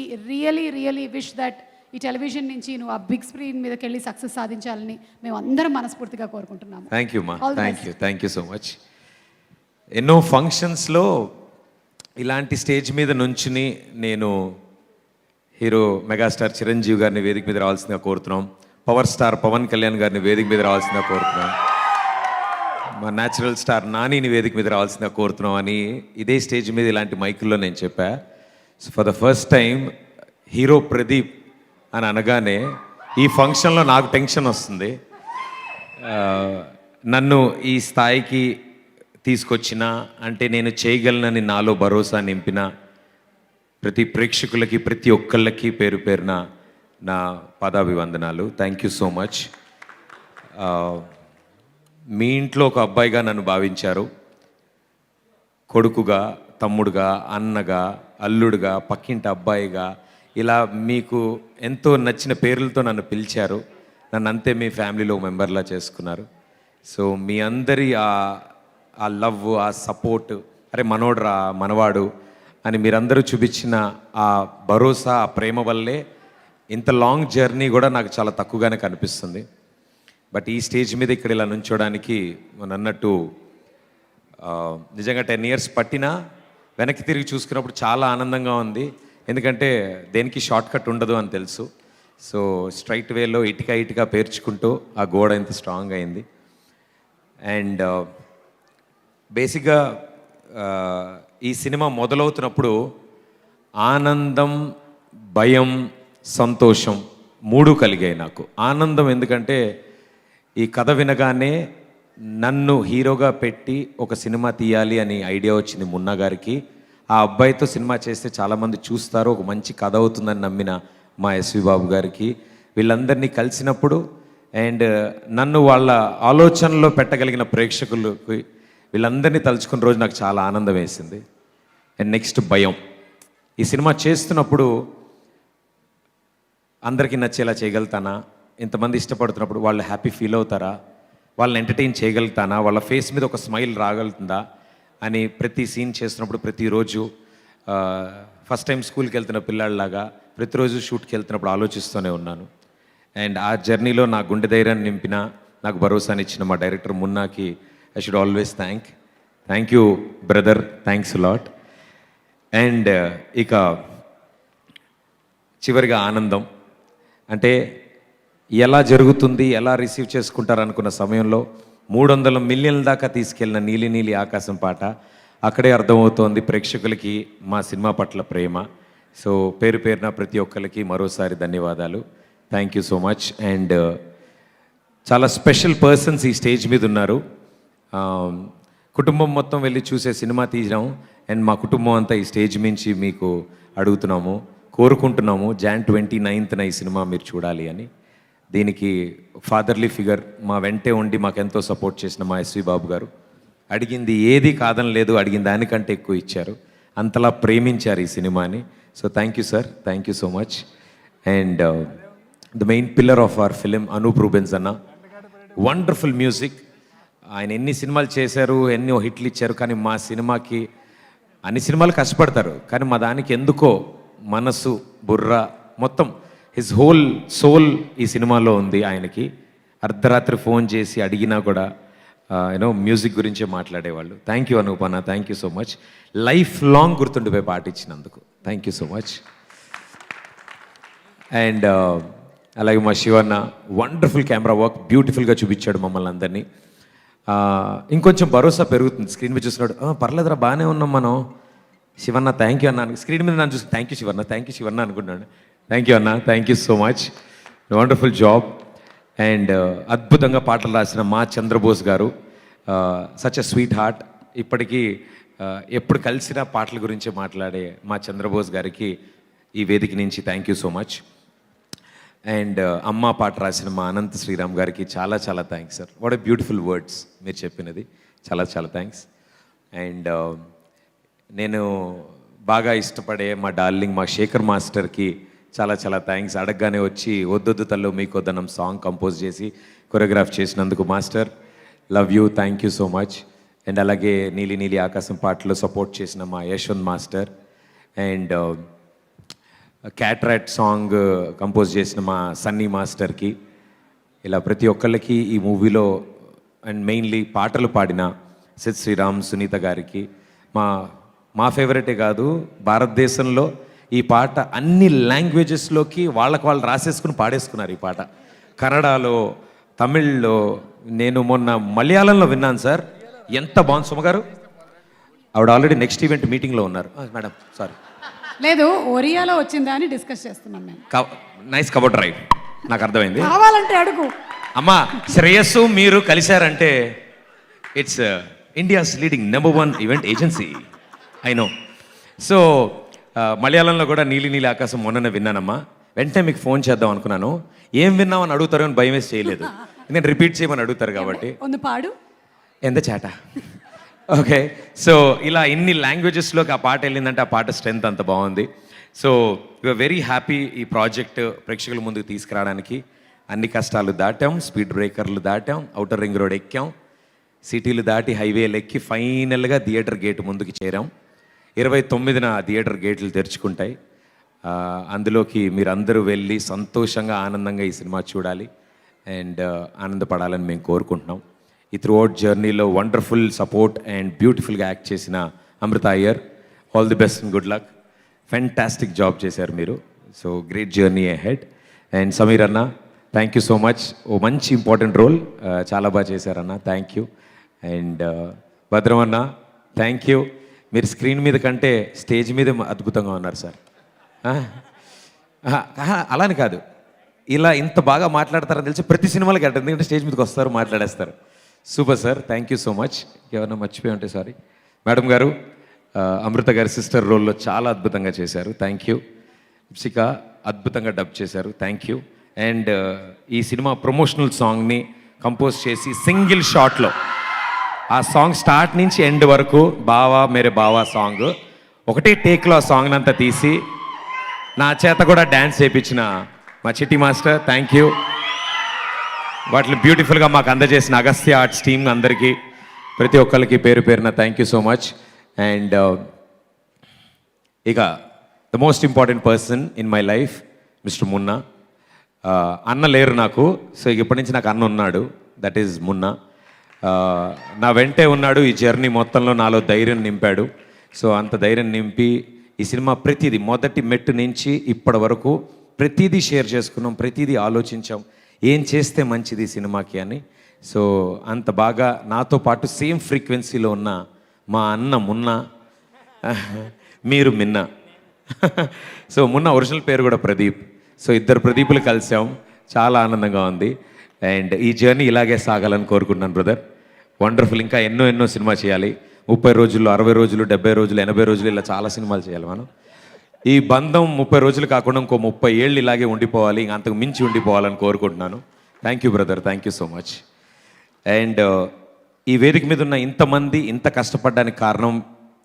really wish that ఈ television నుంచి నువ్వు ఆ big screen మీదకి వెళ్ళి success సాధించాలని మేము అందరం మనస్ఫూర్తిగా కోరుకుంటున్నాము. థ్యాంక్ యూ మా. Thank you so much. ఎన్నో ఫంక్షన్స్లో ఇలాంటి స్టేజ్ మీద నుంచుని నేను హీరో మెగాస్టార్ చిరంజీవి గారిని వేదిక మీద రావాల్సిందిగా కోరుతున్నాం. పవర్ స్టార్ పవన్ కళ్యాణ్ గారిని వేదిక మీద రావాల్సిందిగా కోరుతున్నాం. మా న్యాచురల్ స్టార్ నానిని వేదిక మీద రావాల్సిందిగా కోరుతున్నాం అని ఇదే స్టేజ్ మీద ఇలాంటి మైకుల్లో నేను చెప్పా. So for the first time hero Pradeep అని అనగానే ఈ ఫంక్షన్లో నాకు టెన్షన్ వస్తుంది. నన్ను ఈ స్థాయికి తీసుకొచ్చిన అంటే నేను చేయగలనని నాలో భరోసా నింపిన ప్రతి ప్రేక్షకులకి, ప్రతి ఒక్కళ్ళకి పేరు పేరున నా పాదాభివందనాలు. Thank you so much. మీ ఇంట్లో ఒక అబ్బాయిగా నన్ను భావించారు. కొడుకుగా, తమ్ముడుగా, అన్నగా, అల్లుడుగా, పక్కింటి అబ్బాయిగా ఇలా మీకు ఎంతో నచ్చిన పేర్లతో నన్ను పిలిచారు. నన్ను అంతే మీ ఫ్యామిలీలో మెంబర్లా చేసుకున్నారు. సో మీ అందరి ఆ లవ్, ఆ సపోర్ట్, అరే మనోడ్రా మనవాడు అని మీరందరూ చూపించిన ఆ భరోసా, ఆ ప్రేమ వల్లే ఇంత లాంగ్ జర్నీ కూడా నాకు చాలా తక్కువగానే కనిపిస్తుంది. బట్ ఈ స్టేజ్ మీద ఇక్కడ ఇలా నుంచోడానికి మనం అన్నట్టు నిజంగా 10 years పట్టినా వెనక్కి తిరిగి చూసుకున్నప్పుడు చాలా ఆనందంగా ఉంది. ఎందుకంటే దేనికి షార్ట్ కట్ ఉండదు అని తెలుసు. సో స్ట్రైట్ వేలో ఇటుక పేర్చుకుంటూ ఆ గోడ ఎంత స్ట్రాంగ్ అయింది. అండ్ బేసిక్గా ఈ సినిమా మొదలవుతున్నప్పుడు ఆనందం, భయం, సంతోషం 3 కలిగాయి నాకు. ఆనందం ఎందుకంటే ఈ కథ వినగానే నన్ను హీరోగా పెట్టి ఒక సినిమా తీయాలి అని ఐడియా వచ్చింది మున్నా గారికి. ఆ అబ్బాయితో సినిమా చేస్తే చాలామంది చూస్తారు, ఒక మంచి కథ అవుతుందని నమ్మిన మా ఎస్వి బాబు గారికి, వీళ్ళందరినీ కలిసినప్పుడు అండ్ నన్ను వాళ్ళ ఆలోచనలో పెట్టగలిగిన ప్రేక్షకులకి వీళ్ళందరినీ తలుచుకున్న రోజు నాకు చాలా ఆనందం వేసింది. అండ్ నెక్స్ట్ భయం. ఈ సినిమా చేస్తున్నప్పుడు అందరికీ నచ్చేలా చేయగలుగుతానా, ఇంతమంది ఇష్టపడుతున్నప్పుడు వాళ్ళు హ్యాపీ ఫీల్ అవుతారా, వాళ్ళని ఎంటర్టైన్ చేయగలుగుతానా, వాళ్ళ ఫేస్ మీద ఒక స్మైల్ రాగలుగుతుందా అని ప్రతి సీన్ చేస్తున్నప్పుడు ప్రతిరోజు ఫస్ట్ టైం స్కూల్కి వెళ్తున్న పిల్లాడిలాగా ప్రతిరోజు షూట్కి వెళ్తున్నప్పుడు ఆలోచిస్తూనే ఉన్నాను. అండ్ ఆ జర్నీలో నా గుండె ధైర్యాన్ని నింపిన, నాకు భరోసాని ఇచ్చిన మా డైరెక్టర్ మున్నాకి I should always thank you brother, thanks lot. And ఇక చివరిగా ఆనందం. అంటే ఎలా జరుగుతుంది, ఎలా రిసీవ్ చేసుకుంటారు అనుకున్న సమయంలో 300 million దాకా తీసుకెళ్ళిన నీలి నీలి ఆకాశం పాట అక్కడే అర్థమవుతోంది ప్రేక్షకులకి మా సినిమా పట్ల ప్రేమ. సో పేరు పేరున ప్రతి ఒక్కరికి మరోసారి ధన్యవాదాలు. Thank you so much. And చాలా స్పెషల్ పర్సన్స్ ఈ స్టేజ్ మీద ఉన్నారు. కుటుంబం మొత్తం వెళ్ళి చూసే సినిమా తీయడం అండ్ మా కుటుంబం అంతా ఈ స్టేజ్ మించి మీకు అడుగుతున్నాము, కోరుకుంటున్నాము Jan 29th ఈ సినిమా మీరు చూడాలి అని. దీనికి ఫాదర్లీ ఫిగర్ మా వెంటే ఉండి మాకెంతో సపోర్ట్ చేసిన మా ఎస్వి బాబు గారు అడిగింది ఏది కాదని లేదు, అడిగిన దానికంటే ఎక్కువ ఇచ్చారు, అంతలా ప్రేమించారు ఈ సినిమాని. So thank you sir, thank you so much. And the main pillar of our film Anoop Rubens అన్న, వండర్ఫుల్ మ్యూజిక్. ఆయన ఎన్ని సినిమాలు చేశారు, ఎన్నో హిట్లు ఇచ్చారు, కానీ మా సినిమాకి అన్ని సినిమాలు కష్టపడతారు కానీ మా దానికి ఎందుకో మనసు, బుర్ర మొత్తం హిజ్ హోల్ సోల్ ఈ సినిమాలో ఉంది. ఆయనకి అర్ధరాత్రి ఫోన్ చేసి అడిగినా కూడా యూనో మ్యూజిక్ గురించే మాట్లాడేవాళ్ళు. Thank you Anup anna, thank you so much. Life long గుర్తుండిపోయి పాట ఇచ్చినందుకు thank you so much. And అలాగే మా శివన్న వండర్ఫుల్ కెమెరా వర్క్, బ్యూటిఫుల్గా చూపించాడు మమ్మల్ని అందరినీ. ఇంకొంచెం భరోసా పెరుగుతుంది స్క్రీన్ మీద చూసినాడు పర్లేదురా బాగానే ఉన్నాం మనం శివన్న థ్యాంక్ యూ అన్నాను స్క్రీన్ మీద నన్ను చూసి థ్యాంక్ యూ శివన్న అనుకున్నాను థ్యాంక్ యూ అన్న thank you so much wonderful job and అద్భుతంగా పాటలు రాసిన మా చంద్రబోస్ గారు సచ్ ఎ స్వీట్ హార్ట్ ఇప్పటికీ ఎప్పుడు కలిసిన పాటల గురించి మాట్లాడే మా చంద్రబోస్ గారికి ఈ వేదిక నుంచి thank you so much and అమ్మ పాట రాసిన మా అనంత శ్రీరామ్ గారికి చాలా చాలా thanks sir what a beautiful words మీరు చెప్పినది చాలా చాలా థ్యాంక్స్ అండ్ నేను బాగా ఇష్టపడే మా డార్లింగ్ మా శేఖర్ మాస్టర్కి చాలా చాలా థ్యాంక్స్ అడగగానే వచ్చి వద్దొద్దు తల్లో మీకొద్దనం సాంగ్ కంపోజ్ చేసి కొరియోగ్రాఫ్ చేసినందుకు master love you thank you so much and అలాగే నీలి నీలి ఆకాశం పాటలో సపోర్ట్ చేసిన మా యశ్వంత్ మాస్టర్ అండ్ క్యాట్రాట్ సాంగ్ కంపోజ్ చేసిన మా సన్నీ మాస్టర్కి ఇలా ప్రతి ఒక్కళ్ళకి ఈ మూవీలో అండ్ మెయిన్లీ పాటలు పాడిన సిద్ శ్రీరామ్ సునీత గారికి మా ఫేవరెటే కాదు భారతదేశంలో ఈ పాట అన్ని లాంగ్వేజెస్లోకి వాళ్ళకు వాళ్ళు రాసేసుకుని పాడేసుకున్నారు ఈ పాట కన్నడలో తమిళ్లో నేను మొన్న మలయాళంలో విన్నాను సార్ ఎంత బాగుంది సుమగారు ఆవిడ ఆల్రెడీ నెక్స్ట్ ఈవెంట్ మీటింగ్లో ఉన్నారు మేడం సారీ లేదు ఒరియాలో వచ్చిందా అని డిస్కస్ చేస్తున్నాం మేము నైస్ కబోర్డ్ రైట్ నాకు అర్థమైంది కావాలంటే అడుగు అమ్మా శ్రేయస్సు మీరు కలిశారంటే it's India's leading #1 event agency I know so మలయాళంలో కూడా నీలి నీలి ఆకాశం మొన్ననే విన్నానమ్మా వెంటనే మీకు ఫోన్ చేద్దాం అనుకున్నాను ఏం విన్నామని అడుగుతారో అని భయం వేసి చేయలేదు నేను రిపీట్ చేయమని అడుగుతారు కాబట్టి ഒന്ന് పాడు ఎంత చాట ఓకే సో ఇలా ఇన్ని లాంగ్వేజెస్లోకి ఆ పాట వెళ్ళిందంటే ఆ పాట స్ట్రెంత్ అంత బాగుంది సో యూఆర్ వెరీ హ్యాపీ ఈ ప్రాజెక్ట్ ప్రేక్షకుల ముందుకు తీసుకురావడానికి అన్ని కష్టాలు దాటాం స్పీడ్ బ్రేకర్లు దాటాం ఔటర్ రింగ్ రోడ్ ఎక్కాం సిటీలు దాటి హైవేలు ఎక్కి ఫైనల్గా థియేటర్ గేట్ ముందుకు చేరాం 29న థియేటర్ గేట్లు తెరుచుకుంటాయి అందులోకి మీరందరూ వెళ్ళి సంతోషంగా ఆనందంగా ఈ సినిమా చూడాలి అండ్ ఆనందపడాలని మేము కోరుకుంటున్నాం ఈ త్రూఅవుట్ జర్నీలో వండర్ఫుల్ సపోర్ట్ అండ్ బ్యూటిఫుల్గా యాక్ట్ చేసిన Amrutha Iyer all the best and good luck fantastic job చేశారు మీరు so great journey ahead and Sameer anna thank you so much ఓ మంచి ఇంపార్టెంట్ రోల్ చాలా బాగా చేశారన్న థ్యాంక్ యూ అండ్ భద్రం అన్న థ్యాంక్ యూ మీరు స్క్రీన్ మీద కంటే స్టేజ్ మీద అద్భుతంగా ఉన్నారు సార్ అలాని కాదు ఇలా ఇంత బాగా మాట్లాడతారని తెలిసి ప్రతి సినిమాలకి అంటారు ఎందుకంటే స్టేజ్ మీదకి వస్తారు మాట్లాడేస్తారు super sir thank you so much ఎవరన్నా మర్చిపోయి ఉంటే సారీ మేడం గారు అమృత గారి సిస్టర్ రోల్లో చాలా అద్భుతంగా చేశారు థ్యాంక్ యూ ఇప్సిక అద్భుతంగా డబ్ చేశారు థ్యాంక్ యూ అండ్ ఈ సినిమా ప్రమోషనల్ సాంగ్ని కంపోజ్ చేసి సింగిల్ షాట్లో ఆ సాంగ్ స్టార్ట్ నుంచి ఎండ్ వరకు బావా మేరే బావా సాంగ్ ఒకటే టేక్లో ఆ సాంగ్ అంతా తీసి నా చేత కూడా డ్యాన్స్ చేయించిన మా చిట్టి మాస్టర్ థ్యాంక్ యూ వాటిని బ్యూటిఫుల్గా మాకు అందజేసిన అగస్త్య ఆర్ట్స్ టీమ్ అందరికీ ప్రతి ఒక్కరికి పేరు పేరున thank you so much and ఇక the most important person in my life mister Munna anna లేరు నాకు సో ఇప్పటి నుంచి నాకు అన్న ఉన్నాడు దట్ ఈజ్ మున్నా నా వెంటే ఉన్నాడు ఈ జర్నీ మొత్తంలో నాలో ధైర్యం నింపాడు సో అంత ధైర్యం నింపి ఈ సినిమా ప్రతిదీ మొదటి మెట్టు నుంచి ఇప్పటి వరకు ప్రతిదీ షేర్ చేసుకున్నాం ప్రతిదీ ఆలోచించాం ఏం చేస్తే మంచిది సినిమాకి అని సో అంత బాగా నాతో పాటు సేమ్ ఫ్రీక్వెన్సీలో ఉన్న మా అన్న మున్నా మీరు మిన్న సో మున్న ఒరిజినల్ పేరు కూడా ప్రదీప్ సో ఇద్దరు ప్రదీపులు కలిసాం చాలా ఆనందంగా ఉంది అండ్ ఈ జర్నీ ఇలాగే సాగాలని కోరుకుంటున్నాను బ్రదర్ వండర్ఫుల్ ఇంకా ఎన్నో ఎన్నో సినిమా చేయాలి 30 రోజులు 60 రోజులు 70 రోజులు 80 రోజులు ఇలా చాలా సినిమాలు చేయాలి మనం ఈ బంధం 30 రోజులు కాకుండా ఇంకో 30 ఏళ్ళు ఇలాగే ఉండిపోవాలి ఇంకా అంతకు మించి ఉండిపోవాలని కోరుకుంటున్నాను thank you brother thank you so much and ఈ వేదిక మీద ఉన్న ఇంతమంది ఇంత కష్టపడడానికి కారణం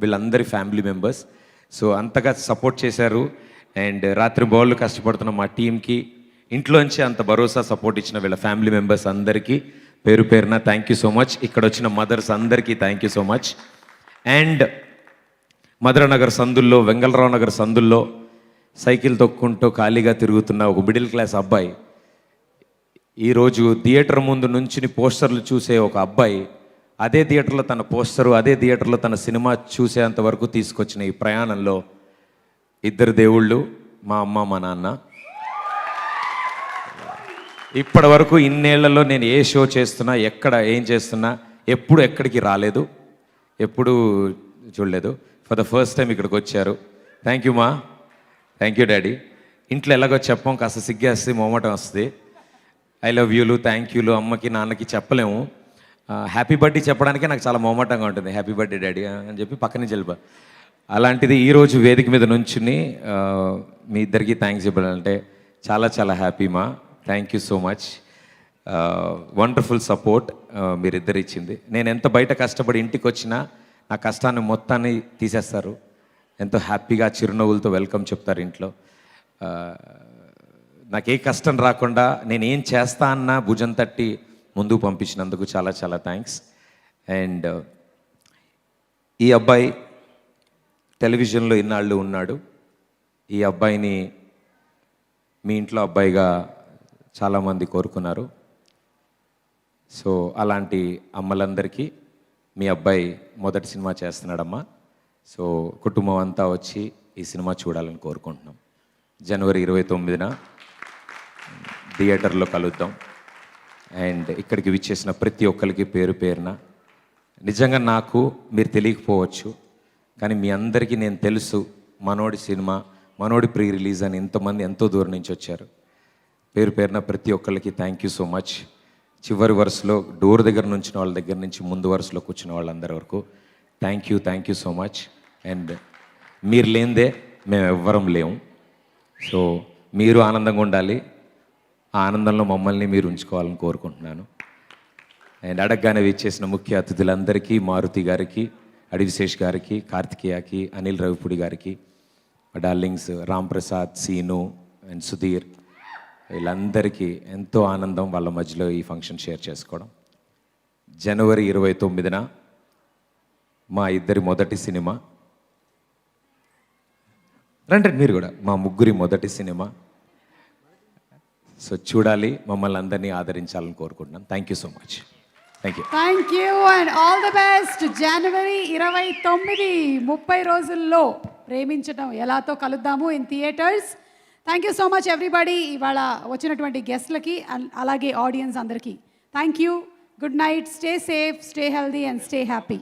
వీళ్ళందరి ఫ్యామిలీ మెంబర్స్ సో అంతగా సపోర్ట్ చేశారు అండ్ రాత్రి బౌళ్ళు కష్టపడుతున్న మా టీంకి ఇంట్లోంచి అంత భరోసా సపోర్ట్ ఇచ్చిన వీళ్ళ ఫ్యామిలీ మెంబర్స్ అందరికీ పేరు పేరున థ్యాంక్ యూ సో మచ్ ఇక్కడ వచ్చిన మదర్స్ అందరికీ thank you so much and Madhuranagar సందుల్లో వెంగళరావు నగర్ సందుల్లో సైకిల్ తొక్కుంటూ ఖాళీగా తిరుగుతున్న ఒక మిడిల్ క్లాస్ అబ్బాయి ఈరోజు థియేటర్ ముందు నుంచి పోస్టర్లు చూసే ఒక అబ్బాయి అదే థియేటర్లో తన పోస్టరు అదే థియేటర్లో తన సినిమా చూసేంత వరకు తీసుకొచ్చిన ఈ ప్రయాణంలో ఇద్దరు దేవుళ్ళు మా అమ్మ మా నాన్న ఇప్పటి వరకు ఇన్నేళ్లలో నేను ఏ షో చేస్తున్నా ఎక్కడ ఏం చేస్తున్నా ఎప్పుడు ఎక్కడికి రాలేదు, ఎప్పుడు చూడలేదు. ఫర్ ద ఫస్ట్ టైం ఇక్కడికి వచ్చారు. థ్యాంక్ యూ మా, థ్యాంక్ యూ డాడీ. ఇంట్లో ఎలాగో చెప్పం, కాస్త సిగ్గేస్తే మొహమాటం వస్తుంది. ఐ లవ్ యూలు, థ్యాంక్ యూలు అమ్మకి నాన్నకి చెప్పలేము. హ్యాపీ బర్త్డే చెప్పడానికే నాకు చాలా మొహమాటంగా ఉంటుంది. హ్యాపీ బర్త్డే డాడీ అని చెప్పి పక్క నుంచి వెళ్ళిపో. అలాంటిది ఈరోజు వేదిక మీద నుంచుని మీ ఇద్దరికి థ్యాంక్స్ చెప్పాలంటే చాలా చాలా హ్యాపీ మా. Thank you so much. Wonderful support మీరిద్దరు ఇచ్చింది. నేను ఎంత బయట కష్టపడి ఇంటికి వచ్చినా నా కష్టాన్ని మొత్తాన్ని తీసేస్తారు. ఎంతో హ్యాపీగా చిరునవ్వులతో వెల్కమ్ చెప్తారు ఇంట్లో. నాకు ఏ కష్టం రాకుండా నేను ఏం చేస్తా అన్నా భుజం తట్టి ముందుకు పంపించినందుకు చాలా చాలా థ్యాంక్స్. అండ్ ఈ అబ్బాయి టెలివిజన్లో ఇన్నాళ్ళు ఉన్నాడు. ఈ అబ్బాయిని మీ ఇంట్లో అబ్బాయిగా చాలామంది కోరుకున్నారు. సో అలాంటి అమ్మలందరికీ మీ అబ్బాయి మొదటి సినిమా చేస్తున్నాడమ్మా. సో కుటుంబం అంతా వచ్చి ఈ సినిమా చూడాలని కోరుకుంటున్నాం. జనవరి 29న థియేటర్లో కలుద్దాం. అండ్ ఇక్కడికి విచ్చేసిన ప్రతి ఒక్కరికి పేరు పేరున నిజంగా నాకు మీరు తెలియకపోవచ్చు, కానీ మీ అందరికీ నేను తెలుసు. మనోడి సినిమా, మనోడి ప్రీ రిలీజ్ అని ఇంతమంది ఎంతో దూరం నుంచి వచ్చారు. పేరు పేరున ప్రతి ఒక్కరికి థ్యాంక్ యూ సో మచ్. చివరి వరుసలో డోర్ దగ్గర నుంచిన వాళ్ళ దగ్గర నుంచి ముందు వరుసలో కూర్చున్న వాళ్ళందరి వరకు thank you so much. And మీరు లేనిదే మేము ఎవ్వరం లేము. సో మీరు ఆనందంగా ఉండాలి, ఆ ఆనందంలో మమ్మల్ని మీరు ఉంచుకోవాలని కోరుకుంటున్నాను. అండ్ అడగగానే విచ్చేసిన ముఖ్య అతిథులందరికీ, మారుతి గారికి, అడివిశేష్ గారికి, కార్తికేయకి, అనిల్ రవిపూడి గారికి, డార్లింగ్స్ రామ్ ప్రసాద్, సీను అండ్ సుధీర్, వీళ్ళందరికీ ఎంతో ఆనందం వాళ్ళ మధ్యలో ఈ ఫంక్షన్ షేర్ చేసుకోవడం. జనవరి 29న మా ఇద్దరి మొదటి సినిమా, రండి మీరు కూడా, మా ముగ్గురి మొదటి సినిమా. సో చూడాలి, మమ్మల్ని అందరినీ ఆదరించాలని కోరుకుంటున్నాను. Thank you so much. Thank you. Thank you and all the best. జనవరి 29, 30 రోజుల్లో ప్రేమించడం ఎలాతో కలుద్దాము in theatres. Thank you so much everybody, ఇవాళ వచ్చినటువంటి గెస్ట్లకి అలాగే ఆడియన్స్ అందరికీ thank you. Good night, stay safe, stay healthy and stay happy.